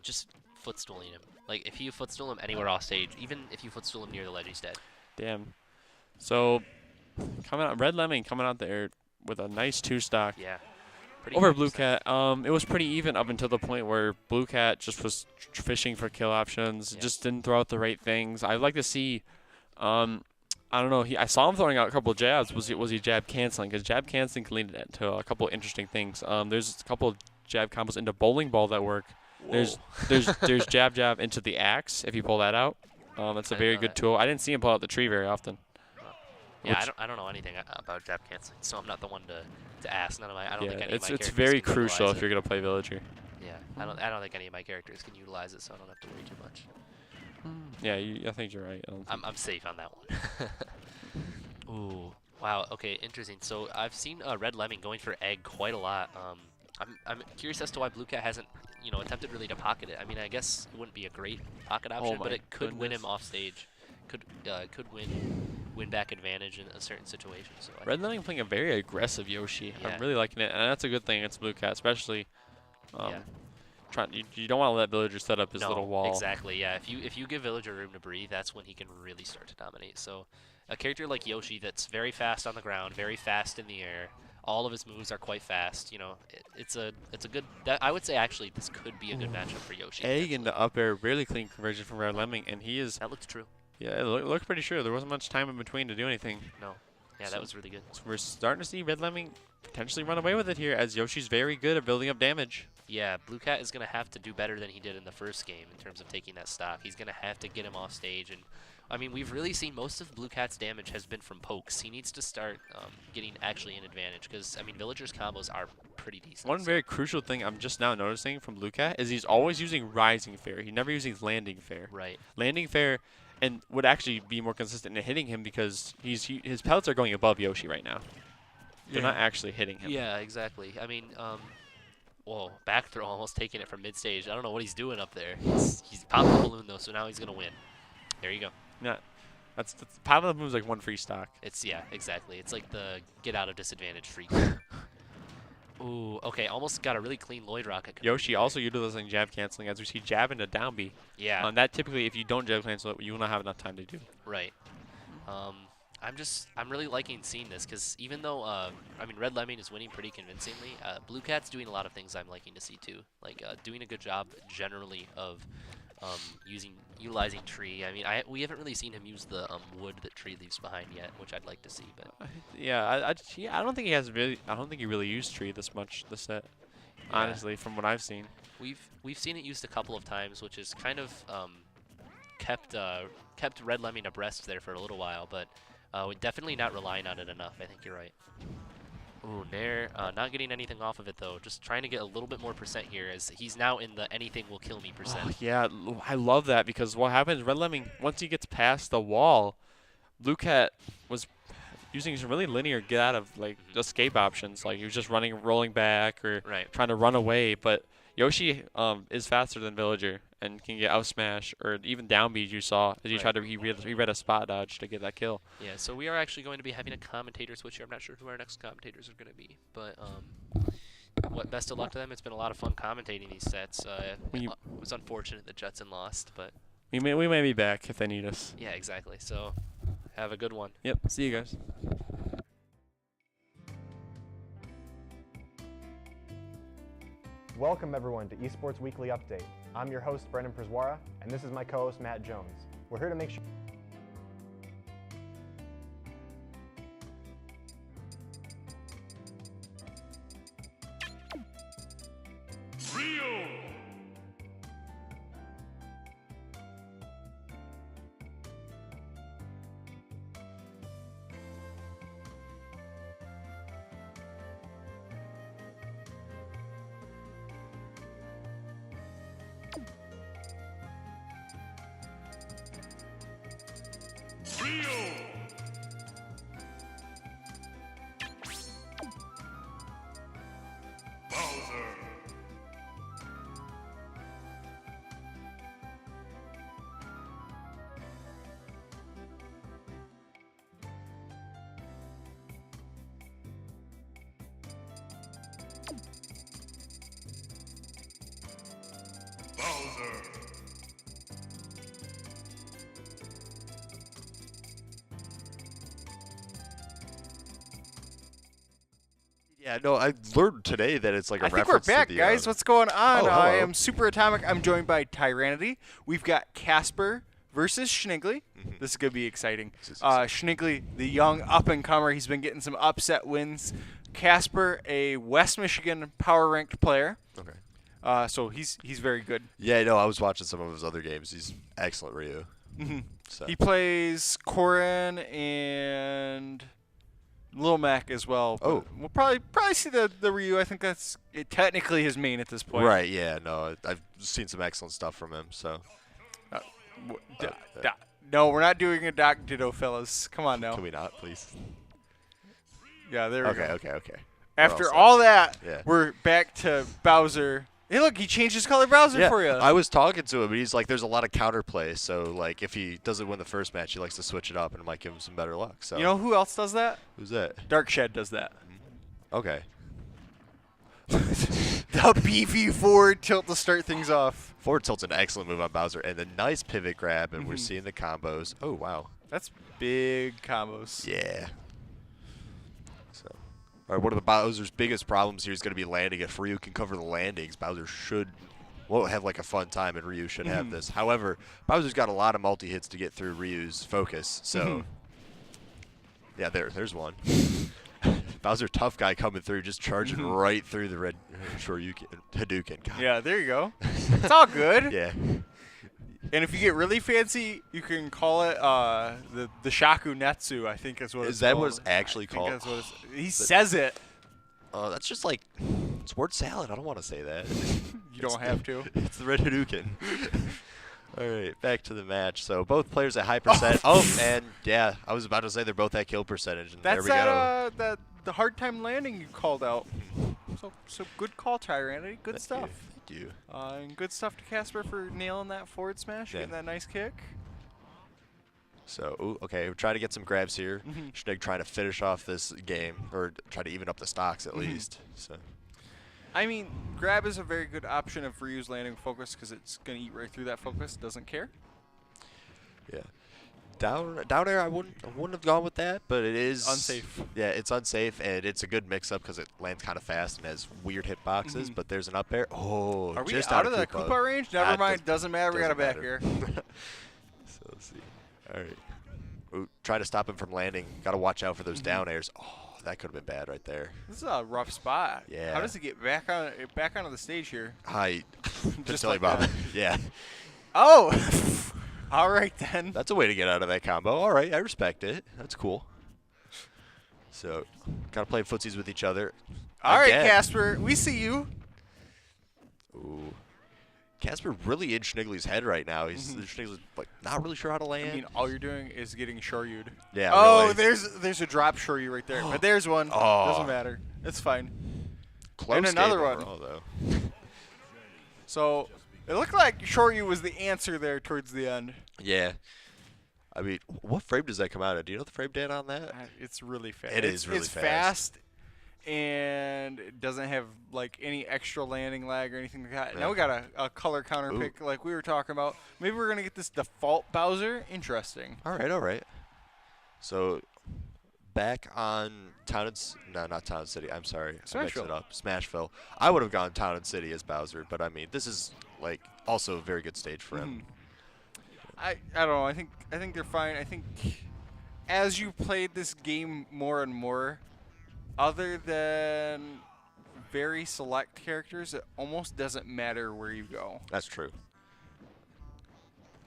just footstooling him. Like, if you footstool him anywhere off stage, even if you footstool him near the ledge, he's dead. Damn. So, Red Lemming coming out there with a nice 2-stock. Yeah. Pretty Over good Blue stuff. Cat. It was pretty even up until the point where Blue Cat just was fishing for kill options, Yeah. just didn't throw out the right things. I'd like to see, I don't know, I saw him throwing out a couple of jabs. Was he jab canceling? Because jab canceling can lead to a couple of interesting things. There's a couple of jab combos into bowling ball that work. There's jab into the axe if you pull that out. That's a I didn't very know good that. tool. I didn't see him pull out the tree very often. Yeah, which- I don't know anything about jab canceling, so I'm not the one to ask. I don't think any of my it's characters very can crucial utilize if you're it. gonna play Villager. Yeah, I don't think any of my characters can utilize it, so I don't have to worry too much. Yeah, I think you're right. I'm safe on that one. Ooh, wow. Okay, interesting. So I've seen Red Lemming going for egg quite a lot. I'm curious as to why Blue Cat hasn't, attempted really to pocket it. I mean, I guess it wouldn't be a great pocket option, but my it could win him goodness. off stage. Could win back advantage in a certain situation. So I Red Lemming playing a very aggressive Yoshi. Yeah. I'm really liking it, and that's a good thing against Blue Cat, especially. Yeah. You don't want to let Villager set up his No, little wall. exactly. Yeah, if you give Villager room to breathe, that's when he can really start to dominate. So, a character like Yoshi that's very fast on the ground, very fast in the air. All of his moves are quite fast. It's a good. I would say actually this could be a good matchup for Yoshi. Egg potentially. into up air, really clean conversion from Red Lemming, and he is. That looked true. Yeah, it looked pretty sure. There wasn't much time in between to do anything. No. Yeah, So- that was really good. So we're starting to see Red Lemming potentially run away with it here, as Yoshi's very good at building up damage. Yeah, Blue Cat is going to have to do better than he did in the first game in terms of taking that stock. He's going to have to get him off stage. And, I mean, we've really seen most of Blue Cat's damage has been from pokes. He needs to start getting actually an advantage because, I mean, Villager's combos are pretty decent. One very crucial thing I'm just now noticing from Blue Cat is he's always using Rising Fair. He never uses Landing Fair. Right. Landing Fair and would actually be more consistent in hitting him because his pellets are going above Yoshi right now. They're not actually hitting him. Yeah, exactly. I mean, whoa, back throw almost taking it from mid stage. I don't know what he's doing up there. He's popped the balloon though, so now he's gonna win. There you go. Yeah, that's Power of the moves like one free stock. It's exactly. It's like the get out of disadvantage free. Ooh, okay, almost got a really clean Lloyd Rocket. Yoshi also utilizing jab canceling as we see jab into down B. Yeah. That typically, if you don't jab cancel it, you will not have enough time to do. Right. I'm really liking seeing this because even though I mean Red Lemming is winning pretty convincingly, Blue Cat's doing a lot of things I'm liking to see too, like doing a good job generally of utilizing tree. I mean we haven't really seen him use the wood that tree leaves behind yet, which I'd like to see. But yeah, I don't think he has really. I don't think he really used tree this much this set. Yeah. Honestly, from what I've seen. We've seen it used a couple of times, which is kind of kept Red Lemming abreast there for a little while, but we're definitely not relying on it enough. I think you're right. Ooh, Nair, not getting anything off of it though. Just trying to get a little bit more percent here as he's now in the anything will kill me percent. Oh, yeah, I love that because what happens, Red Lemming, once he gets past the wall, Blue Cat was using some really linear get out of like escape options. Like he was just rolling back or trying to run away. But Yoshi is faster than Villager and can get out smash or even down B you saw as he tried to he read a spot dodge to get that kill. Yeah, so we are actually going to be having a commentator switch here. I'm not sure who our next commentators are going to be, but best of luck to them. It's been a lot of fun commentating these sets. It was unfortunate that Jetson lost, but we may be back if they need us. Yeah, exactly. So have a good one. Yep. See you guys. Welcome everyone to Esports Weekly Update. I'm your host Brendan Przwara, and this is my co-host Matt Jones. We're here to make sure Yeah, no, I learned today that it's like a I think reference we're back, to the, guys. What's going on? Oh, I hello. am Super Atomic. I'm joined by Tyranity. We've got Casper versus Schniggly. This is going to be exciting. Schniggly, the young up-and-comer, he's been getting some upset wins. Casper, a West Michigan power-ranked player. Okay. So he's very good. Yeah, no, I was watching some of his other games. He's excellent, Ryu. So. He plays Korin and Lil Mac as well. Oh. We'll probably see the Ryu. I think that's technically his main at this point. Right, yeah, no, I've seen some excellent stuff from him, so. No, we're not doing a Doc Ditto, fellas. Come on now. Can we not, please? Yeah, there we go. Okay. After all that, yeah. We're back to Bowser. Hey, look, he changed his color Bowser for you. I was talking to him, and he's like, there's a lot of counterplay, so, like, if he doesn't win the first match, he likes to switch it up, and it might give him some better luck. So. You know who else does that? Who's that? Dark Shed does that. Okay. The beefy forward tilt to start things off. Forward tilt's an excellent move on Bowser, and a nice pivot grab, and we're seeing the combos. Oh, wow. That's big combos. Yeah. So, all right, one of the Bowser's biggest problems here is going to be landing. If Ryu can cover the landings, Bowser won't have like a fun time, and Ryu should have this. However, Bowser's got a lot of multi-hits to get through Ryu's focus, so yeah, there's one. Bowser, tough guy coming through, just charging right through the red Hadouken. God. Yeah, there you go. It's all good. Yeah. And if you get really fancy, you can call it the Shaku Netsu, I think is what it's called. Is that what it's actually called? That's what he says it. That's just like, it's word salad. I don't want to say that. You don't have to. It's the red Hadouken. All right, back to the match. So both players at high percent. Oh, and yeah, I was about to say they're both at kill percentage, and That's there we go. that the hard time landing you called out. So good call, Tyranny. Good Thank stuff. You. Thank you. And good stuff to Casper for nailing that forward smash, Yeah. getting that nice kick. So, ooh, okay, we're trying to get some grabs here. Mhm. Schnegg trying to finish off this game, or try to even up the stocks at Mhm. least. So, I mean, grab is a very good option if Ryu's landing focus because it's going to eat right through that focus. Doesn't care. yeah. Down air, I wouldn't have gone with that, but it is Unsafe. Yeah, it's unsafe, and it's a good mix-up because it lands kind of fast and has weird hitboxes. But there's an up air. Oh, Are we just out of of the Koopa range? Never mind. Doesn't matter. We got a back matter. air. So let's see. All right. Ooh, try to stop him from landing. Got to watch out for those down airs. Oh, that could have been bad right there. This is a rough spot. Yeah. How does he get back onto the stage here? Hi. Just Tell like you about that. it. Yeah. Oh. All right then. That's a way to get out of that combo. All right, I respect it. That's cool. So, gotta play footsies with each other. All right, Again. Casper. We see you. Ooh. Casper really in Schniggly's head right now. He's Schniggly's like not really sure how to land. I mean, all you're doing is getting shoryu'd. Yeah, Oh, really. there's a drop shoryu right there. But there's one. Oh. Doesn't matter. It's fine. Close and another game one. overall, though. So it looked like shoryu was the answer there towards the end. Yeah. I mean, what frame does that come out at? Do you know the frame data on that? It's really fast. It is really it's fast. And it doesn't have like any extra landing lag or anything like that. Yeah. Now we got a color counter Ooh. pick like we were talking about. Maybe we're gonna get this default Bowser. Interesting. All right, all right. So, back on Town and no, not Town and City. I'm sorry, I mixed Smashville. it up. Smashville. I would have gone Town and City as Bowser, but I mean, this is like also a very good stage for him. I don't know. I think they're fine. I think as you played this game more and more, other than very select characters, it almost doesn't matter where you go. That's true.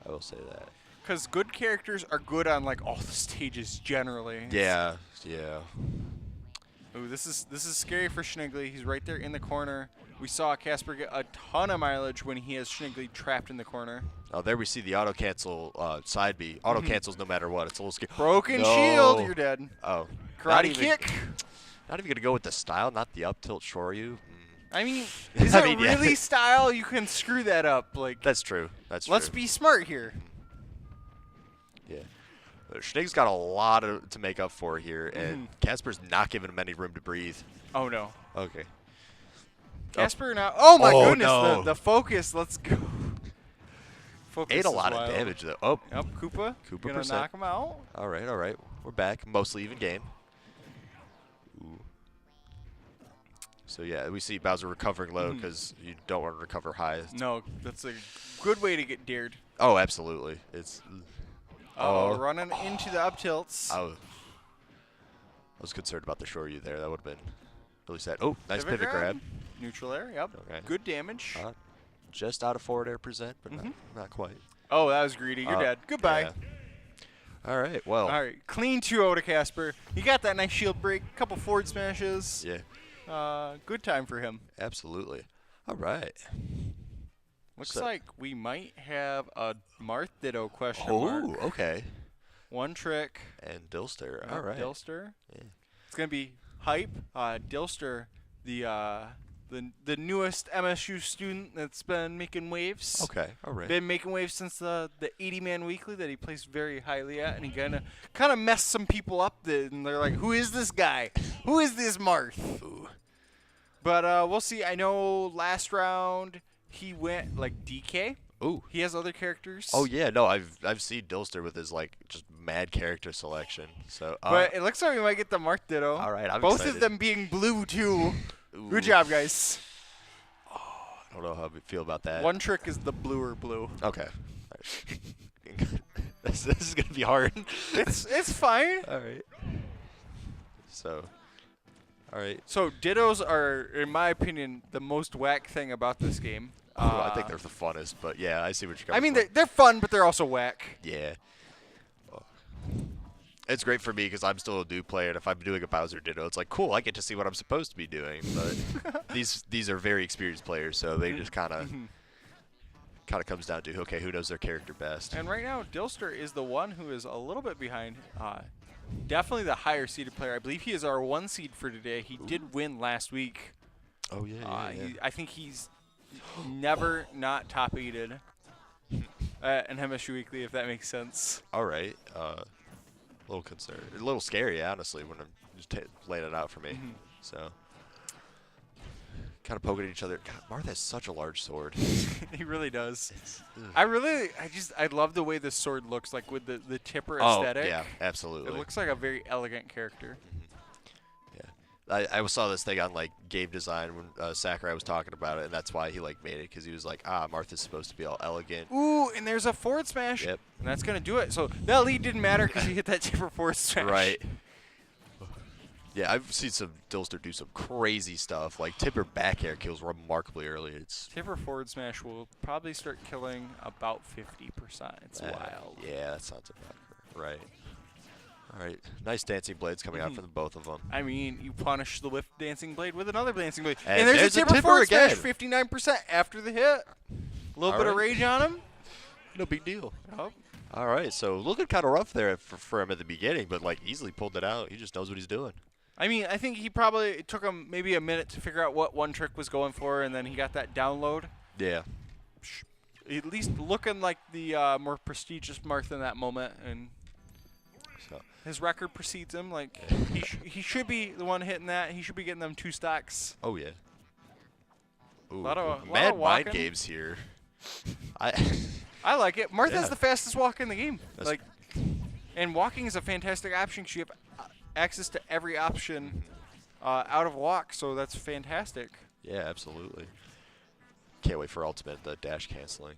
I will say that. Because good characters are good on like all the stages generally. Yeah, yeah. Ooh, this is scary for Schniggly. He's right there in the corner. We saw Casper get a ton of mileage when he has Schniggly trapped in the corner. Oh, there we see the auto cancel side B. Auto cancels no matter what. It's a little scary. Broken No. shield. You're dead. Oh. Karate kick. Not even gonna go with the style, not the up tilt shoryu. I mean, is I it mean, yeah. really style? You can screw that up. Like, That's true. That's let's true. be smart here. Yeah. Schnigg's got a lot to make up for here, and Casper's not giving him any room to breathe. Oh no. Okay. Casper now. Oh my Oh, goodness. no. The focus. Let's go. Focus Ate a is lot of wild. damage, though. Oh. Yep, Koopa. Koopa Gonna percent. knock him out. All right, all right. We're back. Mostly even game. Ooh. So, yeah, we see Bowser recovering low because you don't want to recover high. No, that's a good way to get dared. Oh, absolutely. It's. Oh, running into the up tilts. I was concerned about the shoryu there. That would have been really sad. Oh, nice pivot grab. Neutral air, yep. Okay. Good damage. Just out of forward air present, but not quite. Oh, that was greedy. You're dead. Goodbye. Yeah. All right, well. All right, clean 2-0 to Casper. He got that nice shield break, couple forward smashes. Yeah. Good time for him. Absolutely. All right. Looks So- like we might have a Marth Ditto question Oh, mark. okay. One trick. And Dilster. Yep, All right. Dilster. Yeah. It's gonna be hype. Dilster, the newest MSU student that's been making waves. Okay. All right. Been making waves since the 80-man weekly that he placed very highly at, and he kind of messed some people up. And they're like, "Who is this guy? Who is this Marth?" Ooh. But we'll see. I know last round he went like DK. Ooh. He has other characters. Oh yeah, no, I've seen Dilster with his like just mad character selection. So. But it looks like we might get the Marth Ditto. All right, I'm Both excited. of them being blue too. Ooh. Good job, guys. I don't know how I feel about that. One trick is the bluer blue. Okay. this is gonna be hard. It's fine. All right. So. All right. So dittos are, in my opinion, the most whack thing about this game. I think they're the funnest, but yeah, I see what you're coming I mean, from. they're fun, but they're also whack. Yeah. It's great for me because I'm still a new player, and if I'm doing a Bowser Ditto, it's like, cool, I get to see what I'm supposed to be doing. But these are very experienced players, so they just kind of kind of comes down to, okay, who knows their character best. And right now, Dilster is the one who is a little bit behind. Definitely the higher seeded player. I believe he is our 1 seed for today. He did win last week. Oh, yeah. I think he's never not top 8'd in MSU Weekly, if that makes sense. All right. A little concerned. A little scary, honestly, when I'm just laying it out for me. So, kind of poking at each other. God, Marth has such a large sword. He really does. I love the way this sword looks, like with the tipper aesthetic. Oh, yeah, absolutely. It looks like a very elegant character. I saw this thing on like game design when Sakurai was talking about it, and that's why he like made it, because he was like, Martha's supposed to be all elegant. Ooh, and there's a forward smash. Yep. And that's gonna do it. So that lead didn't matter because he hit that tipper forward smash. Right. Yeah, I've seen some Dilster do some crazy stuff. Like tipper back air kills remarkably early. It's tipper forward smash will probably start killing about 50%. It's wild. Yeah, that sounds about right. All right, nice dancing blades coming out from both of them. I mean, you punish the whiff dancing blade with another dancing blade. And there's a tipper forward again. smash, 59% after the hit. A little bit of rage on him. No big deal. Yep. All right, so looking kind of rough there for him at the beginning, but like easily pulled it out. He just knows what he's doing. I mean, I think it took him maybe a minute to figure out what one trick was going for, and then he got that download. Yeah. At least looking like the more prestigious Marth in that moment, and his record precedes him. Like he should be the one hitting that. He should be getting them 2 stacks. Oh yeah. Ooh, lot of mad mind walking. games here. I like it. Marth has the fastest walk in the game. And walking is a fantastic option because you have access to every option out of walk, so that's fantastic. Yeah, absolutely. Can't wait for ultimate, the dash canceling.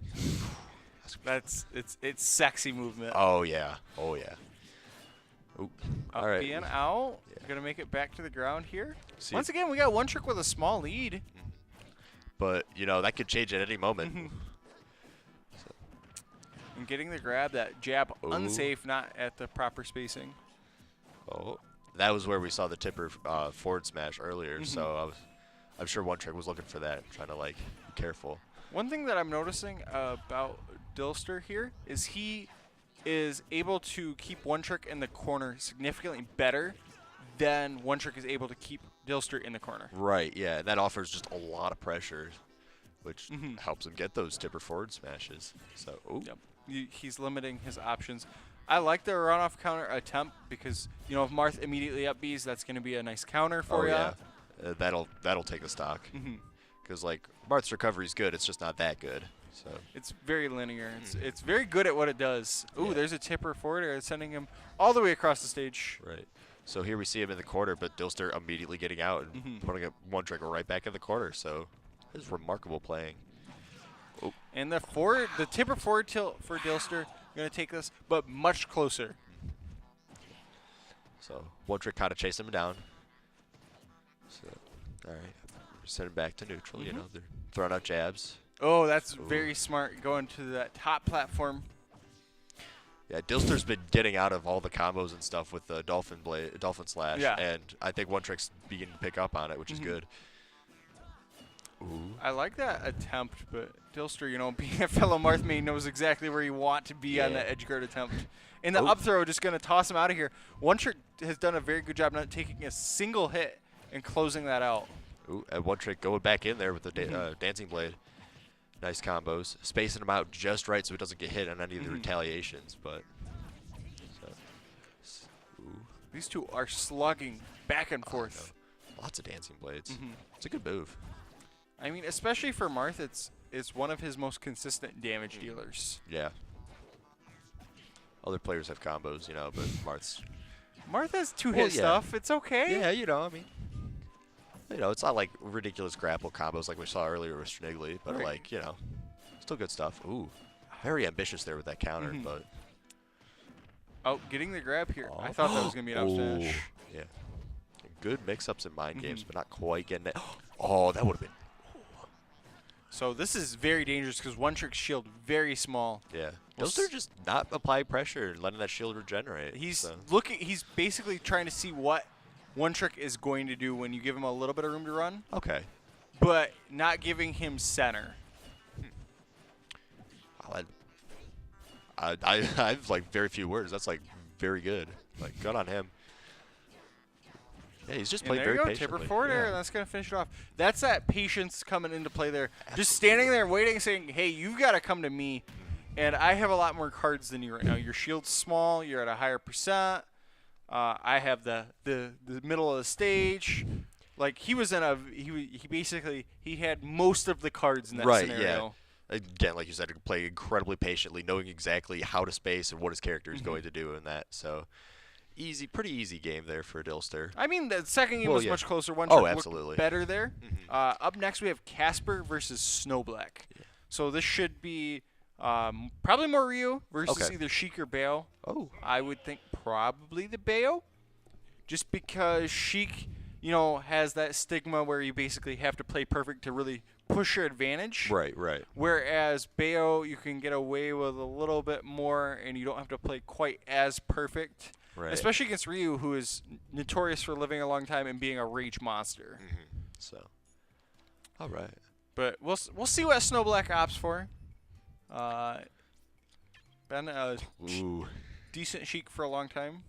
It's sexy movement. Oh yeah. Oh yeah. Oop. All right. Being out. Yeah. Gonna make it back to the ground here. Once again, we got one trick with a small lead. But you know that could change at any moment. And getting the grab, that jab unsafe, not at the proper spacing. Oh, that was where we saw the tipper forward smash earlier. So I'm sure one trick was looking for that, trying to like be careful. One thing that I'm noticing about Dilster here is he is able to keep one trick in the corner significantly better than one trick is able to keep Dilster in the corner. Right, yeah, and that offers just a lot of pressure, which helps him get those tipper forward smashes. So, he's limiting his options. I like the runoff counter attempt because, you know, if Marth immediately up Bs, that's going to be a nice counter for you. Yeah, that'll take the stock. Because, like, Marth's recovery is good, it's just not that good. So it's very linear. It's very good at what it does. Ooh, there's a tipper forward air sending him all the way across the stage. Right. So here we see him in the corner, but Dilster immediately getting out and putting one trick right back in the corner. So this is remarkable playing. Oh. And the tipper forward tilt for Dilster, going to take this, but much closer. So one trick kind of chasing him down. So, all right. Send him back to neutral. You know, they're throwing out jabs. Oh, that's very smart, going to that top platform. Yeah, Dilster's been getting out of all the combos and stuff with the Dolphin Slash, and I think one trick's beginning to pick up on it, which is good. Ooh. I like that attempt, but Dilster, you know, being a fellow Marth main, knows exactly where you want to be on that edge guard attempt. And the up throw just going to toss him out of here. One trick has done a very good job not taking a single hit and closing that out. Ooh, and one trick going back in there with the dancing blade. Nice combos, spacing him out just right so he doesn't get hit on any of the retaliations. But these two are slugging back and forth. Lots of dancing blades. It's a good move. I mean, especially for Marth, it's one of his most consistent damage dealers. Yeah. Other players have combos, you know, but Marth has two-hit stuff. It's okay. Yeah, you know, I mean. You know, it's not like ridiculous grapple combos like we saw earlier with Schnigley, but like, you know, still good stuff. Ooh, very ambitious there with that counter, but. Oh, getting the grab here. I thought that was going to be an up smash. Yeah. Good mix-ups in mind games, but not quite getting it. Oh, that would have been. So this is very dangerous because one trick's shield very small. Yeah. Those are just not applying pressure and letting that shield regenerate. He's he's basically trying to see what one trick is going to do when you give him a little bit of room to run. Okay. But not giving him center. I have like very few words. That's like very good. Like good on him. Yeah, he's just And playing there very you go, patiently. tipper forward air, and that's going to finish it off. That's that patience coming into play there. Just standing there waiting, saying, hey, you've got to come to me. And I have a lot more cards than you right now. Your shield's small. You're at a higher percent. I have the middle of the stage. Like, he was in a – he basically – he had most of the cards in that scenario. Yeah. Again, like you said, play incredibly patiently, knowing exactly how to space and what his character is going to do in that. So – pretty easy game there for Dilster. I mean, the second game was much closer. One absolutely. Looked better there. Up next, we have Casper versus Snowblack. Yeah. So this should be probably more Ryu versus either Sheik or Bayo. Oh. I would think probably the Bayo, just because Sheik, has that stigma where you basically have to play perfect to really push your advantage. Right. Whereas Bayo, you can get away with a little bit more, and you don't have to play quite as perfect. Right. Especially against Ryu, who is notorious for living a long time and being a rage monster. So, all right. But we'll see what Snowblack opts for. Been a decent Sheik for a long time.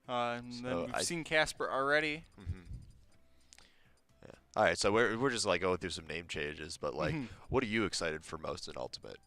Yeah. And then we've seen Casper already. Yeah. All right, so we're just like going through some name changes, but like, what are you excited for most in Ultimate?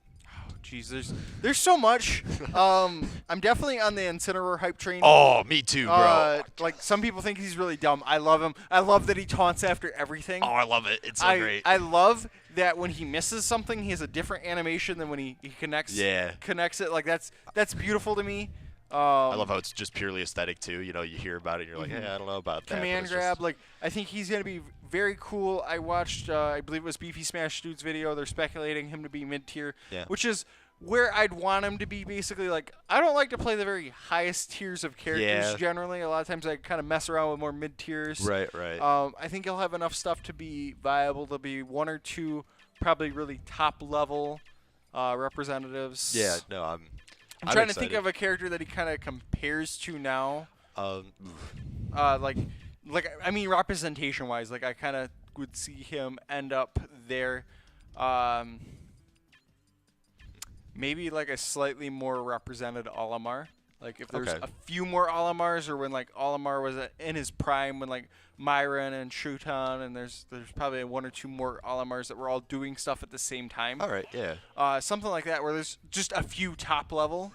Jeez, there's so much. I'm definitely on the Incineroar hype train. Oh, me too, bro. Like, some people think he's really dumb. I love him. I love that he taunts after everything. Oh, I love it. It's so great. I love that when he misses something, he has a different animation than when he connects. Yeah. Connects it. Like, that's beautiful to me. I love how it's just purely aesthetic too. You hear about it, and you're like, I don't know about that. Command grab, like I think he's gonna be very cool. I watched, I believe it was Beefy Smash Dude's video. They're speculating him to be mid tier, which is where I'd want him to be. Basically, like I don't like to play the very highest tiers of characters generally. A lot of times I kind of mess around with more mid tiers. Right. I think he'll have enough stuff to be viable. There'll be one or two probably really top level representatives. Yeah, no, I'm trying excited. to think of a character that he kind of compares to now. I mean, representation-wise, like I kind of would see him end up there. Maybe like a slightly more represented Olimar. Like if there's a few more Olimars, or when like Olimar was in his prime, when like Myron and Shuton, and there's probably one or two more Olimars that were all doing stuff at the same time. All right, yeah. Something like that, where there's just a few top level.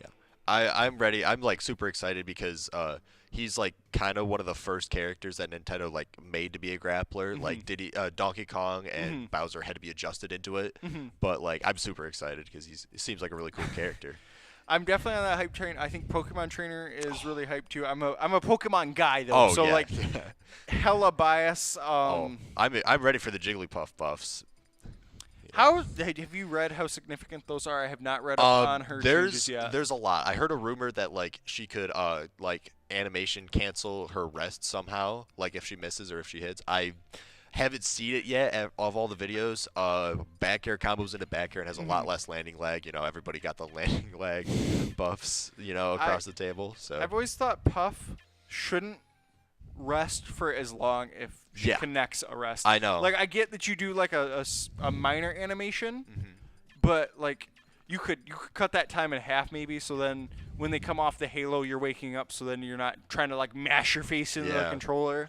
Yeah, I'm ready. I'm like super excited because he's like kind of one of the first characters that Nintendo like made to be a grappler. Like Donkey Kong and Bowser had to be adjusted into it. But like I'm super excited because he seems like a really cool character. I'm definitely on that hype train. I think Pokemon Trainer is really hyped too. I'm a Pokemon guy though, so like hella bias. I'm ready for the Jigglypuff buffs. Have you read how significant those are? I have not read up on her changes yet. There's a lot. I heard a rumor that like she could like animation cancel her rest somehow, like if she misses or if she hits. I haven't seen it yet of all the videos. Back air combos into back air and has a lot less landing lag. Everybody got the landing lag buffs, across the table. So I've always thought Puff shouldn't rest for as long if she connects a rest. I know. Like I get that you do like a minor animation, but like you could cut that time in half maybe. So then when they come off the halo, you're waking up. So then you're not trying to like mash your face into the controller.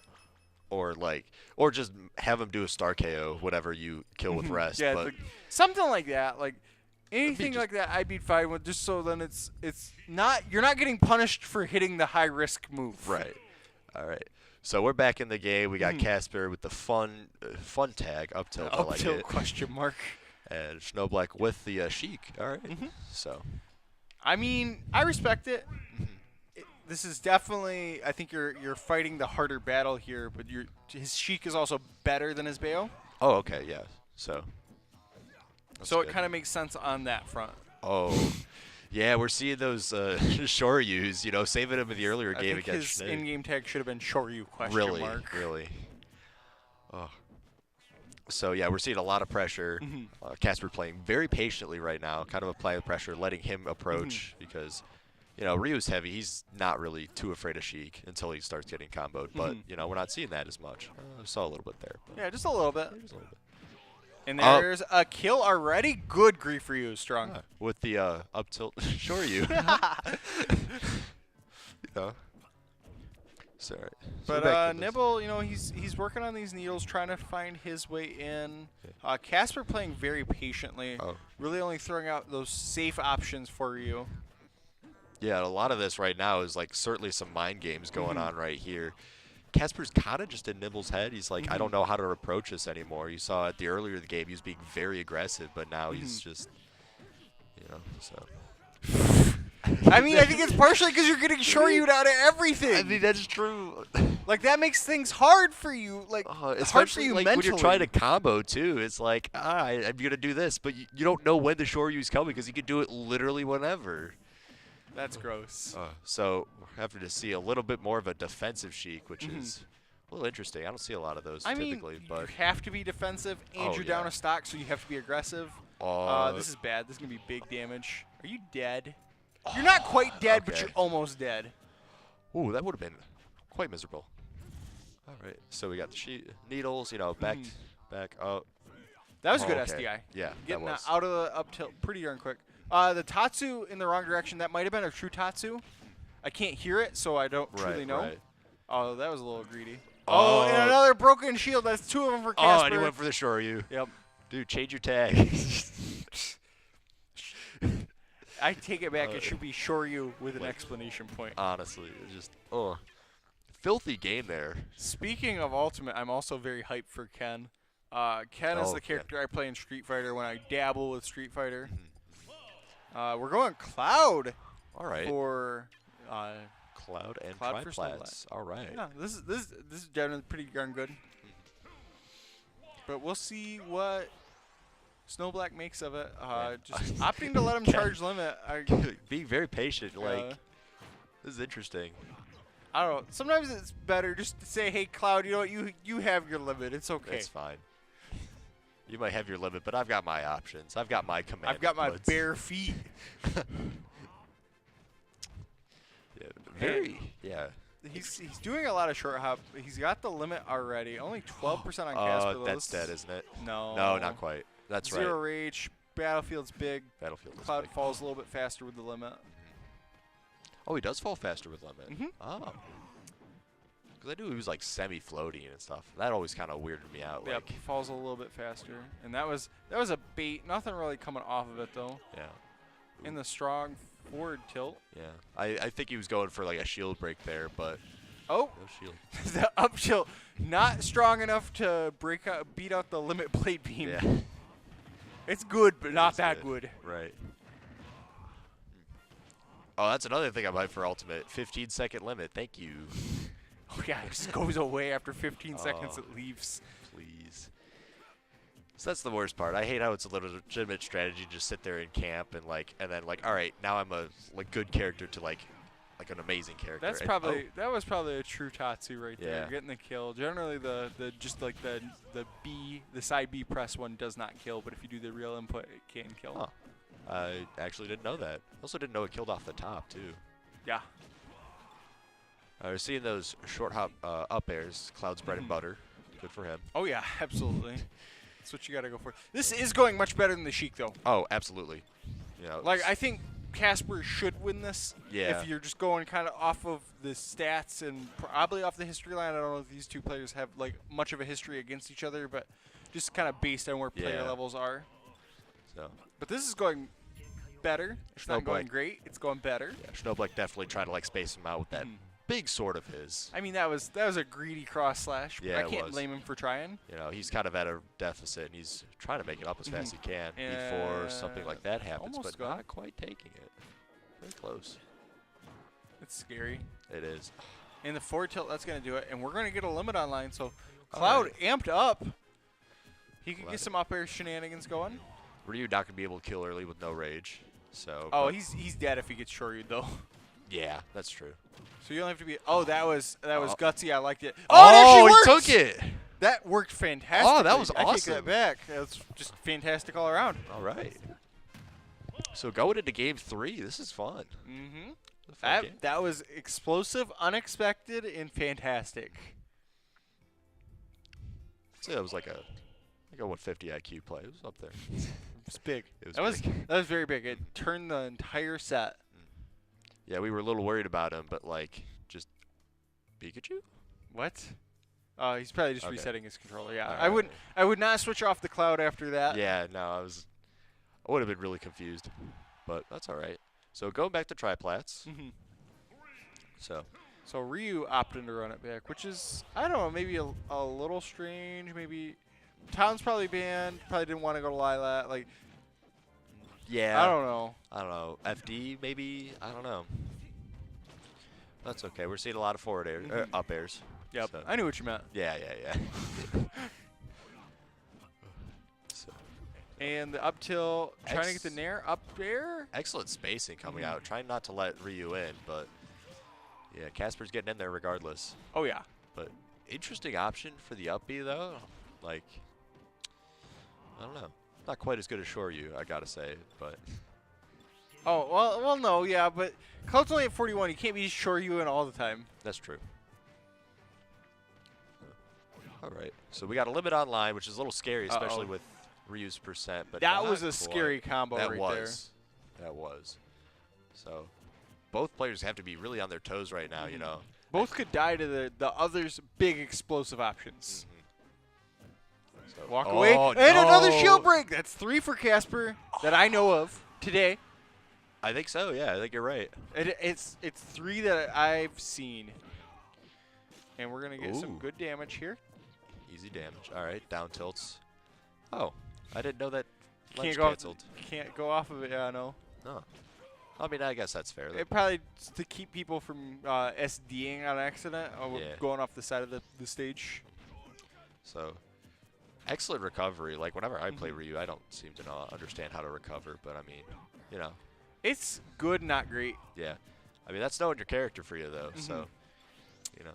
Or just have him do a star KO, whatever you kill with rest. Yeah, but something like that. Like anything like that, I'd be fine with. Just so then it's not you're not getting punished for hitting the high risk move. Right. All right. So we're back in the game. We got Casper with the fun tag up tilt. Up tilt question mark. And Snowblack with the Sheik. All right. So. I mean, I respect it. This is definitely, I think you're fighting the harder battle here, but his Sheik is also better than his Bayo. Oh, okay, yeah. So it kind of makes sense on that front. Oh, yeah, we're seeing those Shoryus, saving him in the earlier game against his in-game tag should have been Shoryu question mark. Really. Oh. So, yeah, we're seeing a lot of pressure. Casper playing very patiently right now, kind of applying the pressure, letting him approach because – Ryu's heavy. He's not really too afraid of Sheik until he starts getting comboed. But, we're not seeing that as much. I saw a little bit there. Yeah, just a little bit. And there's a kill already. Good grief for you, Strong. With the up tilt, sure you. Sorry. But Nibble, he's working on these needles, trying to find his way in. Casper playing very patiently, really only throwing out those safe options for you. Yeah, a lot of this right now is like certainly some mind games going on right here. Casper's kind of just in Nibble's head. He's like, I don't know how to approach this anymore. You saw at the earlier in the game, he was being very aggressive, but now he's just, so. I mean, I think it's partially because you're getting Shoryu'd out of everything. I mean, that's true. Like, that makes things hard for you. Like, it's hard for you like mentally. when you're trying to combo, too. It's like, I'm going to do this, but you don't know when the Shoryu's coming because you can do it literally whenever. That's gross. So we're having to see a little bit more of a defensive Sheik, which is a little interesting. I don't see a lot of those typically. But you have to be defensive, and you're down a stock, so you have to be aggressive. This is bad. This is going to be big damage. Are you dead? You're not quite dead, but you're almost dead. Ooh, that would have been quite miserable. All right, so we got the needles, back up. That was a good SDI. Yeah, getting that was. Out of the up tilt pretty darn quick. The Tatsu in the wrong direction. That might have been a true Tatsu. I can't hear it, so I don't truly know. Right. Oh, that was a little greedy. Oh, and another broken shield. That's two of them for Casper. Oh, and he went for the Shoryu. Yep. Dude, change your tag. I take it back. It should be Shoryu with an exclamation point. Honestly, it's just filthy game there. Speaking of Ultimate, I'm also very hyped for Ken. Ken is the character I play in Street Fighter when I dabble with Street Fighter. We're going Cloud. All right. For Cloud and Cloud Triplats. All right. Yeah, this is generally pretty darn good. But we'll see what Snowblack makes of it. Just opting to let him charge limit. Being very patient. This is interesting. I don't know. Sometimes it's better just to say, "Hey, Cloud, you know what? You have your limit. It's okay." It's fine. You might have your limit, but I've got my options. I've got my command. I've got my bare feet. He's doing a lot of short hop. He's got the limit already. Only 12% on Casper. Though. That's dead, isn't it? No. No, not quite. That's right. Zero rage. Battlefield's big. Cloud big. falls a little bit faster with the limit. Oh, he does fall faster with limit. Oh. Because I knew he was like semi-floating and stuff. That always kind of weirded me out. Yep, he falls a little bit faster. And that was a bait. Nothing really coming off of it, though. Yeah. In the strong forward tilt. Yeah. I think he was going for like a shield break there, but no shield. The up tilt not strong enough to beat out the limit blade beam. Yeah. It's good, but not that good. Right. Oh, that's another thing I might for Ultimate. 15-second limit. Thank you. Oh yeah, it just goes away after 15 seconds. It leaves. Please. So that's the worst part. I hate how it's a legitimate strategy to just sit there and camp and then all right, now I'm a good character to like an amazing character. That's that was probably a true Tatsu right there, getting the kill. Generally the side B press one does not kill, but if you do the real input, it can kill. Huh. I actually didn't know that. Also didn't know it killed off the top too. Yeah. We're seeing those short hop up airs. Cloud's bread and butter. Good for him. Oh yeah, absolutely. That's what you got to go for. This is going much better than the Sheik though. Oh, absolutely. I think Casper should win this. Yeah. If you're just going kind of off of the stats and probably off the history line. I don't know if these two players have much of a history against each other, but just kind of based on where player levels are. So. But this is going better. It's not going great. It's going better. Yeah, Snowblack definitely trying to space him out with that big sword of his. I mean, that was a greedy cross slash. Yeah, I can't blame him for trying. He's kind of at a deficit, and he's trying to make it up as fast as he can before something like that happens, but not quite taking it. Very close. It's scary. It is. In the forward tilt, that's going to do it, and we're going to get a limit online, so Cloud amped up. He could get some up air shenanigans going. Ryu not going to be able to kill early with no rage. So. Oh, he's dead if he gets Shoryu'd, though. Yeah, that's true. So you don't have to be. Oh, that was gutsy. I liked it. Oh, it he actually worked! took it. That worked fantastic. Oh, that was awesome. I take that back. That's just fantastic all around. All right. So going into game 3, this is fun. That was explosive, unexpected, and fantastic. I'd say that was like a I got 150 IQ play. It was up there. It's big. It was big. That was very big. It turned the entire set. Yeah, we were a little worried about him, but like just Pikachu. What? He's probably just Okay. resetting his controller. Yeah, All I would not switch off the cloud after that. Yeah, no, I would have been really confused, but that's all right. So going back to triplats. Mhm. So Ryu opted to run it back, which is, I don't know, maybe a little strange. Maybe Town's probably banned. Probably didn't want to go to Lilat. Like, yeah, I don't know. FD maybe. I don't know. That's okay. We're seeing a lot of forward air, up airs. Yep, So. I knew what you meant. Yeah. So, And the up tilt, trying to get the nair up there. excellent spacing coming out. Trying not to let Ryu in, but yeah, Casper's getting in there regardless. Oh yeah. But interesting option for the up B though. Like, I don't know. Not quite as good as Shoryu, I gotta say, but Oh well, no, yeah, but Cloud's only at 41. You can't be sure you in all the time. that's true. All right, so we got a limit online, which is a little scary, especially with Ryu's percent. But That not was a quite. scary combo That right was. That was. So both players have to be really on their toes right now, you know. Both could die to the other's big explosive options. So, Walk away. And another shield break. That's 3 for Casper that I know of today. I think so, yeah. I think you're right. It's 3 that I've seen. And we're going to get some Ooh. good damage here. Easy damage. All right, down tilts. Oh, I didn't know that ledge Can't go, canceled. can't go off of it, yeah, I know. No. I mean, I guess that's fair. It probably to keep people from SDing on accident or Yeah. going off the side of the stage. So, excellent recovery. Like, whenever I play Ryu, I don't seem to understand how to recover. But, I mean, you know. It's good, not great. Yeah. I mean, that's knowing your character for you, though. So, you know.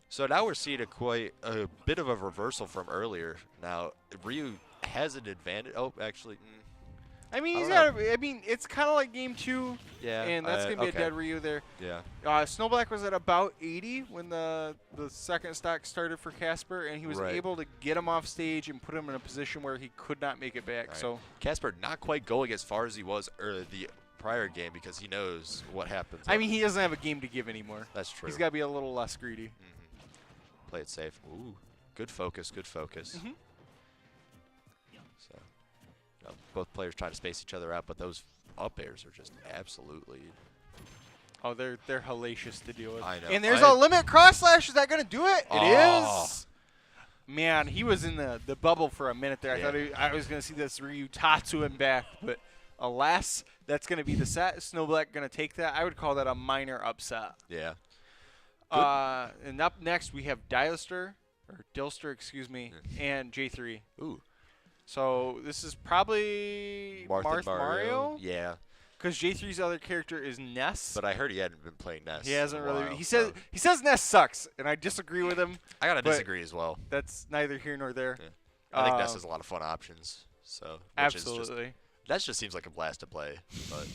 So now we're seeing a bit of a reversal from earlier. Now, Ryu has an advantage. Oh, actually. I mean, I he's don't got. I mean, it's kind of like game 2. Yeah. And that's gonna be okay. a dead Ryu there. Yeah. Snowblack was at about 80 when the second stock started for Casper, and he was Right. able to get him off stage and put him in a position where he could not make it back. Right. So Casper not quite going as far as he was the prior game because he knows what happens. I mean, he doesn't have a game to give anymore. That's true. He's got to be a little less greedy. Play it safe. Ooh, good focus. Good focus. So, you know, both players trying to space each other out, but those up airs are just absolutely. Oh, they're hellacious to deal with. I know. And there's a limit cross slash. Is that gonna do it? Oh. It is. Man, he was in the bubble for a minute there. Yeah. I thought I was gonna see this Ryu Tatsu him back, but alas, that's gonna be the set. Snowblack gonna take that. I would call that a minor upset. Yeah. And up next we have Dilster, excuse me, and J3. Ooh. So this is probably Marth Mario. Yeah. Because J3's other character is Ness. But I heard he hadn't been playing Ness. He hasn't in a really. while, He so says Ness sucks, and I disagree with him. I gotta but disagree as well. That's neither here nor there. Yeah. I think Ness has a lot of fun options. So Absolutely. Ness just seems like a blast to play. But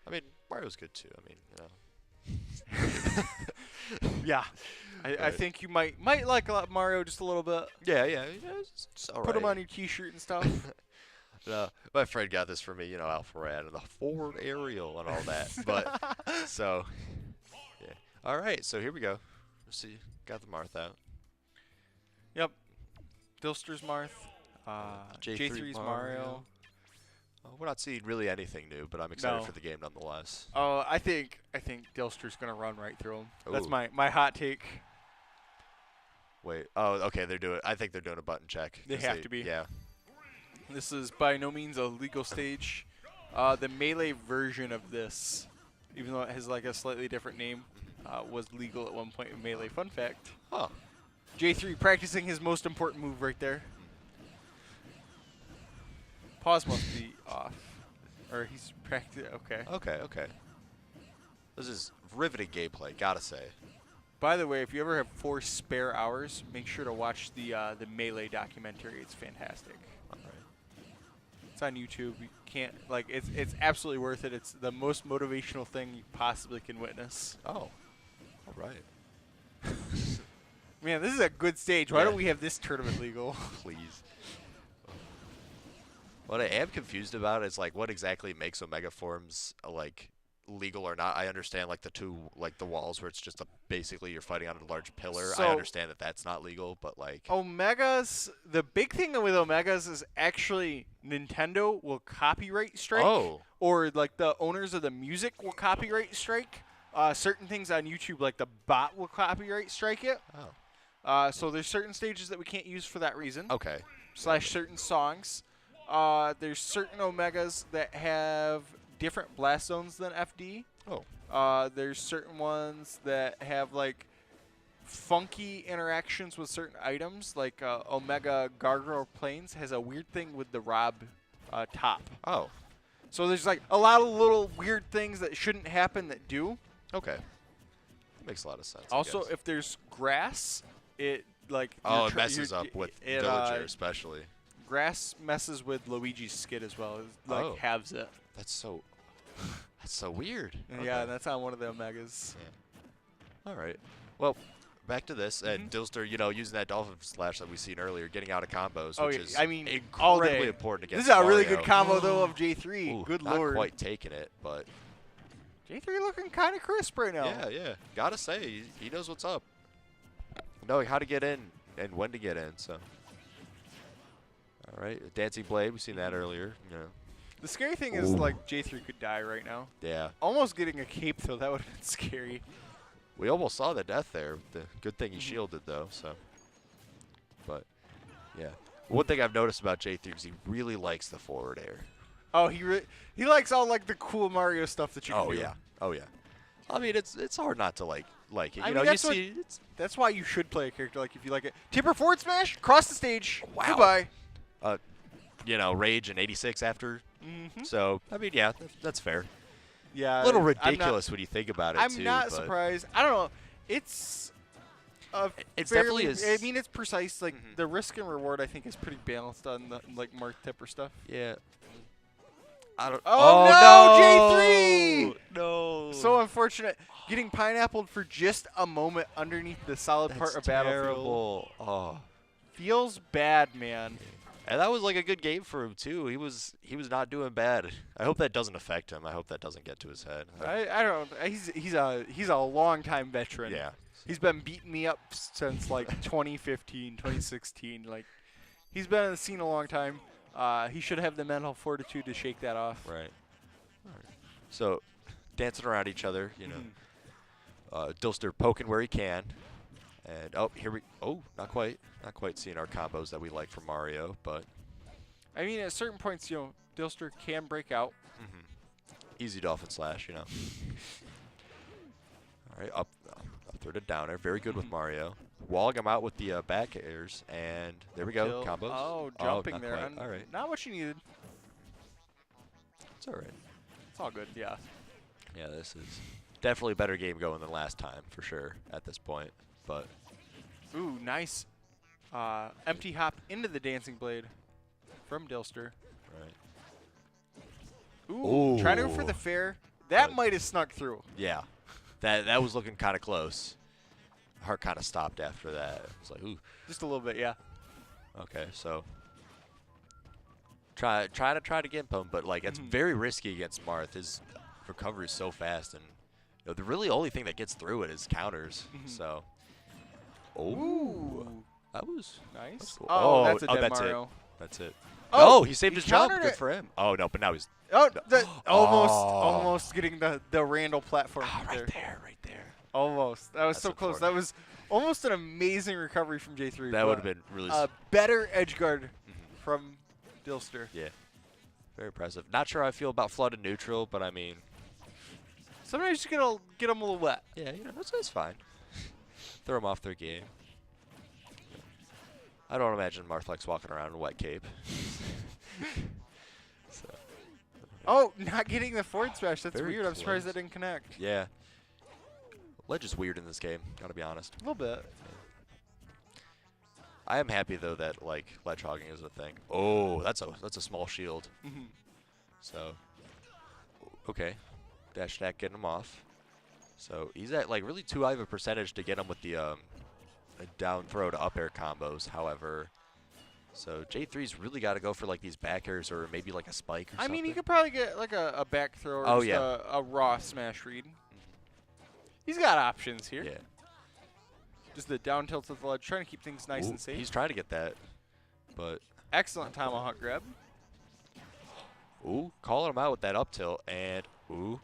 I mean, Mario's good too. I mean, you know. Yeah. I think you might like Mario just a little bit. Yeah. It's all right. Put him on your T-shirt and stuff. No, my friend got this for me, you know, Alpha Rad and the forward aerial and all that. But so, yeah. All right, so here we go. Let's see, got the Marth out. Yep. Dilster's Marth. J3's Mario. We're not seeing really anything new, but I'm excited No. for the game nonetheless. Oh, I think Dilster's gonna run right through him. That's Ooh. my hot take. Wait. Oh, okay. I think they're doing a button check. They 'cause have to be. Yeah. This is by no means a legal stage. The Melee version of this, even though it has like a slightly different name, was legal at one point in Melee. Fun fact. Huh. J3 practicing his most important move right there. Pause must be off. Or he's practicing. Okay. Okay. This is riveting gameplay, gotta say. By the way, if you ever have 4 spare hours, make sure to watch the Melee documentary. It's fantastic. All right. It's on YouTube. You can't it's absolutely worth it. It's the most motivational thing you possibly can witness. Oh. All right. Man, this is a good stage. Why Yeah. don't we have this tournament legal? Please. What I am confused about is like what exactly makes Omega forms like legal or not. I understand like the walls where it's just basically you're fighting on a large pillar. I So- understand that that's not legal, but like Omegas, the big thing with Omegas is actually Nintendo will copyright strike. Oh. Or like the owners of the music will copyright strike. Certain things on YouTube, like the bot will copyright strike it. Oh. So there's certain stages that we can't use for that reason. Okay. / certain songs. There's certain Omegas that have different blast zones than FD. Oh. There's certain ones that have like funky interactions with certain items. Like Omega Gargoyle Plains has a weird thing with the Rob top. Oh. So there's like a lot of little weird things that shouldn't happen that do. Okay. That makes a lot of sense. I Also, guess. if there's grass, it like Oh, it messes up with it, Villager especially. Grass messes with Luigi's skid as well. It, like Oh. halves it. That's so weird. Yeah, Okay. that's on one of the Omegas. All right. Well, back to this, and Dilster, using that Dolphin Slash that we seen earlier, getting out of combos, Oh, which yeah, is I mean, all incredibly day. important This against is a really Mario. good combo though of J3. Ooh, Good not lord. quite taking it, but J3 looking kind of crisp right now. yeah. Gotta say, he knows what's up. Knowing how to get in and when to get in. So, all right, Dancing Blade, we've seen that earlier. The scary thing is like J3 could die right now. Yeah. Almost getting a cape though, that would have been scary. We almost saw the death there. The good thing he shielded though. So, but yeah, one thing I've noticed about J3 is he really likes the forward air. Oh, he likes all like the cool Mario stuff that you can Oh do. yeah. Oh yeah. I mean, it's hard not to like it. I You mean, know, you that's see. that's why you should play a character like if you like it. Tipper forward smash, cross the stage. Wow. Goodbye. Rage and 86 after. Mm-hmm. So I mean, yeah, that's fair. Yeah. A little I'm ridiculous when you think about it I'm too. not but surprised. I don't know. It's It's fairly, definitely I mean, it's precise. Like the risk and reward, I think, is pretty balanced on the like Mark Tipper stuff. Yeah. I don't. Oh, no, J3! No. So unfortunate. Getting pineappled for just a moment underneath the solid part That's of Battlefield. terrible. Oh. Feels bad, man. And that was like a good game for him too. He was not doing bad. I hope that doesn't affect him. I hope that doesn't get to his head. I don't. He's a long time veteran. Yeah. He's been beating me up since like 2015, 2016. Like he's been in the scene a long time. He should have the mental fortitude to shake that off. Right. All right. So, dancing around each other, Dilster poking where he can, and not quite seeing our combos that we like from Mario, but I mean, at certain points, Dilster can break out. easy Dolphin Slash, All right, up throw to down air, very good with Mario. Walling him out with the back airs, and there we go, Kill. combos. Oh, jumping not there. quite. All right, Not what you needed. it's all right. It's all good. Yeah. Yeah, this is definitely a better game going than last time for sure at this point, but Ooh, nice. Empty hop into the Dancing Blade from Dilster. right. Ooh, trying to go for Ooh. the fair. That Good. might have snuck through. Yeah, that was looking kind of close. Heart kind of stopped after that. It's like, ooh, Just a little bit, yeah. okay, so try to gimp him, but like it's very risky against Marth. His recovery is so fast, and the really only thing that gets through it is counters. So, Ooh. that was Nice. that's cool. Oh, that's a dead that's Mario. it. That's it. Oh, Oh, he saved he his jump. countered Good it. for him. Oh no, but now he's Oh, no. almost getting the Randall platform right there. there. Almost. That was That's so close. That was almost an amazing recovery from J3. That but would have been really a better edge guard from Dilster. yeah, very impressive. Not sure how I feel about flooded neutral, but I mean, Sometimes you gotta get them a little wet. yeah, that's fine. Throw them off their game. I don't imagine Marthlex walking around in a wet cape. So, Oh, not getting the forward smash. That's Very weird. I'm surprised close. that didn't connect. yeah. Ledge is weird in this game, gotta be honest. A little bit. I am happy though that like ledge hogging is a thing. Oh, that's a small shield. So okay. Dash attack getting him off. So he's at like really too high of a percentage to get him with the a down throw to up air combos. However, So J3's really got to go for like these back airs or maybe like a spike or I something. mean, he could probably get like a back throw or just a raw smash read. He's got options here. Yeah. Just the down tilt to the ledge, trying to keep things nice and safe. He's trying to get that, but excellent tomahawk grab. Ooh, calling him out with that up tilt, and ooh.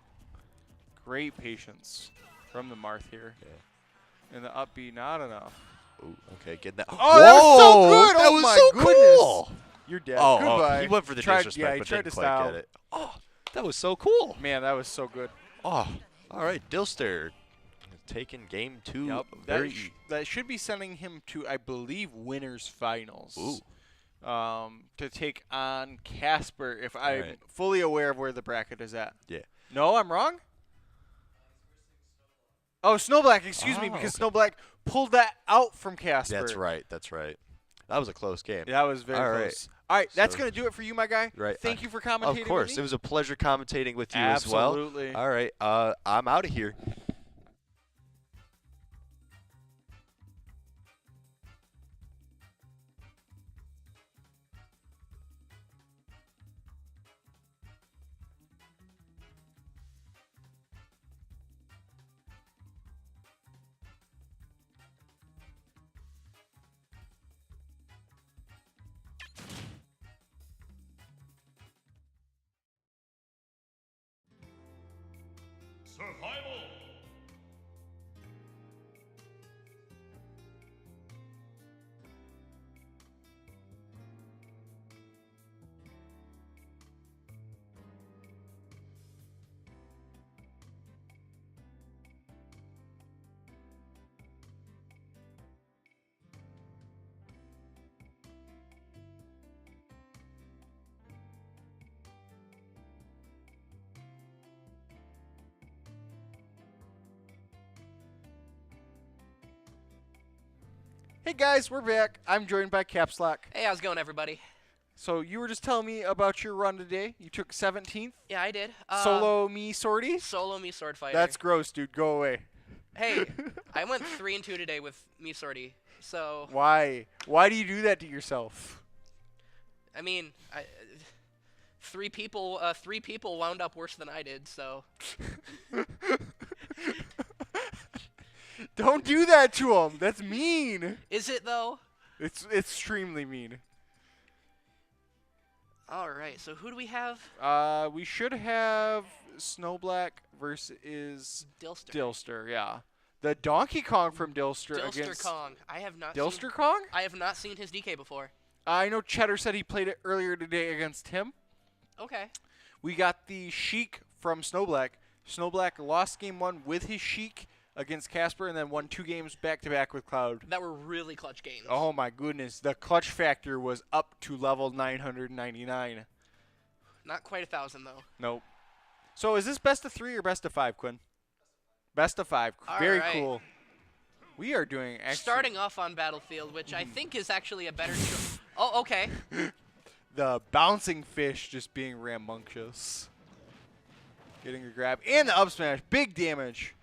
Great patience from the Marth here. Yeah. And the up B, not enough. Ooh, okay, getting that. Oh, that was so good! That Oh was my so goodness. cool! You're dead. Oh, Goodbye. he went for the disrespect, Yeah, he but tried didn't to quite style. get it. Oh, that was so cool. Man, that was so good. Oh, all right, Dilster taking game 2. Yep. Very That should be sending him to, I believe, winners finals. Ooh. To take on Casper, if I'm right. fully aware of where the bracket is at. Yeah. No, I'm wrong? Oh, Snowblack, excuse me, because Snowblack pulled that out from Casper. That's right. That's right. That was a close game. That was very All close. All right, that's So- going to do it for you, my guy. Right. Thank you for commentating Of course. with It me. was a pleasure commentating with you Absolutely. as well. All right. I'm out of here. Survival. Hey, guys, we're back. I'm joined by Caps Lock. Hey, how's it going, everybody? So you were just telling me about your run today. You took 17th. Yeah, I did. Solo me sortie? Solo me sword fighter. That's gross, dude. Go away. Hey, I went 3-2 today with me sortie. So Why? Why do you do that to yourself? I mean, three people wound up worse than I did. So Don't do that to him. That's mean. is it though? It's extremely mean. All right. So who do we have? We should have Snowblack versus Dilster. Yeah, the Donkey Kong from Dilster Dilster against Kong. I have not. Dilster seen, Kong. I have not seen his DK before. I know Cheddar said he played it earlier today against him. Okay. We got the Sheik from Snowblack. Snowblack lost game 1 with his Sheik against Casper, and then won 2 games back-to-back with Cloud. That were really clutch games. Oh my goodness, the clutch factor was up to level 999. Not quite 1,000 though. Nope. So is this best of 3 or best of 5, Quinn? Best of 5. Very right. cool. We are doing actually Starting off on Battlefield, which I think is actually a better choice. Oh, okay. the bouncing fish just being rambunctious. Getting a grab and the up smash. Big damage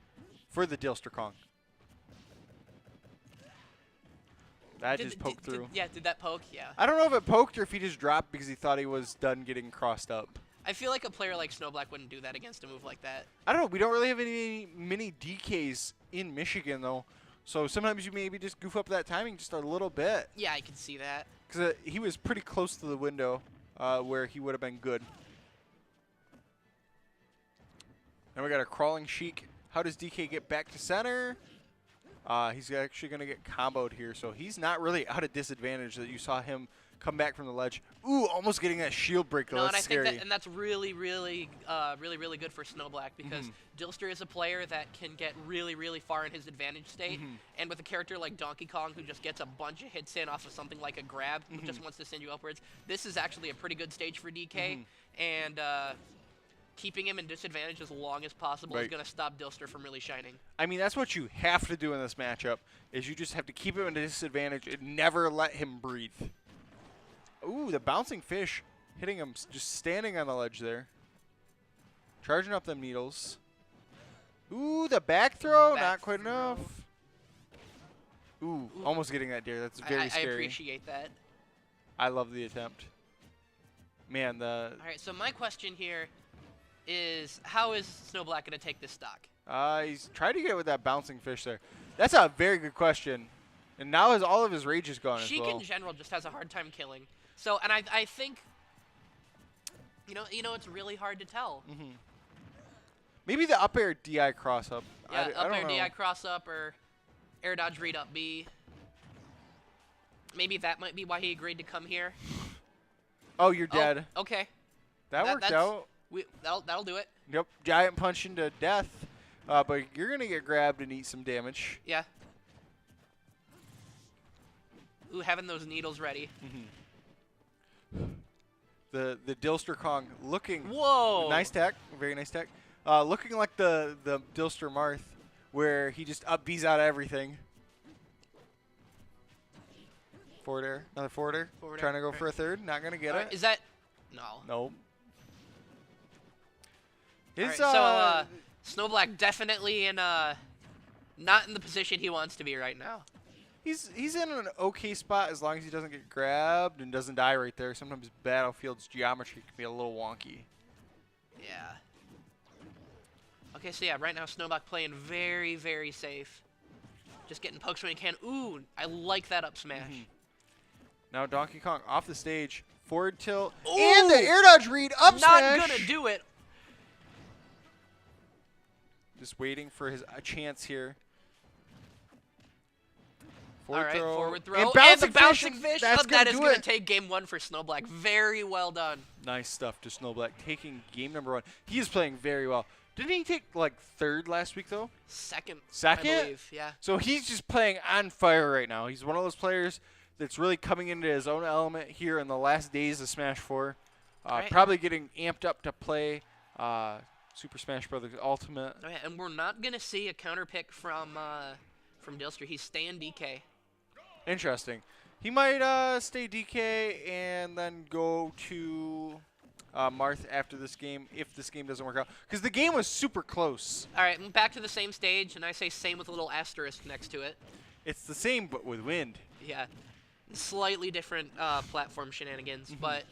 for the Dilster Kong. That just poked through. Did that poke? Yeah. I don't know if it poked or if he just dropped because he thought he was done getting crossed up. I feel like a player like Snowblack wouldn't do that against a move like that. I don't know. We don't really have any mini DKs in Michigan, though. So sometimes you maybe just goof up that timing just a little bit. Yeah, I can see that. Because he was pretty close to the window where he would have been good. Then we got a crawling Sheik. How does DK get back to center? He's actually going to get comboed here, so he's not really out of disadvantage that you saw him come back from the ledge. Ooh, almost getting that shield break, though. No, That's and I scary. think that, and that's really good for Snowblack because Dilster is a player that can get really, really far in his advantage state, and with a character like Donkey Kong who just gets a bunch of hits in off of something like a grab, who just wants to send you upwards, this is actually a pretty good stage for DK, and keeping him in disadvantage as long as possible is going to stop Dilster from really shining. I mean, that's what you have to do in this matchup, is you just have to keep him in a disadvantage and never let him breathe. Ooh, the bouncing fish hitting him just standing on the ledge there. Charging up them needles. Ooh, the back throw, not quite enough. Ooh, almost getting that dare. That's very scary. I appreciate that. I love the attempt. Man, the All right, so my question here is, how is Snowblack going to take this stock? he's trying to get it with that bouncing fish there. That's a very good question. And now all of his rage is gone as Sheik well. in general just has a hard time killing. So, and I think, you know, it's really hard to tell. Maybe the up air DI cross up. Yeah, I up don't air know. DI cross up or air dodge read up B. Maybe that might be why he agreed to come here. Oh, you're dead. Oh, okay. That worked out. That'll do it. Yep, giant punch into death. But you're gonna get grabbed and eat some damage. Yeah. Ooh, having those needles ready. The Dilster Kong looking. Whoa! Nice tech, very nice tech. Looking like the Dilster Marth, where he just up B's out of everything. Forward air, another forward air. Forward Trying air, to go right. for a third, not gonna get it. Is that? No. Nope. Alright, so Snowblack definitely in not in the position he wants to be right now. He's in an okay spot as long as he doesn't get grabbed and doesn't die right there. Sometimes Battlefield's geometry can be a little wonky. Yeah. Okay, so yeah, right now Snowblack playing very, very safe. Just getting pokes when he can. Ooh, I like that up smash. Now Donkey Kong off the stage, forward tilt, Ooh! and the air dodge read up Not smash. gonna do it. Just waiting for his a chance here. All right, throw. forward throw. And the bouncing fish. That's That is do going to it. take game 1 for Snowblack. Very well done. Nice stuff to Snowblack, taking game number 1. He is playing very well. Didn't he take like 3rd last week though? Second. Second? I believe, yeah. So he's just playing on fire right now. He's one of those players that's really coming into his own element here in the last days of Smash 4. Right. Probably getting amped up to play Super Smash Bros. Ultimate. Oh, yeah, and we're not going to see a counter pick from Dilster. He's staying DK. Interesting. He might stay DK and then go to Marth after this game if this game doesn't work out. Because the game was super close. All right, back to the same stage, and I say same with a little asterisk next to it. It's the same but with wind. Yeah. Slightly different platform shenanigans, but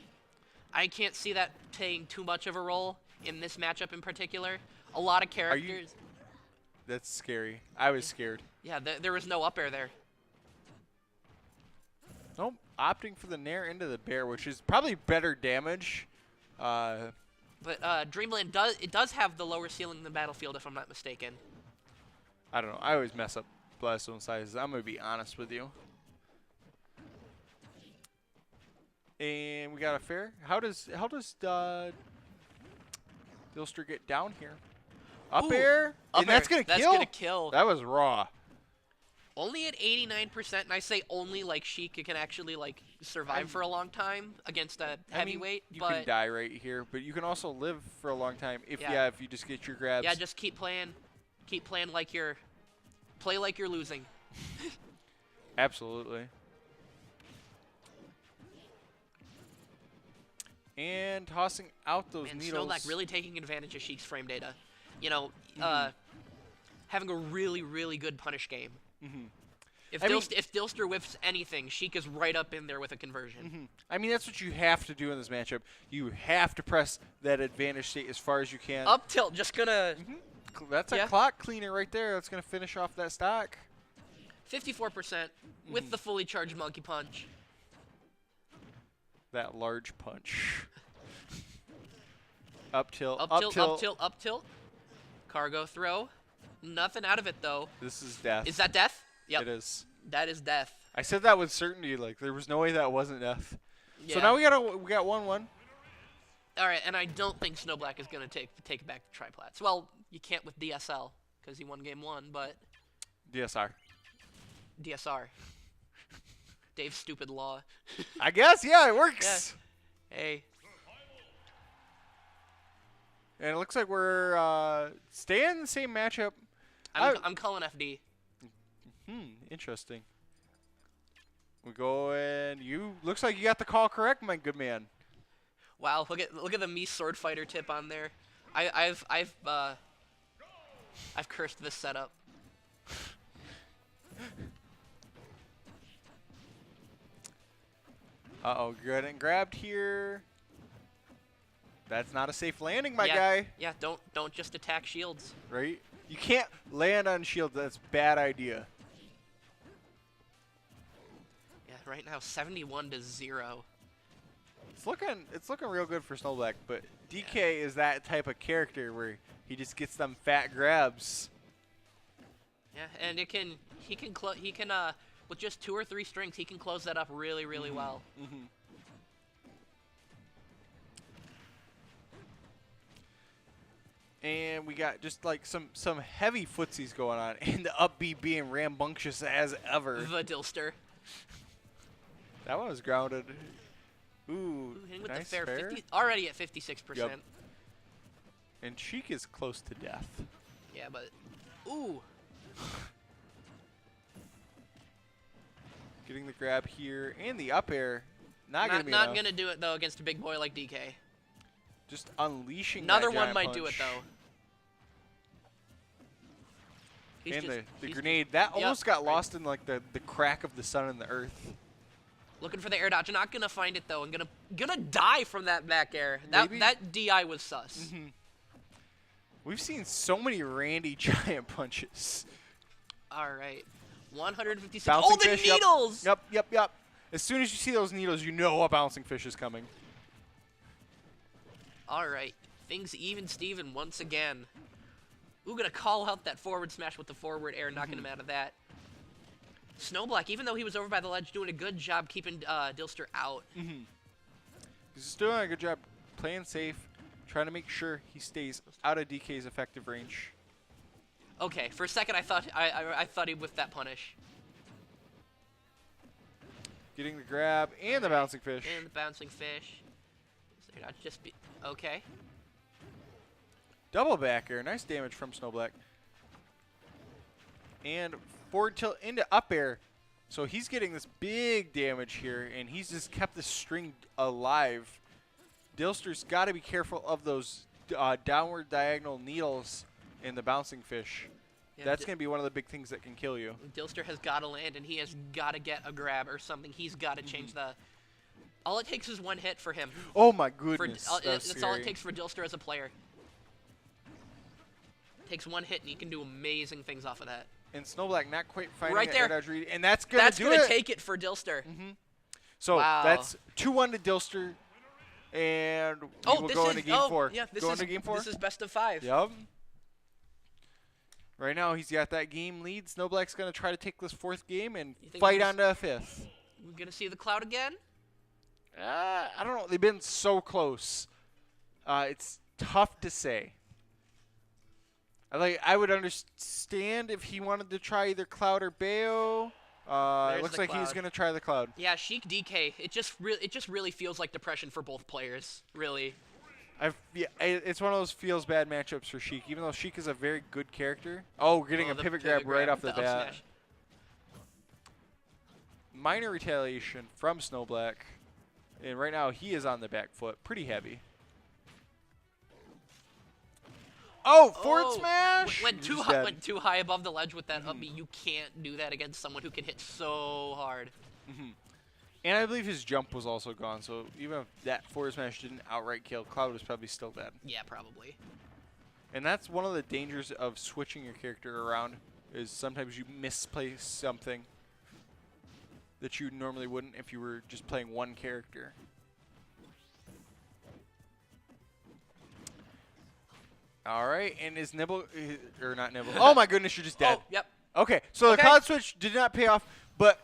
I can't see that playing too much of a role in this matchup in particular. A lot of characters. That's scary. I was scared. Yeah, there was no up air there. Nope. Opting for the nair into the bear, which is probably better damage. But Dreamland does have the lower ceiling than Battlefield, if I'm not mistaken. I don't know. I always mess up Blaststone sizes. I'm going to be honest with you. And we got a fair. How does Dilster get down here? Up Ooh, air? up And that's air. going to kill? That's going to kill. That was raw. Only at 89%, and I say only like Sheik can actually like survive for a long time against a heavyweight. You but can die right here, but you can also live for a long time if Yeah. if you just get your grabs. yeah, just keep playing like play like you're losing. Absolutely. And tossing out those And needles. Snowblack really taking advantage of Sheik's frame data. You know, having a really, really good punish game. If Dilster whiffs anything, Sheik is right up in there with a conversion. I mean, that's what you have to do in this matchup. You have to press that advantage state as far as you can. Up tilt, just gonna... That's a clock cleaner right there. That's going to finish off that stock. 54% with the fully charged monkey punch. That large punch. Up tilt, Up up tilt, tilt. up tilt, up tilt. Cargo throw. Nothing out of it, though. This is death. Is that death? Yep. It is. That is death. I said that with certainty. Like, there was no way that wasn't death. So Yeah. now we got 1-1. All right, and I don't think Snowblack is going to take back the triplats. Well, you can't with DSL because he won game 1, but DSR. DSR. Dave's stupid law. I guess, yeah, it works. Yeah. Hey. And it looks like we're staying in the same matchup. I'm calling FD. Interesting. We go and looks like you got the call correct, my good man. Wow, look at the me sword fighter tip on there. I've cursed this setup. Uh-oh, good and grabbed here. That's not a safe landing, my yeah, guy. Yeah, don't just attack shields. Right? You can't land on shields. That's a bad idea. Yeah, right now 71-0. It's looking real good for Snowblack, but DK is that type of character where he just gets them fat grabs. Yeah, and he can with just 2 or 3 strings, he can close that up really, really well. And we got just like some heavy footsies going on, and the up B being rambunctious as ever. The Dilster. That one was grounded. Ooh, Hitting with nice the fair. fair. 50, already at 56%. Yep. And Sheik is close to death. Yeah, but ooh. Getting the grab here and the up air. Not gonna be enough. Not gonna do it though against a big boy like DK. Just unleashing. Another that one giant might punch. do it though. And the grenade that almost got lost in like the crack of the sun and the earth. Looking for the air dodge. Not gonna find it though. And gonna die from that back air. That DI was sus. We've seen so many Randy giant punches. All right, 156. Bouncing Oh, the fish, needles! Yep. As soon as you see those needles, you know a bouncing fish is coming. All right, things even Steven once again. Ooh, gonna call out that forward smash with the forward air, knocking him out of that. Snowblack, even though he was over by the ledge, doing a good job keeping Dilster out. He's just doing a good job playing safe, trying to make sure he stays out of DK's effective range. Okay, for a second I thought he whiffed that punish. Getting the grab and the bouncing fish. And the bouncing fish. So not just be okay. Double back air, nice damage from Snowblack. And forward tilt into up air. So he's getting this big damage here, and he's just kept the string alive. Dilster's got to be careful of those downward diagonal needles in the bouncing fish. Yeah, That's going to be one of the big things that can kill you. Dilster has got to land, and he has got to get a grab or something. He's got to change the... All it takes is one hit for him. Oh, my goodness. That's all it takes for Dilster as a player. Takes one hit, and he can do amazing things off of that. And Snowblack not quite finding right an there. air dodge read, and that's going to do it. That's going to take it for Dilster. So wow. that's 2-1 to Dilster, and we will go into Game 4. Yeah, go into Game 4? This is best of 5. Yep. Right now, he's got that game lead. Snowblack's going to try to take this 4th game and fight on to a 5th. We're going to see the cloud again? I don't know. They've been so it's tough to say. I would understand if he wanted to try either Cloud or Bayo. It looks like he's going to try the Cloud. Yeah, Sheik DK. It just really feels like depression for both players, really. It's one of those feels bad matchups for Sheik, even though Sheik is a very good character. Oh, getting a pivot grab right off the bat. Minor retaliation from Snowblack. And right now he is on the back foot, pretty heavy. Oh, forward smash! Went too high above the ledge with that up B. You can't do that against someone who can hit so hard. And I believe his jump was also gone, so even if that forward smash didn't outright kill, Cloud was probably still dead. Yeah, probably. And that's one of the dangers of switching your character around, is sometimes you misplace something that you normally wouldn't if you were just playing one character. All right, and is Nibble, or not Nibble, oh my goodness, you're just dead. Oh, yep. Okay, so the Cloud switch did not pay off, but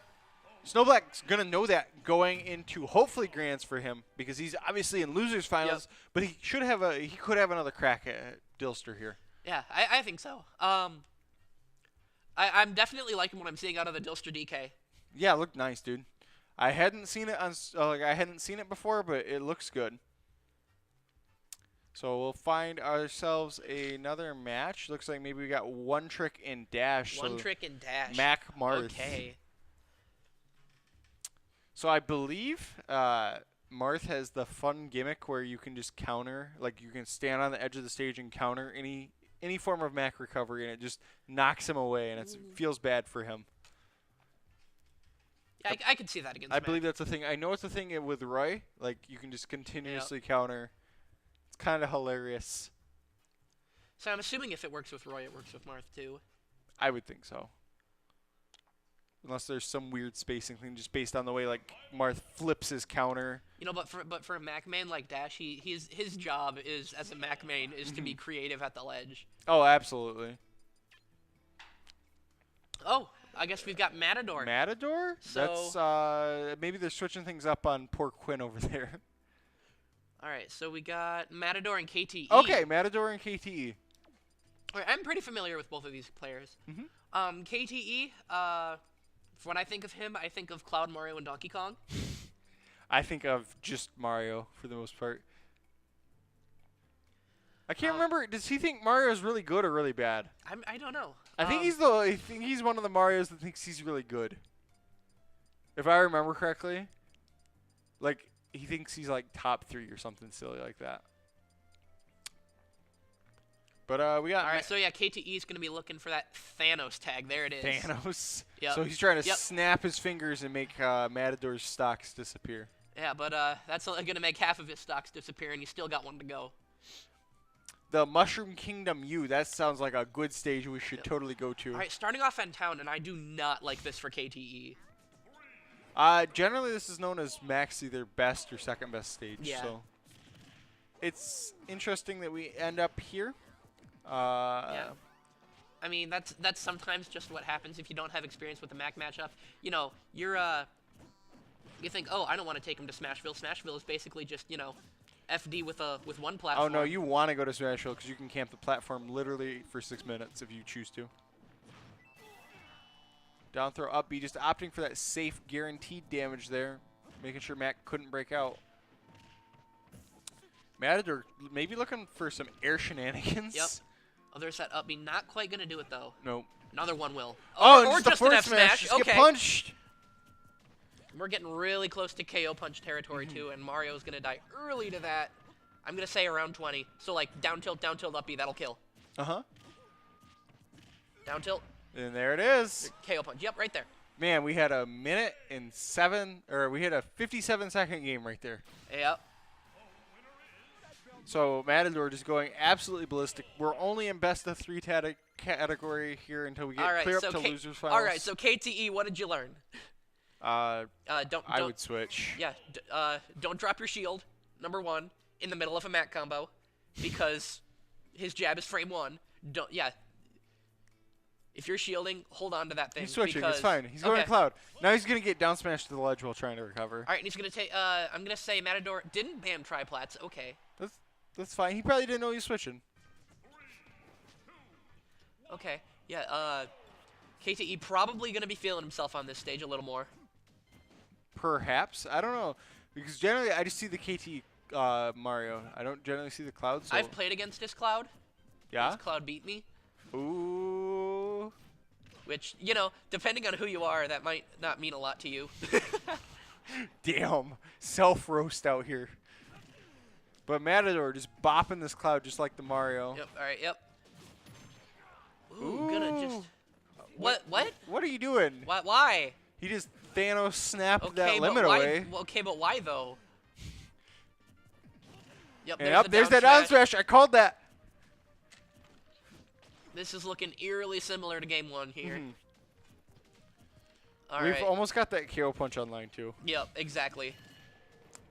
Snowblack's going to know that going into hopefully Grands for him, because he's obviously in losers finals, but he could have another crack at Dilster here. Yeah, I think so. I'm definitely liking what I'm seeing out of the Dilster DK. Yeah, it looked nice, dude. I hadn't seen it on I hadn't seen it before, but it looks good. So we'll find ourselves another match. Looks like maybe we got one trick and dash. One trick and dash. Mac Marth. Okay. So I believe Marth has the fun gimmick where you can just counter, like you can stand on the edge of the stage and counter any form of Mac recovery, and it just knocks him away, and it feels bad for him. Yeah, I could see that against I Mac. believe that's a thing. I know it's a thing with Roy. Like, you can just continuously counter. It's kind of hilarious. So I'm assuming if it works with Roy, it works with Marth too. I would think so. Unless there's some weird spacing thing just based on the way, like, Marth flips his counter. You know, but for a Mac main like Dash, his job is as a Mac main is to be creative at the ledge. Oh, absolutely. Oh, I guess we've got Matador. Matador? So That's maybe they're switching things up on poor Quinn over there. all right, so we got Matador and KTE. Okay, Matador and KTE. All right, I'm pretty familiar with both of these players. KTE, when I think of him, I think of Cloud, Mario, and Donkey Kong. I think of just Mario for the most part. I can't remember. Does he think Mario is really good or really bad? I don't know. I think he's one of the Marios that thinks he's really good. If I remember correctly, like he thinks he's like top 3 or something silly like that. But we got. All right, so yeah, KTE is going to be looking for that Thanos tag. There it is. Thanos. Yep. So he's trying to snap his fingers and make Matador's stocks disappear. Yeah, but that's only going to make half of his stocks disappear, and you still got one to go. The Mushroom Kingdom U. That sounds like a good stage we should totally go to. All right, starting off in town, and I do not like this for KTE. Generally, this is known as Maxi, their best or second best stage. Yeah. So it's interesting that we end up here. Yeah. I mean, that's sometimes just what happens if you don't have experience with the Mac matchup. You know, you think, oh, I don't want to take him to Smashville. Smashville is basically just, you know, FD with one platform. Oh no, you want to go to Smashville because you can camp the platform literally for 6 minutes if you choose to. Down throw up B, just opting for that safe guaranteed damage there, making sure Mac couldn't break out. Matador maybe looking for some air shenanigans. Yep. Oh, there's that up B. Not quite going to do it, though. Nope. Another one will. Oh, or just the just an forward F smash. Just Okay. get punched. We're getting really close to KO punch territory, too, and Mario's going to die early to that. I'm going to say around 20. So, like, down tilt, up B. That'll kill. Uh-huh. Down tilt. And there it is. KO punch. Yep, right there. Man, we had a minute and we had a 57-second game right there. Yep. So Matador just going absolutely ballistic. We're only in best of 3 category here until we get clear up to losers finals. All right, so KTE, what did you learn? I don't would switch. Yeah, don't drop your shield, number 1, in the middle of a Mac combo, because his jab is frame 1. If you're shielding, hold on to that thing. He's switching. It's fine. He's going to Cloud. Now he's going to get down smashed to the ledge while trying to recover. All right, and he's going to take. I'm going to say Matador didn't ban triplats. Okay. That's fine. He probably didn't know he was switching. Okay. Yeah. KTE probably going to be feeling himself on this stage a little more. Perhaps. I don't know. Because generally, I just see the KT Mario. I don't generally see the Cloud. So. I've played against his Cloud. Yeah? His Cloud beat me. Ooh. Which, you know, depending on who you are, that might not mean a lot to you. Damn. Self-roast out here. But Matador just bopping this Cloud just like the Mario. Yep. All right. Yep. Ooh. Gonna just. What? What are you doing? Why? He just Thanos snapped that but limit why? away. Okay, but why though? Yep. And there's that down smash. I called that. This is looking eerily similar to game 1 here. We've almost got that KO punch online too. Yep, exactly.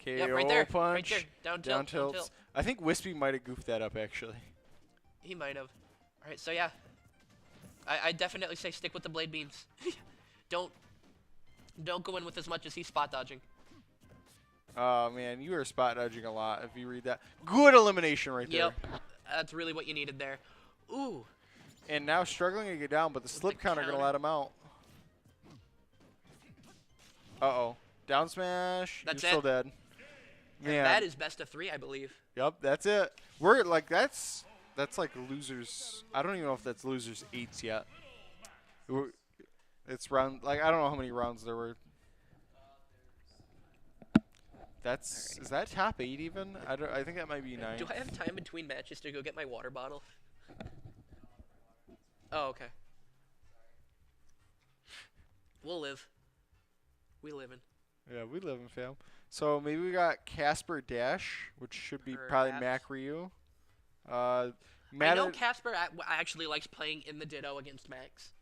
KO yep, right there. punch. Right there. Down tilt. I think Wispy might have goofed that up actually. He might have. All right, so yeah. I definitely say stick with the blade beams. Don't go in with as much as he's spot dodging. Oh man, you are spot dodging a lot if you read that. Good elimination right there. Yep. That's really what you needed there. Ooh. And now struggling to get down, but the slip counter going to let him out. Uh-oh. Down smash. That's You're still dead. Man. And that is best of 3, I believe. Yep, that's it. We're like, that's like losers. I don't even know if that's losers 8s yet. It's round, like, I don't know how many rounds there were. That's, is that top 8 even? I think that might be 9. Do I have time between matches to go get my water bottle? Oh, okay. We'll live. We live in. Yeah, we live in fam. So maybe we got Casper Dash, which should be probably Perhaps. Mac Ryu. I know Casper actually likes playing in the Ditto against Max.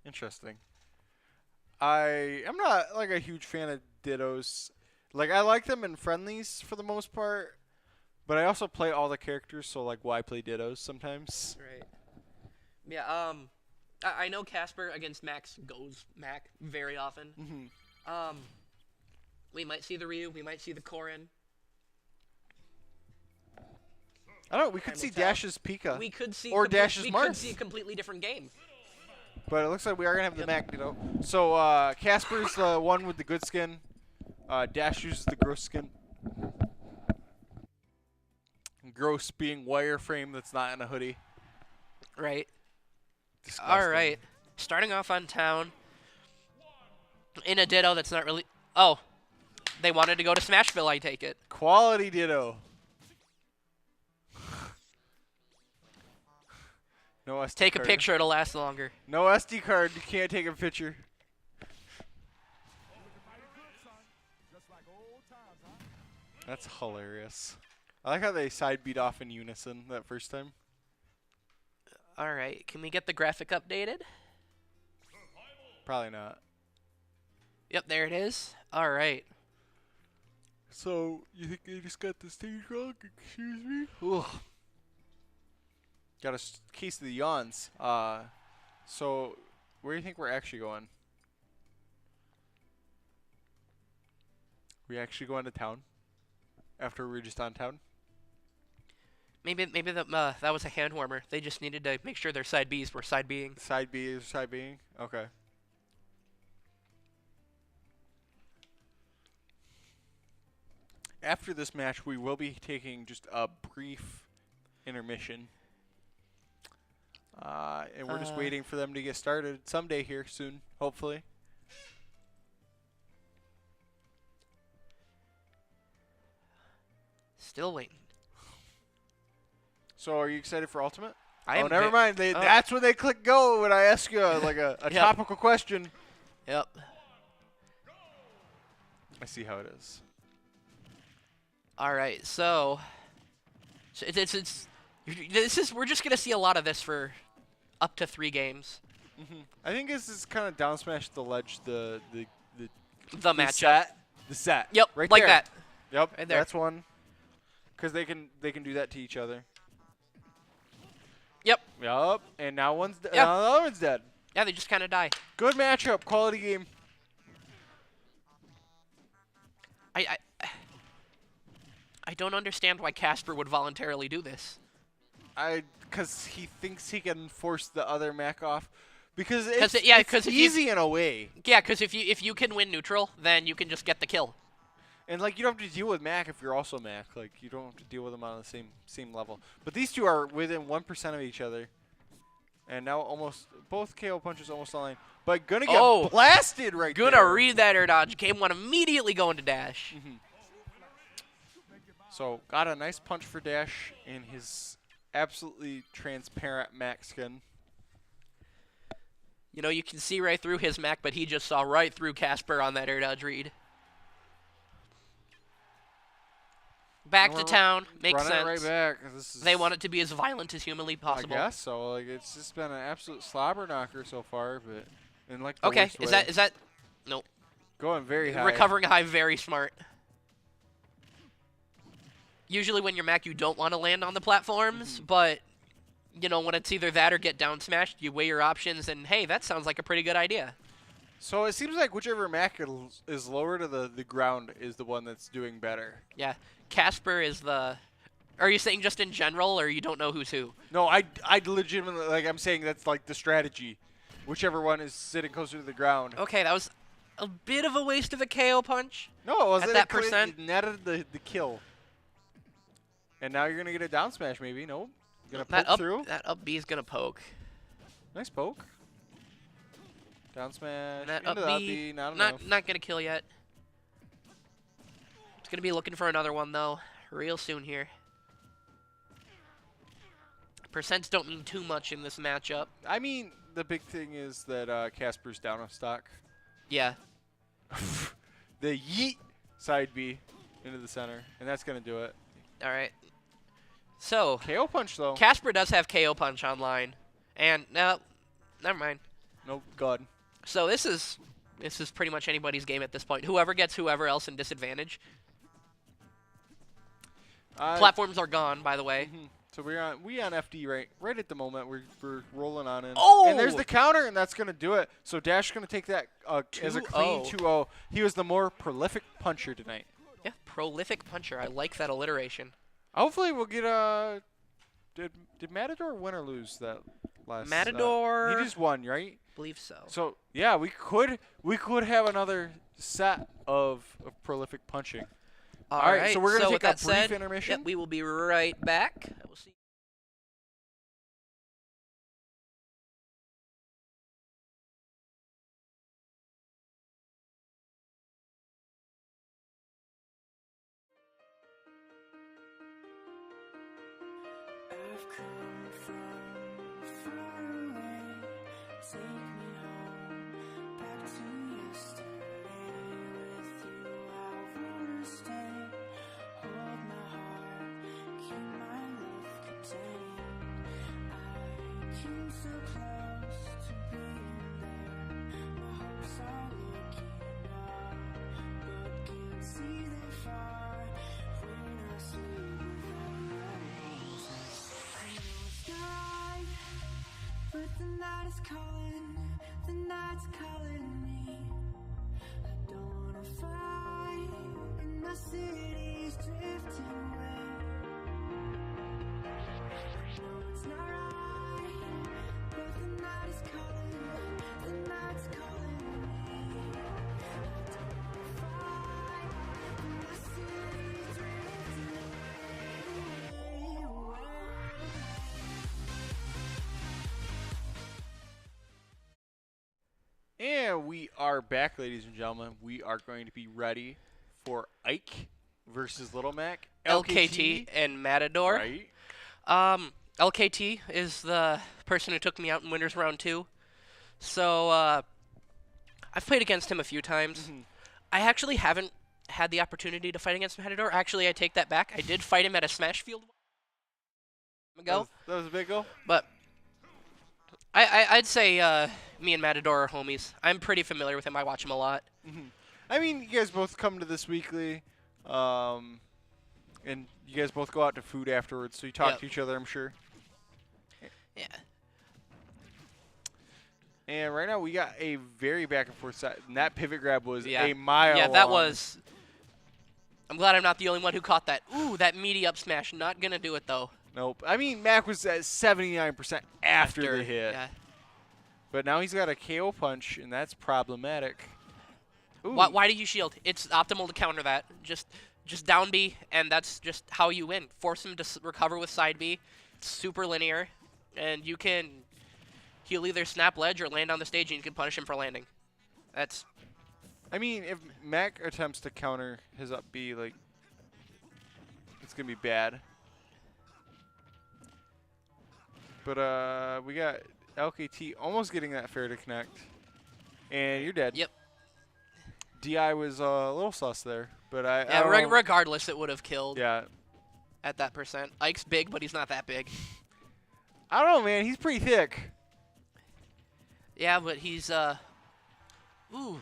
Interesting. I am not like a huge fan of Dittos. Like I like them in friendlies for the most part, but I also play all the characters, so like why play Dittos sometimes? Right. Yeah. I know Casper against Max goes Mac very often. We might see the Ryu. We might see the Korin. I don't know. We could Time see will tell. Dash's Pika. We could see or Dash's we Marth. could see a completely different game. But it looks like we are gonna have the Mac Ditto. So Casper's the one with the good skin. Dash uses the gross skin. Gross being wireframe that's not in a hoodie. Right. Disgusting. All right. Starting off on town. In a Ditto that's not really. Oh, they wanted to go to Smashville. I take it. Quality Ditto. No SD Take card. a picture. It'll last longer. No SD card. You can't take a picture. That's hilarious. I like how they side beat off in unison that first time. All right. Can we get the graphic updated? Probably not. Yep, there it is. All right. So, you think they just got the stage wrong? Excuse me? Ugh. Got a case of the yawns. So, where do you think we're actually going? We actually going to town? After we were just on town? Maybe that was a hand warmer. They just needed to make sure their side Bs were side Bing. Side B is side Bing? Okay. After this match, we will be taking just a brief intermission. And we're just waiting for them to get started someday here soon, hopefully. Still waiting. So are you excited for Ultimate? I am never mind. That's when they click go when I ask you like a Yep. topical question. Yep. I see how it is. All right. So we're just gonna see a lot of this for up to 3 games. I think this is kind of down smash the ledge, the matchup. set. The set. Yep. Right like there. that. Yep. Right there. That's one. Because they can do that to each other. Yep. Yup. And now one's Yeah. now the other one's dead. Yeah, they just kind of die. Good matchup. Quality game. I don't understand why Casper would voluntarily do this. Because he thinks he can force the other Mac off. Because Cause it's if easy in a way. Yeah, because if you can win neutral, then you can just get the kill. And like you don't have to deal with Mac if you're also Mac. Like you don't have to deal with them on the same level. But these two are within 1% of each other. And now almost both KO punches almost online. But gonna get blasted right there. Gonna read that air dodge. Game 1 immediately going to dash. So got a nice punch for Dash in his absolutely transparent Mac skin. You know, you can see right through his Mac, but he just saw right through Casper on that air dodge read. Back to town. Makes sense. Right back. This is they want it to be as violent as humanly possible. I guess so. Like it's just been an absolute slobber knocker so far, but in like the okay, worst is way. that nope. Going very high. Recovering high, very smart. Usually when you're Mac, you don't want to land on the platforms, but you know when it's either that or get down smashed, you weigh your options, and hey, that sounds like a pretty good idea. So it seems like whichever Mac is lower to the ground is the one that's doing better. Yeah, Casper is the. Are you saying just in general, or you don't know who's who? No, I legitimately like I'm saying that's like the strategy. Whichever one is sitting closer to the ground. Okay, that was a bit of a waste of a KO punch. No, it wasn't. At that percent. It netted the kill. And now you're gonna get a down smash, maybe. Nope. Gonna poke through. That up B is gonna poke. Nice poke. Down smash. That into up the up B. B. Not enough. Not gonna kill yet. It's gonna be looking for another one though, real soon here. Percents don't mean too much in this matchup. I mean, the big thing is that Casper's down of stock. Yeah. The yeet side B into the center, and that's going to do it. All right. So KO punch, though. Casper does have KO punch online, and no, never mind. Nope, God. So this is pretty much anybody's game at this point. Whoever gets whoever else in disadvantage. Platforms are gone, by the way. So we on FD right at the moment. We're rolling on in. Oh! And there's the counter, and that's going to do it. So Dash going to take that as a clean 2-0. He was the more prolific puncher tonight. Yeah, prolific puncher. I like that alliteration. Hopefully we'll get did Matador win or lose that last? Matador. He just won, right? Believe so. So yeah, we could have another set of prolific punching. All right. So we're gonna with take that a brief said, intermission. Yep, we will be right back. I will see. I've come from far away. Take me home, back to yesterday. With you, I wanna stay. Hold my heart, keep my love contained. I came so close to being there. My hopes are looking up, but can't see that far when I sleep without your roses. I know it's not right, but the night is calling, the night's calling me. I don't wanna fight, and my city's drifting away. I know it's not right, but the night is calling, the night's calling me. I don't wanna fight, and my city's drifting away. And we are back, ladies and gentlemen. We are going to be ready for Ike versus Little Mac. LKT and Matador. Right. LKT is the person who took me out in Winners Round 2. So I've played against him a few times. I actually haven't had the opportunity to fight against Matador. Actually, I take that back. I did fight him at a Smash Field ago. That was a big goal. But I'd say me and Matador are homies. I'm pretty familiar with him. I watch him a lot. I mean, you guys both come to this weekly, and you guys both go out to food afterwards, so you talk to each other, I'm sure. Yeah. And right now we got a very back and forth set, and that pivot grab was a mile Yeah, that long. was. I'm glad I'm not the only one who caught that. Ooh, that meaty up smash. Not gonna do it though. Nope. I mean, Mac was at 79% after the hit. Yeah. But now he's got a KO punch, and that's problematic. Ooh. Why do you shield? It's optimal to counter that. Just down B, and that's just how you win. Force him to recover with side B. It's super linear, and he'll either snap ledge or land on the stage, and you can punish him for landing. That's. I mean, if Mac attempts to counter his up B, like, it's gonna be bad. But we got LKT almost getting that fair to connect, and you're dead. Yep. DI was a little sus there, but regardless, it would have killed. Yeah. At that percent, Ike's big, but he's not that big. I don't know, man. He's pretty thick. Yeah, but he's ooh. Oh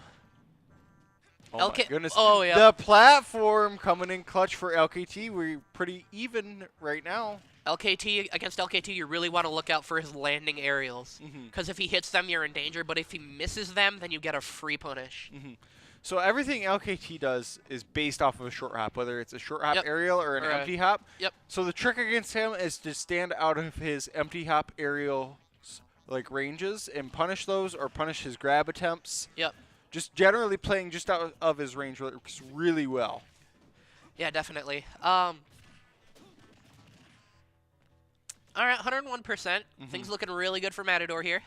my goodness. Oh yeah. The platform coming in clutch for LKT. We're pretty even right now. LKT against LKT, you really want to look out for his landing aerials, because if he hits them, you're in danger. But if he misses them, then you get a free punish. So everything LKT does is based off of a short hop, whether it's a short hop aerial or an empty hop. Yep. So the trick against him is to stand out of his empty hop aerial like ranges and punish those, or punish his grab attempts. Yep. Just generally playing just out of his range works really well. Yeah, definitely. All right, 101%. Things looking really good for Matador here.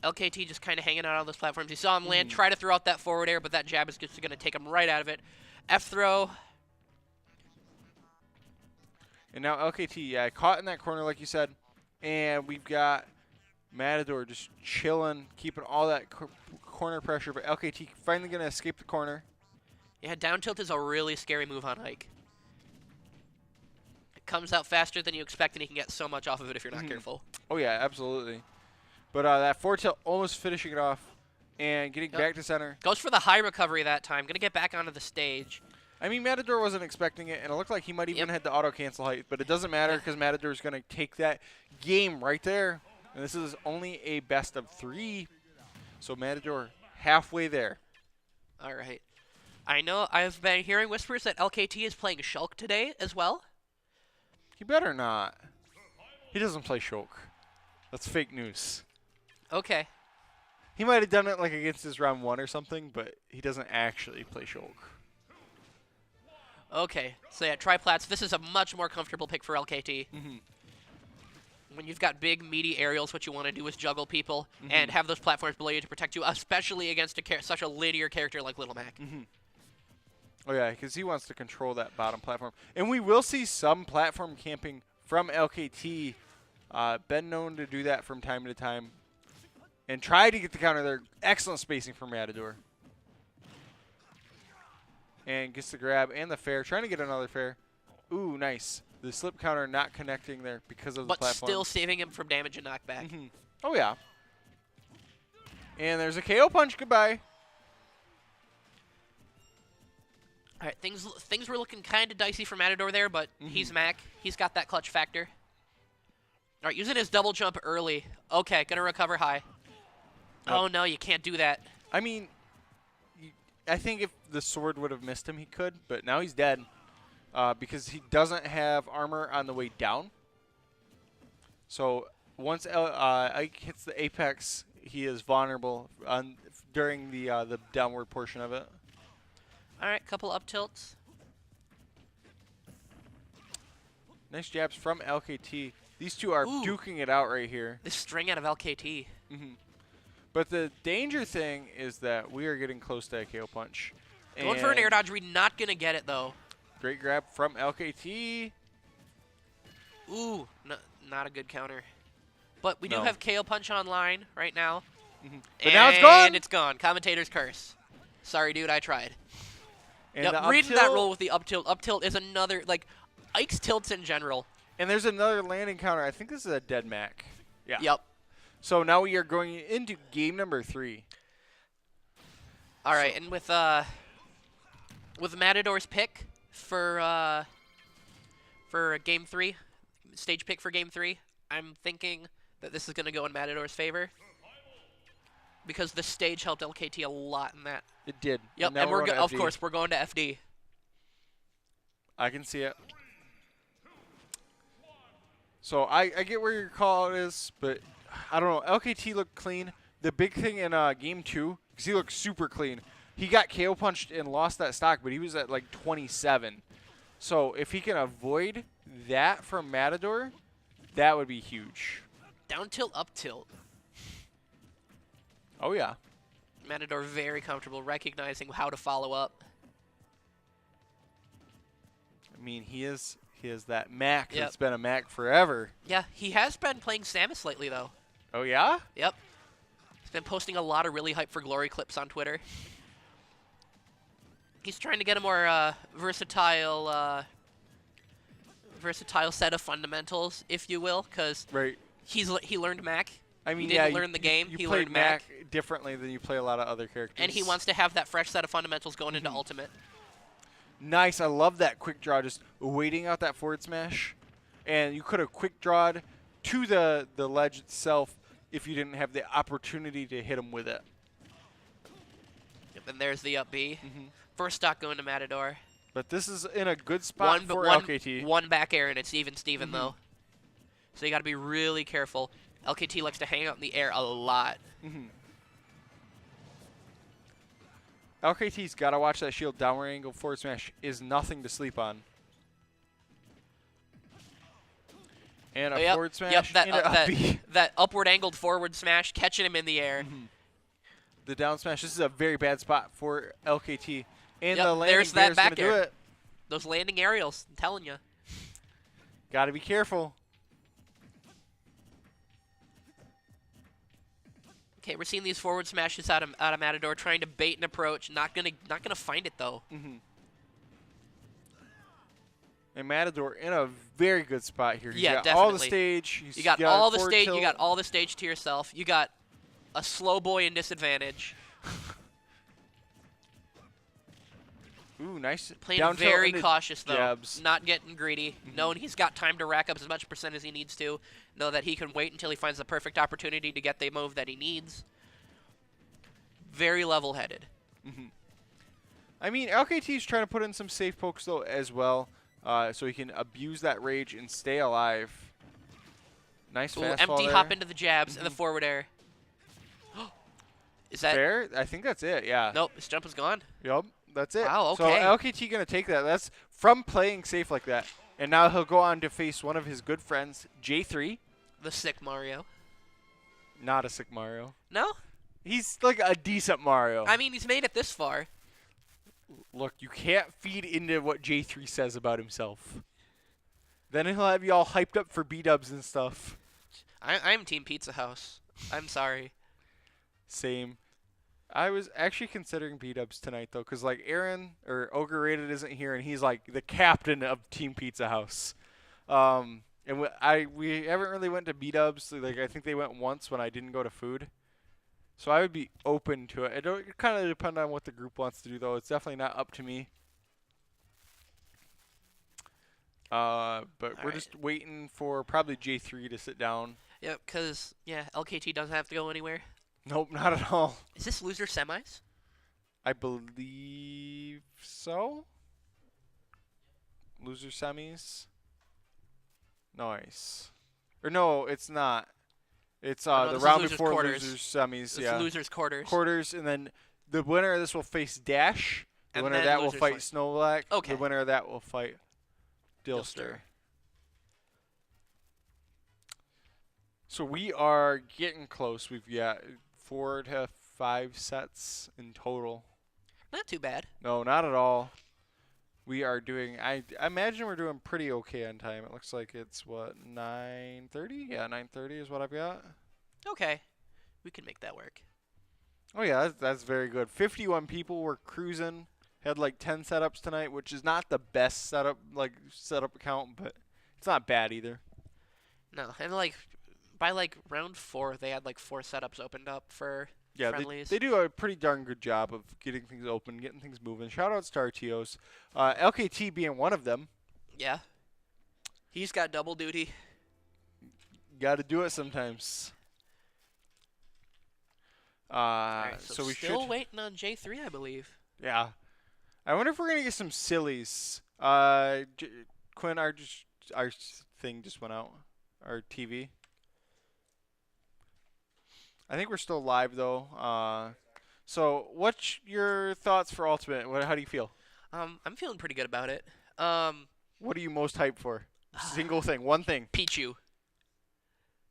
LKT just kind of hanging out on those platforms. You saw him land, try to throw out that forward air, but that jab is just going to take him right out of it. F throw. And now LKT, caught in that corner like you said. And we've got Matador just chilling, keeping all that corner pressure, but LKT finally going to escape the corner. Yeah, down tilt is a really scary move on Ike. It comes out faster than you expect, and you can get so much off of it if you're not careful. Oh, yeah, absolutely. But that forward tilt almost finishing it off and getting back to center. Goes for the high recovery that time. Going to get back onto the stage. I mean, Matador wasn't expecting it, and it looked like he might even hit the auto-cancel height, but it doesn't matter because Matador's going to take that game right there. And this is only a best of 3, so Matador halfway there. All right. I know I've been hearing whispers that LKT is playing Shulk today as well. He better not. He doesn't play Shulk. That's fake news. Okay. He might have done it like against his round 1 or something, but he doesn't actually play Shulk. Okay, so yeah, Triplats, this is a much more comfortable pick for LKT. When you've got big, meaty aerials, what you want to do is juggle people and have those platforms below you to protect you, especially against such a linear character like Little Mac. Oh, yeah, because he wants to control that bottom platform. And we will see some platform camping from LKT. Been known to do that from time to time. And try to get the counter there. Excellent spacing from Matador. And gets the grab and the fair. Trying to get another fair. Ooh, nice. The slip counter not connecting there because of the platform. But still saving him from damage and knockback. Oh, yeah. And there's a KO punch. Goodbye. All right, things were looking kind of dicey for Matador there, but he's Mac. He's got that clutch factor. All right, using his double jump early. Okay, going to recover high. Oh, no, you can't do that. I mean, I think if the sword would have missed him, he could, but now he's dead because he doesn't have armor on the way down. So once Ike hits the apex, he is vulnerable during the downward portion of it. All right, couple up tilts. Nice jabs from LKT. These two are duking it out right here. This string out of LKT. But the danger thing is that we are getting close to a KO punch. Going for an air dodge read, not going to get it, though. Great grab from LKT. Ooh, not a good counter. But we do have KO punch online right now. But now it's gone. And it's gone. Commentator's curse. Sorry, dude, I tried. And reading that roll with the up tilt. Up tilt is another, like, Ike's tilts in general. And there's another landing counter. I think this is a dead Mac. Yeah. Yep. So now we are going into game number 3. All right, and with Matador's pick for game 3, stage pick for game 3, I'm thinking that this is going to go in Matador's favor because the stage helped LKT a lot in that. It did. Yep, and we're of course we're going to FD. I can see it. So I get where your call is, but I don't know. LKT looked clean. The big thing in game 2, because he looked super clean, he got KO punched and lost that stock, but he was at like 27. So if he can avoid that from Matador, that would be huge. Down tilt, up tilt. Oh, yeah. Matador very comfortable recognizing how to follow up. I mean, he is that Mac that's been a Mac forever. Yeah, he has been playing Samus lately, though. Oh, yeah? Yep. He's been posting a lot of really hype for glory clips on Twitter. He's trying to get a more versatile set of fundamentals, if you will, because he learned Mac. I mean, he didn't learn the game. You he played learned Mac differently than you play a lot of other characters. And he wants to have that fresh set of fundamentals going into Ultimate. Nice. I love that quick draw, just waiting out that forward smash. And you could have quick drawed to the ledge itself if you didn't have the opportunity to hit him with it. Yep, and there's the up B. First stock going to Matador. But this is in a good spot for LKT. One back air, and it's even Steven, though. So you got to be really careful. LKT likes to hang out in the air a lot. LKT's got to watch that shield. Downward angle forward smash is nothing to sleep on. And a forward smash that upward angled forward smash, catching him in the air. The down smash. This is a very bad spot for LKT. And the landing there's that back do air. It. Those landing aerials, I'm telling you. Got to be careful. Okay, we're seeing these forward smashes out of Matador, trying to bait an approach. Not gonna find it though. And Matador in a very good spot here. He's Yeah, got all the definitely. stage. You got a all the forward stage. tilt. You got all the stage to yourself. You got a slow boy in disadvantage. Ooh, nice. Playing down tilt very into cautious though. jabs. Not getting greedy. Knowing he's got time to rack up as much percent as he needs to. Know that he can wait until he finds the perfect opportunity to get the move that he needs. Very level-headed. I mean, LKT's trying to put in some safe pokes though as well, so he can abuse that rage and stay alive. Nice Ooh, fastball empty there. hop into the jabs and the forward air. Is that fair? I think that's it. Yeah. Nope, his jump is gone. Yep, that's it. Wow, So okay. LKT gonna take that. That's from playing safe like that, and now he'll go on to face one of his good friends, J3. The sick Mario. Not a sick Mario. No? He's like a decent Mario. I mean, he's made it this far. Look, you can't feed into what J3 says about himself. Then he'll have you all hyped up for B-dubs and stuff. I'm Team Pizza House. I'm sorry. Same. I was actually considering B-dubs tonight, though, because, like, Aaron, or Ogre Rated isn't here, and he's, like, the captain of Team Pizza House. And we haven't really went to B-dubs. So, like, I think they went once when I didn't go to food. So I would be open to it. It kind of depend on what the group wants to do, though. It's definitely not up to me. But we're just waiting for probably J3 to sit down. Yep, because, yeah, LKT doesn't have to go anywhere. Nope, not at all. Is this loser semis? I believe so. Loser semis. Nice. Or no, it's not. It's no, the this is round losers before quarters. losers semis. It's yeah. losers quarters. Quarters, and then the winner of this will face Dash. The And winner of then that will losers fight fight. Snowblack. Okay. The winner of that will fight Dilster. So we are getting close. We've got 4 to 5 sets in total. Not too bad. No, not at all. We are doing, I imagine we're doing pretty okay on time. It looks like it's, what, 9:30? Yeah, 9:30 is what I've got. Okay. We can make that work. Oh, yeah, that's very good. 51 people were cruising. Had like 10 setups tonight, which is not the best setup count, but it's not bad either. No, and like by like round 4, they had like 4 setups opened up for friendlies. They do a pretty darn good job of getting things open, getting things moving. Shout out to our TOs. LKT being one of them. Yeah. He's got double duty. Got to do it sometimes. Right, so we still should. waiting on J3, I believe. Yeah. I wonder if we're gonna get some sillies. Quinn, our thing just went out. Our TV. I think we're still live though. So what's your thoughts for Ultimate? How do you feel? I'm feeling pretty good about it. What are you most hyped for? Single thing, one thing. Pichu.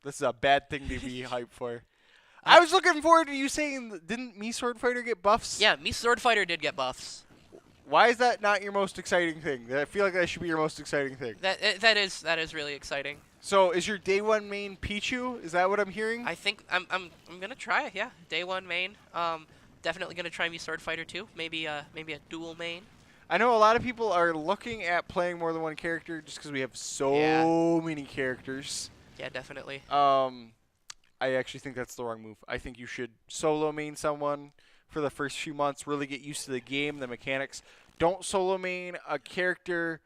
This is a bad thing to be hyped for. I was looking forward to you saying, didn't Me Sword Fighter get buffs? Yeah, Me Sword Fighter did get buffs. Why is that not your most exciting thing? I feel like that should be your most exciting thing. That is really exciting. So is your day one main Pichu? Is that what I'm hearing? I think I'm gonna try it. Yeah, day 1 main. Definitely gonna try Me Sword Fighter 2. Maybe a dual main. I know a lot of people are looking at playing more than one character just because we have so many characters. Yeah, definitely. I actually think that's the wrong move. I think you should solo main someone for the first few months, really get used to the game, the mechanics. Don't solo main a character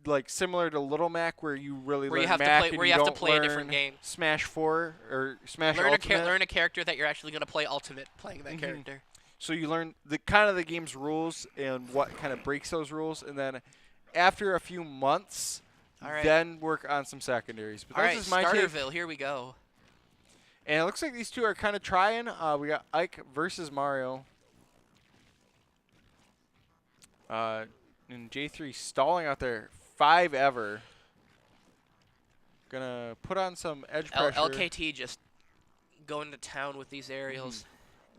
like similar to Little Mac where you really learn Mac and where you have to don't play a learn different game. Smash 4 or Smash learn Ultimate. Learn a character that you're actually gonna play Ultimate playing that character. So you learn the kind of the game's rules and what kind of breaks those rules, and then after a few months, then work on some secondaries. But All right, this is my take. Starterville, here we go. And it looks like these two are kind of trying. We got Ike versus Mario. And J3 stalling out there. 5 ever. Gonna put on some edge pressure. LKT just going to town with these aerials.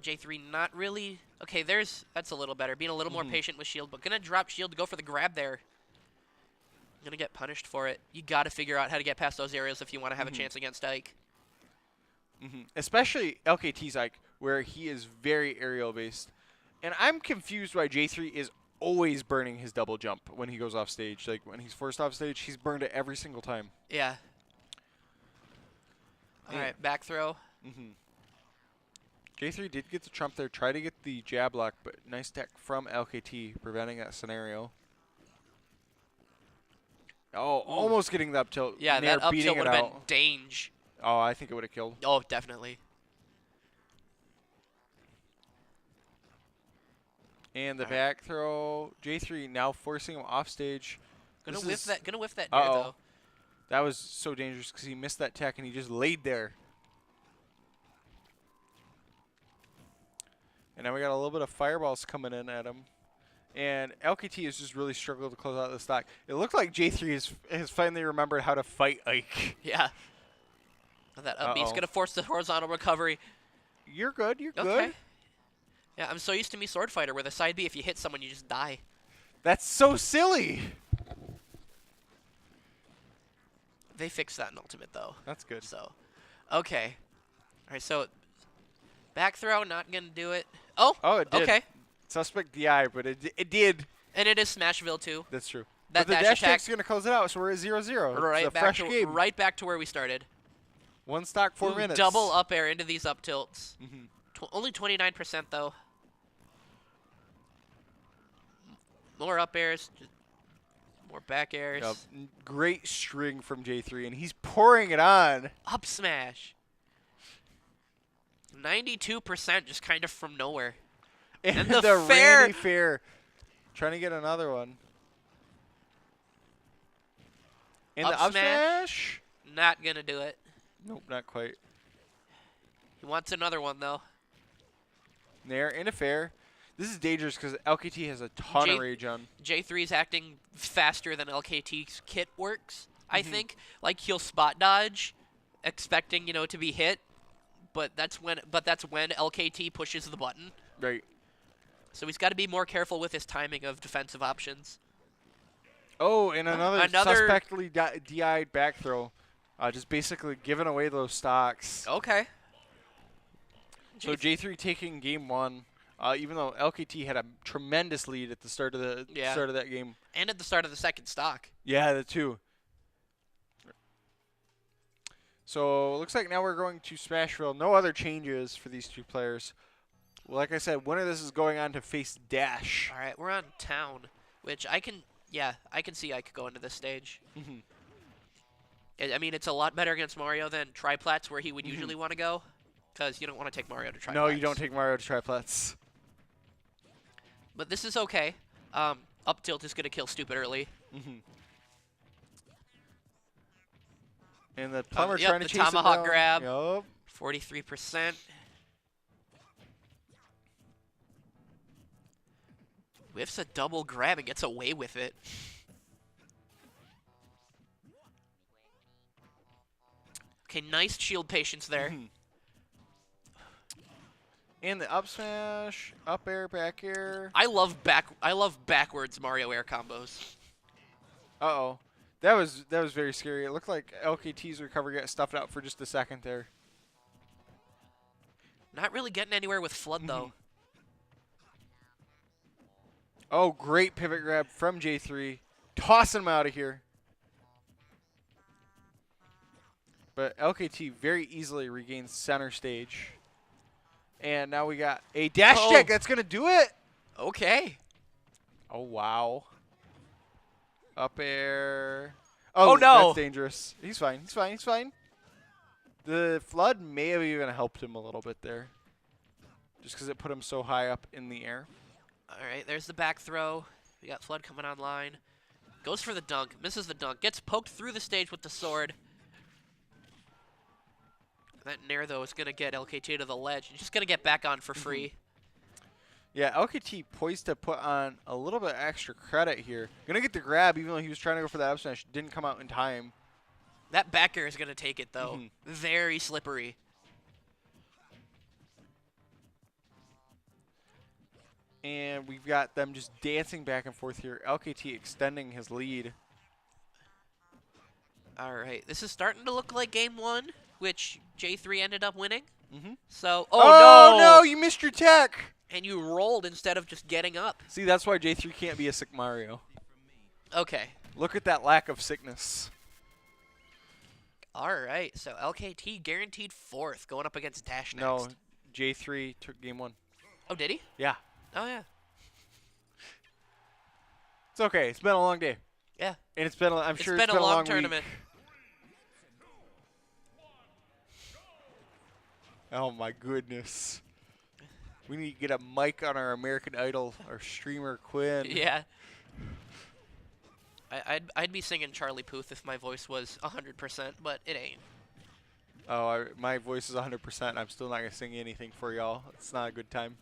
J3 not really. Okay, that's a little better. Being a little more patient with shield, but gonna drop shield to go for the grab there. Gonna get punished for it. You gotta figure out how to get past those aerials if you want to have a chance against Ike. Especially LKT's Ike. where he is very aerial based. And I'm confused why J3 is always burning his double jump when he goes off stage. Like when he's forced off stage, he's burned it every single time. Yeah. All right, back throw. J3 did get the trump there, try to get the jab lock, but nice tech from LKT, preventing that scenario. Oh, almost getting the up tilt. Yeah, Nair that up beating tilt would it have out. been dange. Oh, I think it would have killed. Oh, definitely. And the back throw, J3 now forcing him off stage. Gonna whiff that Nair though. That was so dangerous because he missed that tech and he just laid there. And now we got a little bit of fireballs coming in at him. And LKT has just really struggled to close out the stock. It looked like J3 has finally remembered how to fight Ike. Yeah. That up B's gonna force the horizontal recovery. You're good. You're Okay. good. Yeah, I'm so used to me sword fighter where the side B, if you hit someone, you just die. That's so silly. They fixed that in Ultimate though. That's good. So, okay. All right, so back throw, not gonna do it. Oh, it did. Okay. Suspect DI, but it did. And it is Smashville too. That's true. That but the dash attack's attack going to close it out, so we're at 0-0. right it's a back fresh to game. right back to where we started. One stock, 4 minutes. Double up air into these up tilts. Only 29% though. More up airs, more back airs. Great string from J3, and he's pouring it on. Up smash. 92% just kind of from nowhere. And the Randy Fair trying to get another one. And the up smash. Not going to do it. Nope, not quite. He wants another one, though. Nair into fair. This is dangerous because LKT has a ton of rage on. J3 is acting faster than LKT's kit works, I think. Like, he'll spot dodge, expecting, to be hit. But that's when LKT pushes the button. Right. So he's got to be more careful with his timing of defensive options. Oh, and another suspectly DI'd back throw. Just basically giving away those stocks. Okay. So J3 taking game 1, even though LKT had a tremendous lead at the start of that game. And at the start of the second stock. Yeah, the two. So it looks like now we're going to Smashville. No other changes for these two players. Well, like I said, winner of this is going on to face Dash. All right, we're on Town, which I can see I could go into this stage. I mean, it's a lot better against Mario than Triplats, where he would usually want to go, because you don't want to take Mario to Triplats. No, you don't take Mario to Triplats. But this is okay. Up tilt is going to kill stupid early. And the plumber trying to chase tomahawk it down. grab. Yup. 43%. Whiffs a double grab and gets away with it. Okay, nice shield patience there. And the up smash, up air, back air. I love backwards Mario air combos. Uh-oh. That was very scary. It looked like LKT's recovery got stuffed out for just a second there. Not really getting anywhere with Flood, though. Oh, great pivot grab from J3. Tossing him out of here. But LKT very easily regains center stage. And now we got a dash check. That's going to do it. Okay. Oh, wow. Up air. Oh, no. That's dangerous. He's fine. He's fine. He's fine. The Flood may have even helped him a little bit there. Just because it put him so high up in the air. All right, there's the back throw. We got Flood coming online. Goes for the dunk. Misses the dunk. Gets poked through the stage with the sword. That Nair, though, is going to get LKT to the ledge. He's just going to get back on for free. Yeah, LKT poised to put on a little bit extra credit here. Going to get the grab, even though he was trying to go for that up smash. Didn't come out in time. That back air is going to take it, though. Very slippery. And we've got them just dancing back and forth here. LKT extending his lead. All right, this is starting to look like game 1. which J3 ended up winning. Mm-hmm. So, oh no, you missed your tech. And you rolled instead of just getting up. See, that's why J3 can't be a sick Mario. Okay. Look at that lack of sickness. All right, so LKT guaranteed 4th, going up against Dash next. No, J3 took game 1. Oh, did he? Yeah. Oh, yeah. It's okay. It's been a long day. Yeah. And it's been, I'm sure it's been a long week. tournament. Oh my goodness. We need to get a mic on our American Idol, our streamer Quinn. Yeah. I'd be singing Charlie Puth if my voice was 100%, but it ain't. Oh, my voice is 100%. I'm still not going to sing anything for y'all. It's not a good time.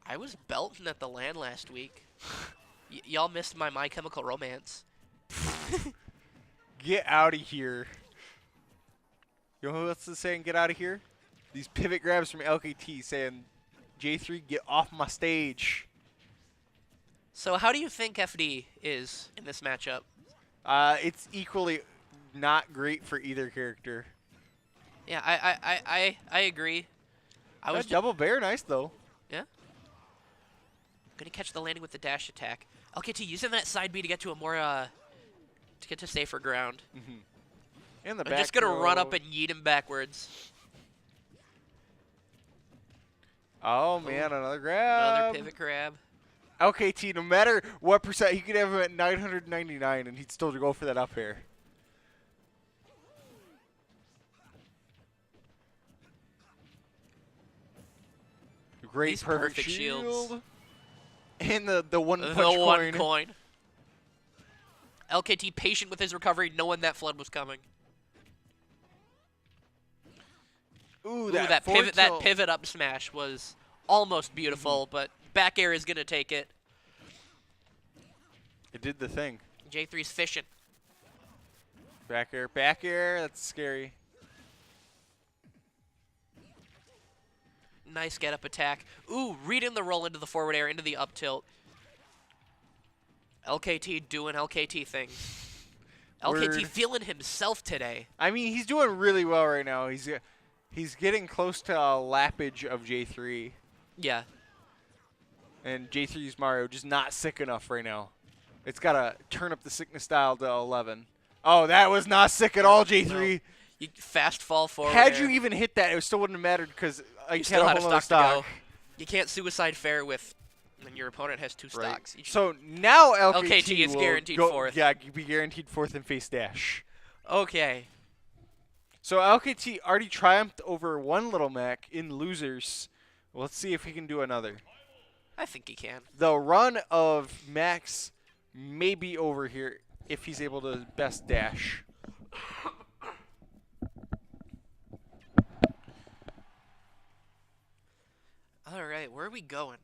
I was belting at the LAN last week. Y'all missed my My Chemical Romance. Get out of here. You know who else is saying get out of here? These pivot grabs from LKT saying, J3, get off my stage. So how do you think FD is in this matchup? It's equally not great for either character. Yeah, I agree. I was double bear, nice though. Yeah. Gonna catch the landing with the dash attack. LKT using that side B to get to a more to get to safer ground. Mm-hmm. And the I'm back just gonna throw. run up and yeet him backwards. Oh man, another grab. Another pivot grab. LKT, no matter what percent, he could have him at 999 and he'd still go for that up air. Great These perfect shields. shield. And the one punch The coin. one coin. LKT patient with his recovery, knowing that flood was coming. Ooh, that pivot up smash was almost beautiful, but back air is gonna take it. It did the thing. J3's fishing. Back air, that's scary. Nice get up attack. Ooh, reading the roll into the forward air, into the up tilt. LKT doing LKT things. LKT feeling himself today. I mean, he's doing really well right now. He's getting close to a lappage of J3. Yeah. And J3's Mario just not sick enough right now. It's got to turn up the sickness dial to 11. Oh, that was not sick at all, J3. No. You fast fall forward. Had you even hit that, it still wouldn't have mattered because you still had a stock to go. You can't suicide fair with when your opponent has 2 stocks. So now LKT is guaranteed 4th. Yeah, you'd be guaranteed 4th in face dash. Okay. So LKT already triumphed over one Little Mac in losers. Let's see if he can do another. I think he can. The run of Max may be over here if he's able to best dash. All right, where are we going?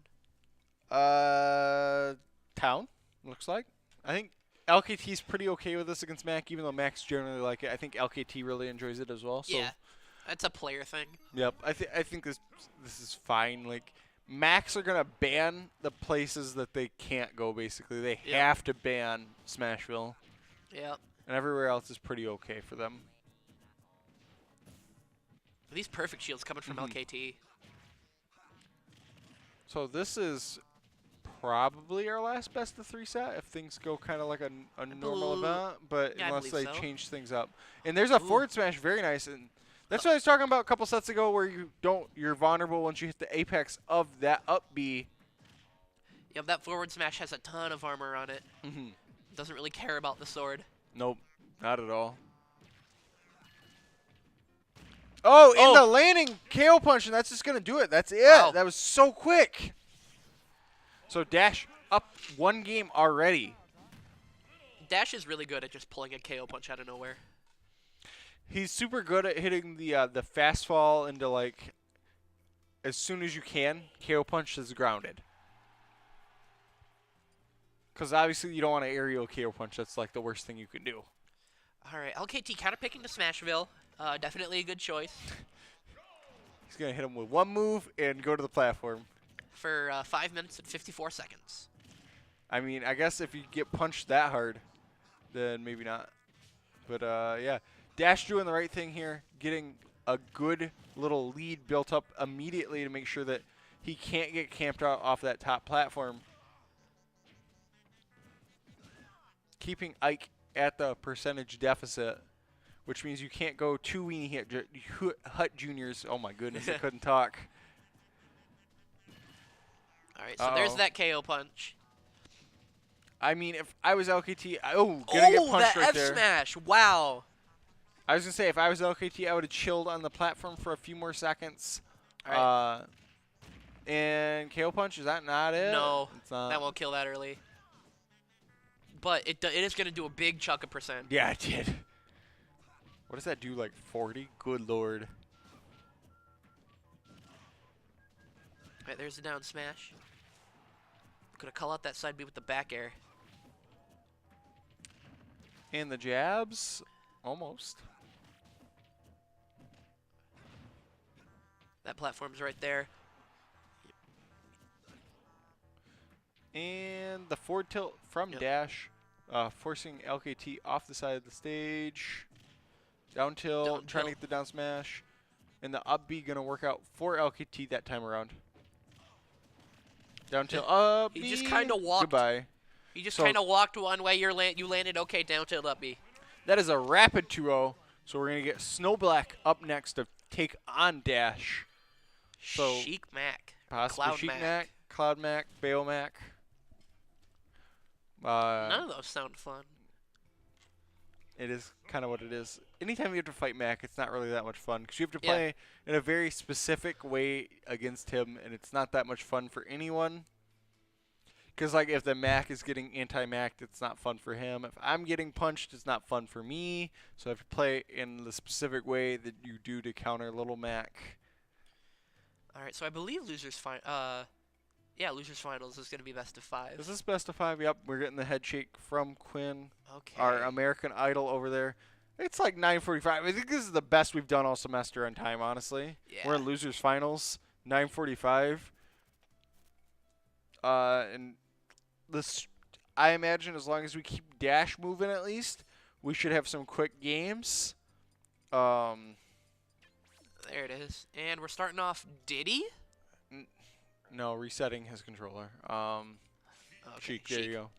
Town, looks like. I think LKT's pretty okay with this against Mac, even though Mac's generally like it. I think LKT really enjoys it as well. So yeah, that's a player thing. Yep, I think this is fine. Like Macs are gonna ban the places that they can't go. Basically, they have to ban Smashville. Yep. And everywhere else is pretty okay for them. These perfect shields coming from LKT. So this is probably our last best of 3 set if things go kind of like a normal event, but yeah, unless they so. change things up. And there's a forward smash, very nice. And that's what I was talking about a couple sets ago, where you're vulnerable once you hit the apex of that up B. Yep, that forward smash has a ton of armor on it. Doesn't really care about the sword. Nope, not at all. Oh, in the landing KO punch, and that's just going to do it. That's it. Wow. That was so quick. So Dash up 1 game already. Dash is really good at just pulling a KO punch out of nowhere. He's super good at hitting the fast fall into, like, as soon as you can, KO punch is grounded. Because obviously you don't want to aerial KO punch. That's, like, the worst thing you can do. All right, LKT kind of picking the Smashville. Definitely a good choice. He's going to hit him with 1 move and go to the platform. For 5 minutes and 54 seconds. I mean, I guess if you get punched that hard, then maybe not. But, yeah. Dash doing the right thing here, getting a good little lead built up immediately to make sure that he can't get camped out off that top platform. Keeping Ike at the percentage deficit, which means you can't go two weenie Hut Juniors. Oh my goodness, I couldn't talk. All right, so there's that KO punch. I mean, if I was LKT, gonna get punched that right F there. smash! Wow. I was gonna say if I was LKT, I would have chilled on the platform for a few more seconds. All right. And KO punch, is that not it? No, it's not. that won't kill that early. But it is gonna do a big chunk of percent. Yeah, it did. What does that do? Like 40? Good lord. All right, there's the down smash. Gonna call out that side B with the back air. And the jabs, almost. That platform's right there. And the forward tilt from Dash, forcing LKT off the side of the stage. Down tilt, trying to get the down smash. And the up B gonna work out for LKT that time around. Down tilt, up B. He just kind of walked. Goodbye. He just kind of walked one way. You landed okay. Down tilt up B. That is a rapid 2-0. So we're gonna get Snow Black up next to take on Dash. So Sheik Mac. possibly Cloud Sheik Mac. Mac, Cloud Mac, Bayo Mac. None of those sound fun. It is kind of what it is. Anytime you have to fight Mac, it's not really that much fun because you have to play in a very specific way against him, and it's not that much fun for anyone. Because like if the Mac is getting anti-Mac, it's not fun for him. If I'm getting punched, it's not fun for me. So I have to play in the specific way that you do to counter Little Mac. All right, so I believe losers finals is going to be best of 5. Is this best of 5? Yep, we're getting the head shake from Quinn, Okay. our American Idol over there. It's like 9:45. I think this is the best we've done all semester on time, honestly. Yeah. We're in losers finals, 9:45. And this, I imagine, as long as we keep Dash moving, at least we should have some quick games. There it is, and we're starting off Diddy. No, resetting his controller. Sheik, there Sheik. you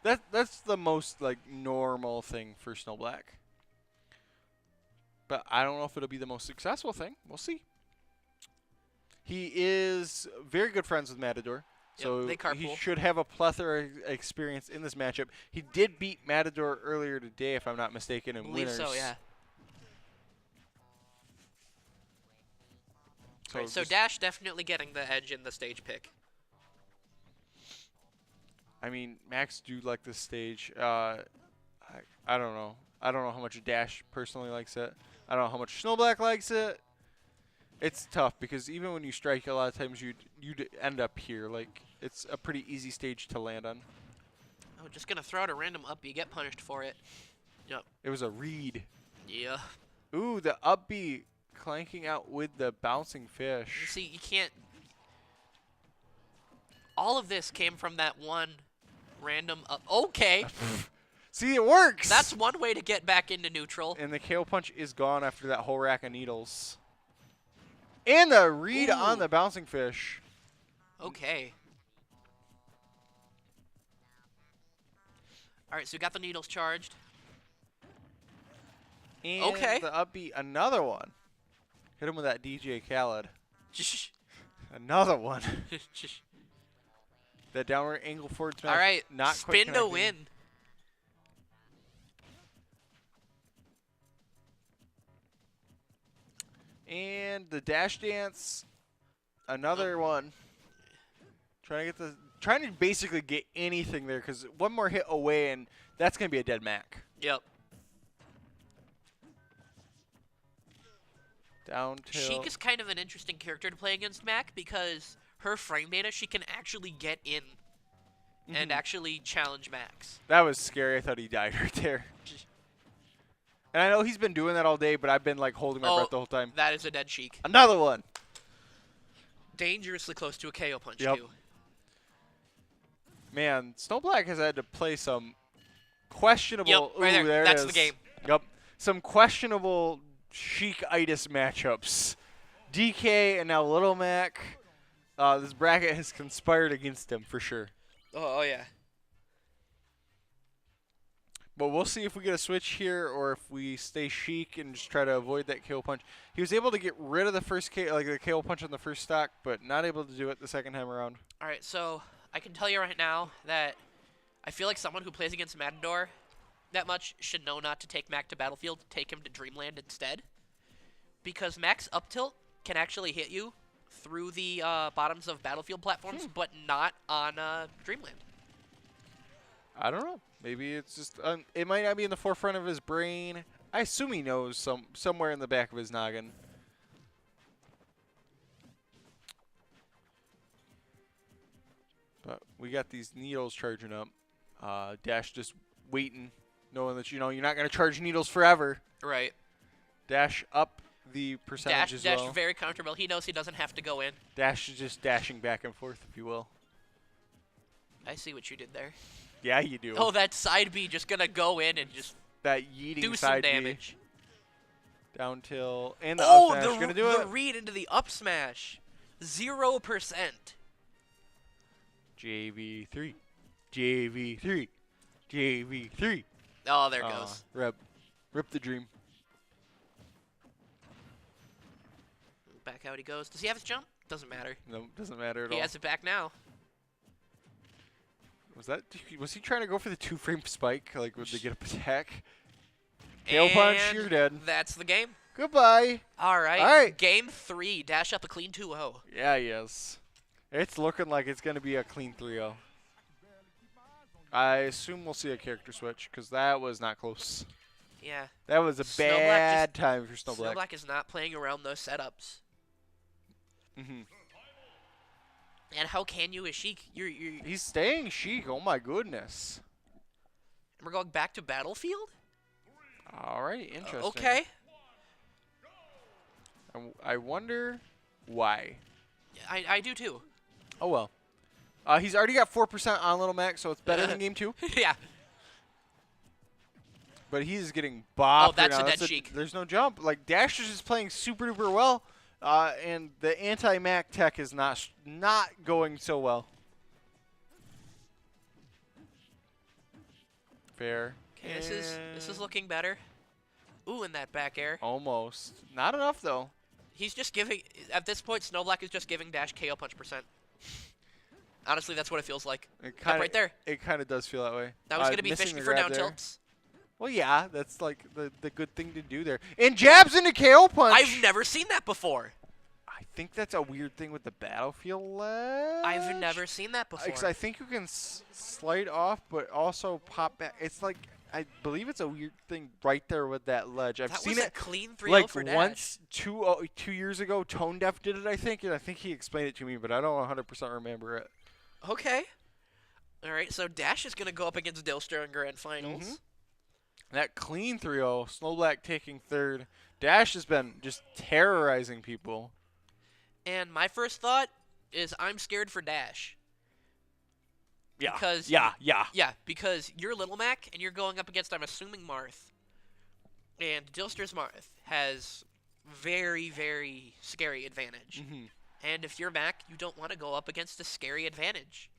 go. That's the most like normal thing for Snow Black. But I don't know if it'll be the most successful thing. We'll see. He is very good friends with Matador, so they carpool. he should have a plethora of experience in this matchup. He did beat Matador earlier today, if I'm not mistaken, in I believe winners. so, yeah. So, So Dash definitely getting the edge in the stage pick. I mean, Max do like this stage. I don't know. I don't know how much Dash personally likes it. I don't know how much Snow Black likes it. It's tough because even when you strike, a lot of times you'd end up here. Like it's a pretty easy stage to land on. Oh, just gonna throw out a random up B, get punished for it. Yep. It was a read. Yeah. Ooh, the up B clanking out with the bouncing fish. You see, you can't. All of this came from that one random up. Okay. See, it works. That's one way to get back into neutral. And the KO punch is gone after that whole rack of needles. And the read on the bouncing fish. Okay. All right, so we got the needles charged. And Okay. the up B, another one. Hit him with that DJ Khaled. Another one. That downward angle forward smash. All right, not quite spin to connecting. win. And the dash dance, another one. Trying to basically get anything there because one more hit away and that's gonna be a dead Mac. Yep. Down tilt. Sheik is kind of an interesting character to play against Mac because her frame data, she can actually get in and actually challenge Max. That was scary. I thought he died right there. And I know he's been doing that all day, but I've been like holding my breath the whole time. That is a dead Sheik. Another one. Dangerously close to a KO punch, Yep. too. Man, Snow Black has had to play some questionable. Yep, right Ooh, there. it That's is. the game. Yep. some questionable Sheik-itis matchups. DK and now Little Mac. This bracket has conspired against him for sure. Oh yeah. But we'll see if we get a switch here or if we stay Sheik and just try to avoid that KO punch. He was able to get rid of the first the KO punch on the first stock, but not able to do it the second time around. All right, so I can tell you right now that I feel like someone who plays against Matador that much should know not to take Mac to Battlefield, take him to Dreamland instead. Because Mac's up tilt can actually hit you through the bottoms of Battlefield platforms, but not on Dreamland. I don't know. Maybe it's just it might not be in the forefront of his brain. I assume he knows somewhere in the back of his noggin. But we got these needles charging up. Dash just waiting, knowing that you're not going to charge needles forever. Right. Dash up the percentage as well. Dash very comfortable. He knows he doesn't have to go in. Dash is just dashing back and forth, if you will. I see what you did there. Yeah, you do. Oh, that side B just gonna go in and just that yeeting do side some damage. B. Down till and the up smash gonna do the it. read into the up smash, 0%. JV3, JV3, JV3. Oh, there it goes. Rip the dream. Back out he goes. Does he have his jump? Doesn't matter. No, doesn't matter at all. He has it back now. Was he trying to go for the 2-frame spike, like with the get up attack? KO punch, you're dead. That's the game. Goodbye. All right. All right. Game 3. Dash up a clean 2-0. Yeah, he is. It's looking like it's going to be a clean 3-0. I assume we'll see a character switch, because that was not close. Yeah. That was a bad time for Snowblack. Snowblack is not playing around those setups. Mm-hmm. And how can you as Sheik? He's staying Sheik. Oh, my goodness. We're going back to Battlefield? All right, interesting. Okay. I wonder why. I do too. Oh, well. He's already got 4% on Little Mac, so it's better than Game 2. Yeah. But he's getting bopped. Oh, that's right now. a dead Sheik. There's no jump. Like, Dash is just playing super duper well. And the anti-Mac tech is not going so well. Fair. Okay, this is looking better. Ooh, in that back air. Almost. Not enough, though. He's just giving, at this point, Snowblack is just giving Dash KO punch %. Honestly, that's what it feels like. Right there. It kind of does feel that way. That was going to be fishing for down tilts. Well, yeah, that's like the good thing to do there. And jabs into KO punch. I've never seen that before. I think that's a weird thing with the Battlefield ledge. I've never seen that before. Because I think you can slide off, but also pop back. It's like, I believe it's a weird thing right there with that ledge. I've seen it clean 3-0 like for Dash. once 2 years ago. Tone Deaf did it, I think, and I think he explained it to me, but I don't 100% remember it. Okay. All right, so Dash is going to go up against Dilster in Grand Finals. Mm-hmm. That clean 3-0, Snowblack taking third. Dash has been just terrorizing people. And my first thought is I'm scared for Dash. Yeah. Because yeah. Because you're Little Mac and you're going up against, I'm assuming, Marth. And Dilster's Marth has very, very scary advantage. Mm-hmm. And if you're Mac, you don't want to go up against a scary advantage.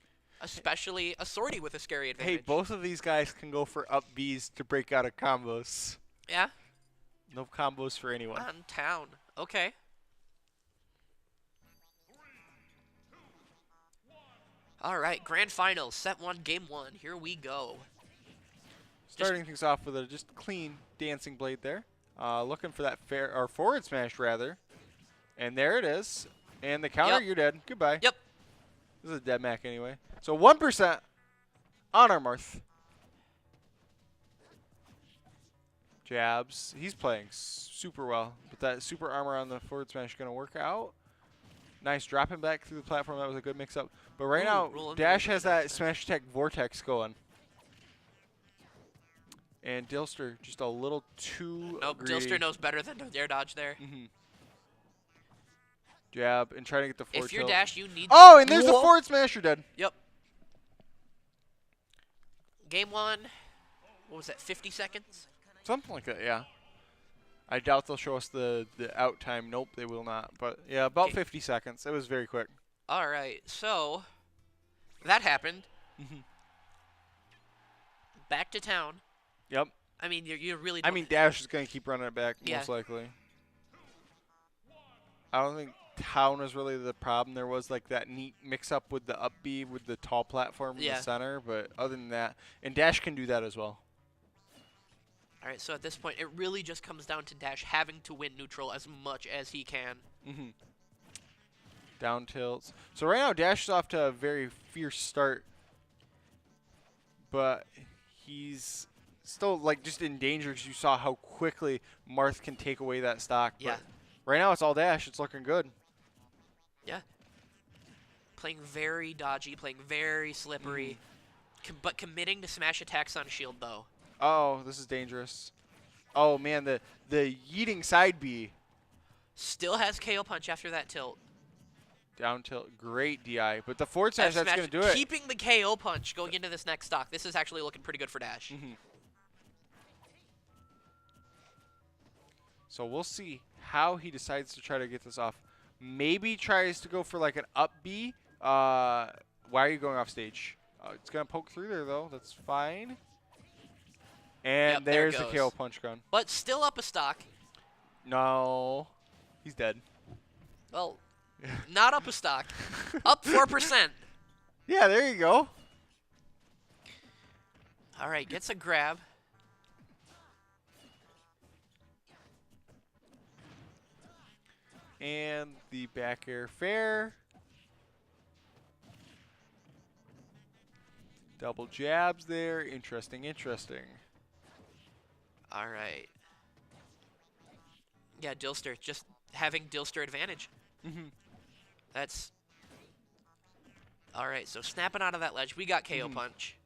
Especially a sortie with a scary advantage. Hey, both of these guys can go for up Bs to break out of combos. Yeah? No combos for anyone. On town. Okay. All right, Grand Finals, Set 1, Game 1. Here we go. Starting things off with a just clean dancing blade there. Looking for that forward smash, rather. And there it is. And the counter, you're dead. Goodbye. Yep. This is a dead Mac anyway. So 1% on our Marth. Jabs. He's playing super well. But that super armor on the forward smash is going to work out. Nice dropping back through the platform. That was a good mix-up. But right now, Dash has that smash attack vortex going. And Dilster just a little too greedy. Dilster knows better than to air dodge there. Mm-hmm. Jab and try to get the forward If you're tilt. Dash, you need... Oh, and there's the forward smash. You're dead. Yep. Game 1, what was that, 50 seconds? Something like that, yeah. I doubt they'll show us the out time. Nope, they will not. But yeah, about Okay. 50 seconds. It was very quick. All right, so that happened. Back to town. Yep. I mean, you really. I Don't mean, Dash is going to keep running it back, Yeah. most likely. I don't think town was really the problem. There was like that neat mix-up with the up B with the tall platform in Yeah. the center. But other than that, and Dash can do that as well. All right, so at this point, it really just comes down to Dash having to win neutral as much as he can. Down tilts. So right now, Dash is off to a very fierce start. But he's still like just in danger because you saw how quickly Marth can take away that stock. Yeah. But right now, it's all Dash. It's looking good. Yeah. Playing very dodgy, playing very slippery, but committing to smash attacks on shield, though. Oh, this is dangerous. Oh, man, the yeeting side B. Still has KO punch after that tilt. Down tilt. Great DI. But the forward smash, that's Smash, going to do it. keeping the KO punch going into this next stock. This is actually looking pretty good for Dash. So we'll see how he decides to try to get this off. Maybe tries to go for like an up B. Why are you going off stage? It's going to poke through there, though. That's fine. And Yep, there there's the goes. KO punch gun. But still up a stock. No. He's dead. Well, not up a stock. Up 4%. Yeah, there you go. All right, gets a grab. And the back air fair. Double jabs there. Interesting, interesting. All right. Yeah, Dilster, just having Dilster advantage. That's... All right, so snapping out of that ledge. We got KO punch.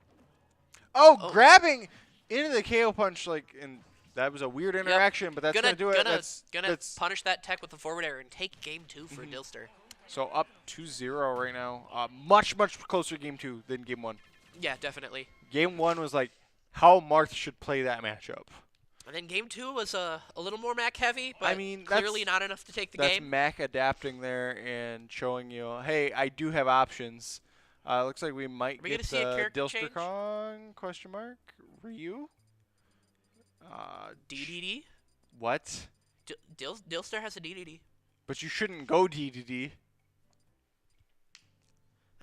Oh, grabbing into the KO punch, like, and that was a weird interaction, but that's gonna going to do it. Gonna punish that tech with the forward air and take game 2 for Dilster. So up 2-0 right now. Much, much closer game 2 than game 1. Yeah, definitely. Game 1 was like how Marth should play that matchup. And then game 2 was a little more Mac heavy, but I mean, clearly not enough to take the that's game. Mac adapting there and showing you, hey, I do have options. Looks like we might Are we get gonna see a character Dilster change? Kong, question mark, Ryu? DDD? What? Dilster has a DDD. But you shouldn't go DDD.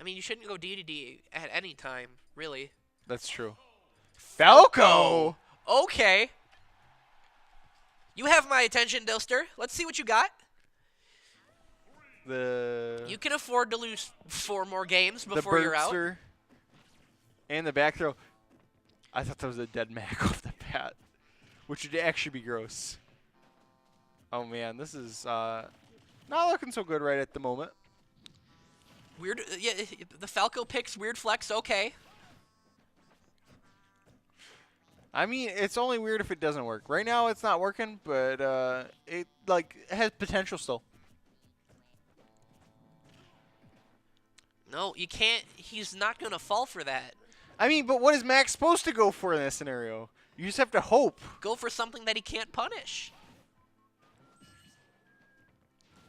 I mean, you shouldn't go DDD at any time, really. That's true. Falco! Okay. You have my attention, Dilster. Let's see what you got. You can afford to lose 4 more games before you're out. Birdster and the back throw. I thought that was a dead Mac off the bat, which would actually be gross. Oh, man, this is not looking so good right at the moment. Weird. Yeah, the Falco picks weird flex. Okay. I mean, it's only weird if it doesn't work. Right now, it's not working, but it has potential still. No, you can't. He's not gonna fall for that. I mean, but what is Max supposed to go for in this scenario? You just have to hope. Go for something that he can't punish.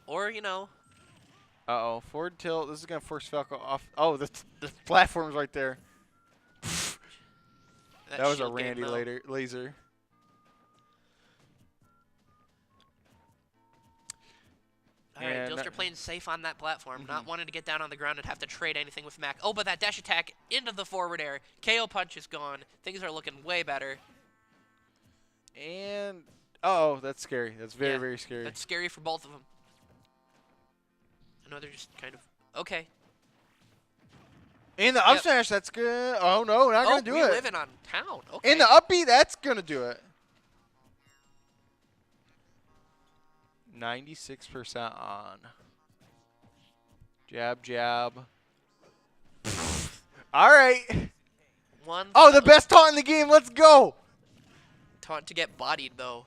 Or, you know. Uh-oh, forward tilt. This is going to force Falco off. Oh, the platform's right there. That was a shield game, Randy though. laser. All right, Dilster playing safe on that platform, not wanting to get down on the ground and have to trade anything with Mac. Oh, but that dash attack into the forward air. KO punch is gone. Things are looking way better. And, oh, that's scary. That's very, very scary. That's scary for both of them. I know they're just kind of, okay. In the up smash, that's good. Oh, no, not going to do we're it. living on town. Okay. In the up B, that's going to do it. 96% on. Jab, jab. All right. Oh, the best taunt in the game. Let's go. Taunt to get bodied, though.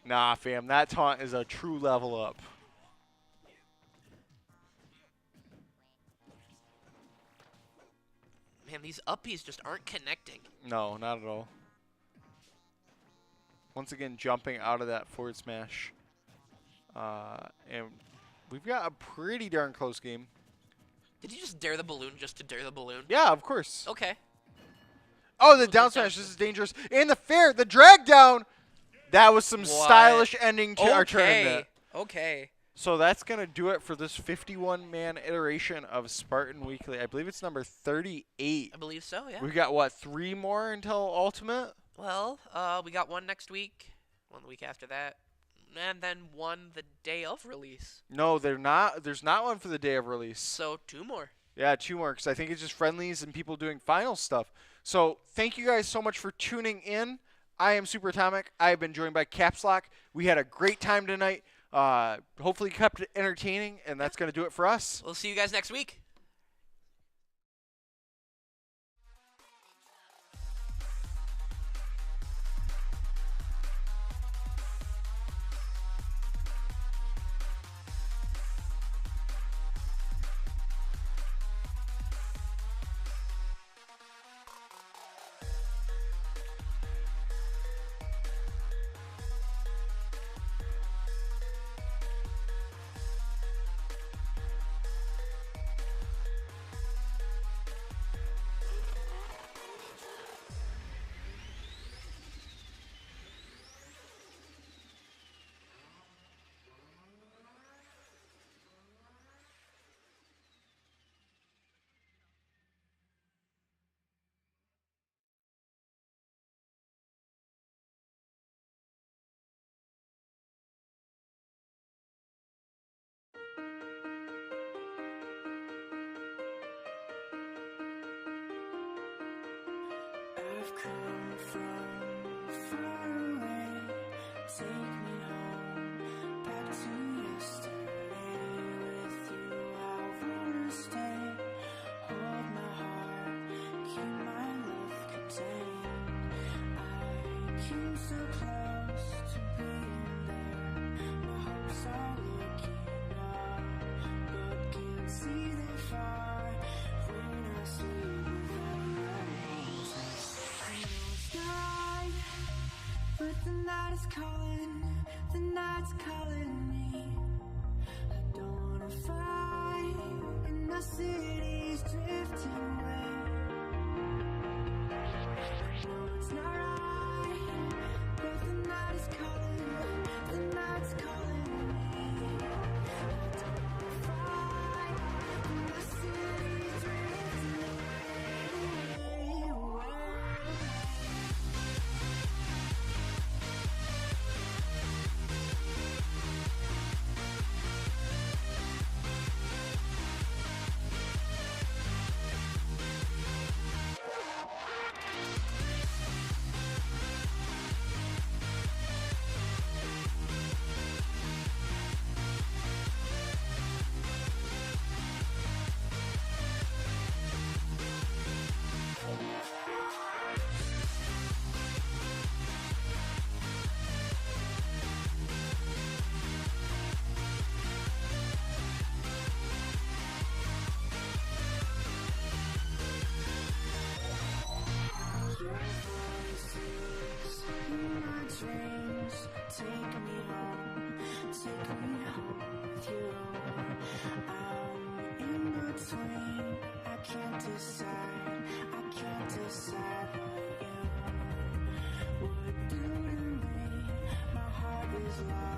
Nah, fam. That taunt is a true level up. Man, these uppies just aren't connecting. No, not at all. once again jumping out of that forward smash. And we've got a pretty darn close game. Did you just dare the balloon just to dare the balloon? Yeah, of course. Okay. Oh, the down smash. This is dangerous. And the fair, the drag down. That was some stylish ending to our tournament. Okay. So that's going to do it for this 51-man iteration of Spartan Weekly. I believe it's number 38. I believe so, yeah. We've got, what, 3 more until Ultimate? Well, we got one next week, one the week after that, and then one the day of release. No, they're not. There's not one for the day of release. So 2 more. Yeah, 2 more, because I think it's just friendlies and people doing final stuff. So thank you guys so much for tuning in. I am Super Atomic. I have been joined by Caps Lock. We had a great time tonight. Hopefully kept it entertaining, and that's going to do it for us. We'll see you guys next week. I've come from far away. Take me home, back to yesterday. With you, I wanna stay. Hold my heart, keep my love contained. I came so close to being there. My hopes are looking up, but can't see that far when I sleep without sky, but the night is calling, the night's calling me. I don't wanna fight, and the city's drifting away. No, it's not right, but the night is calling, the night's calling me. I don't wanna fight, and the city's drifting away. Dreams, take me home with you. I'm in between, I can't decide what you would do to me. My heart is lost.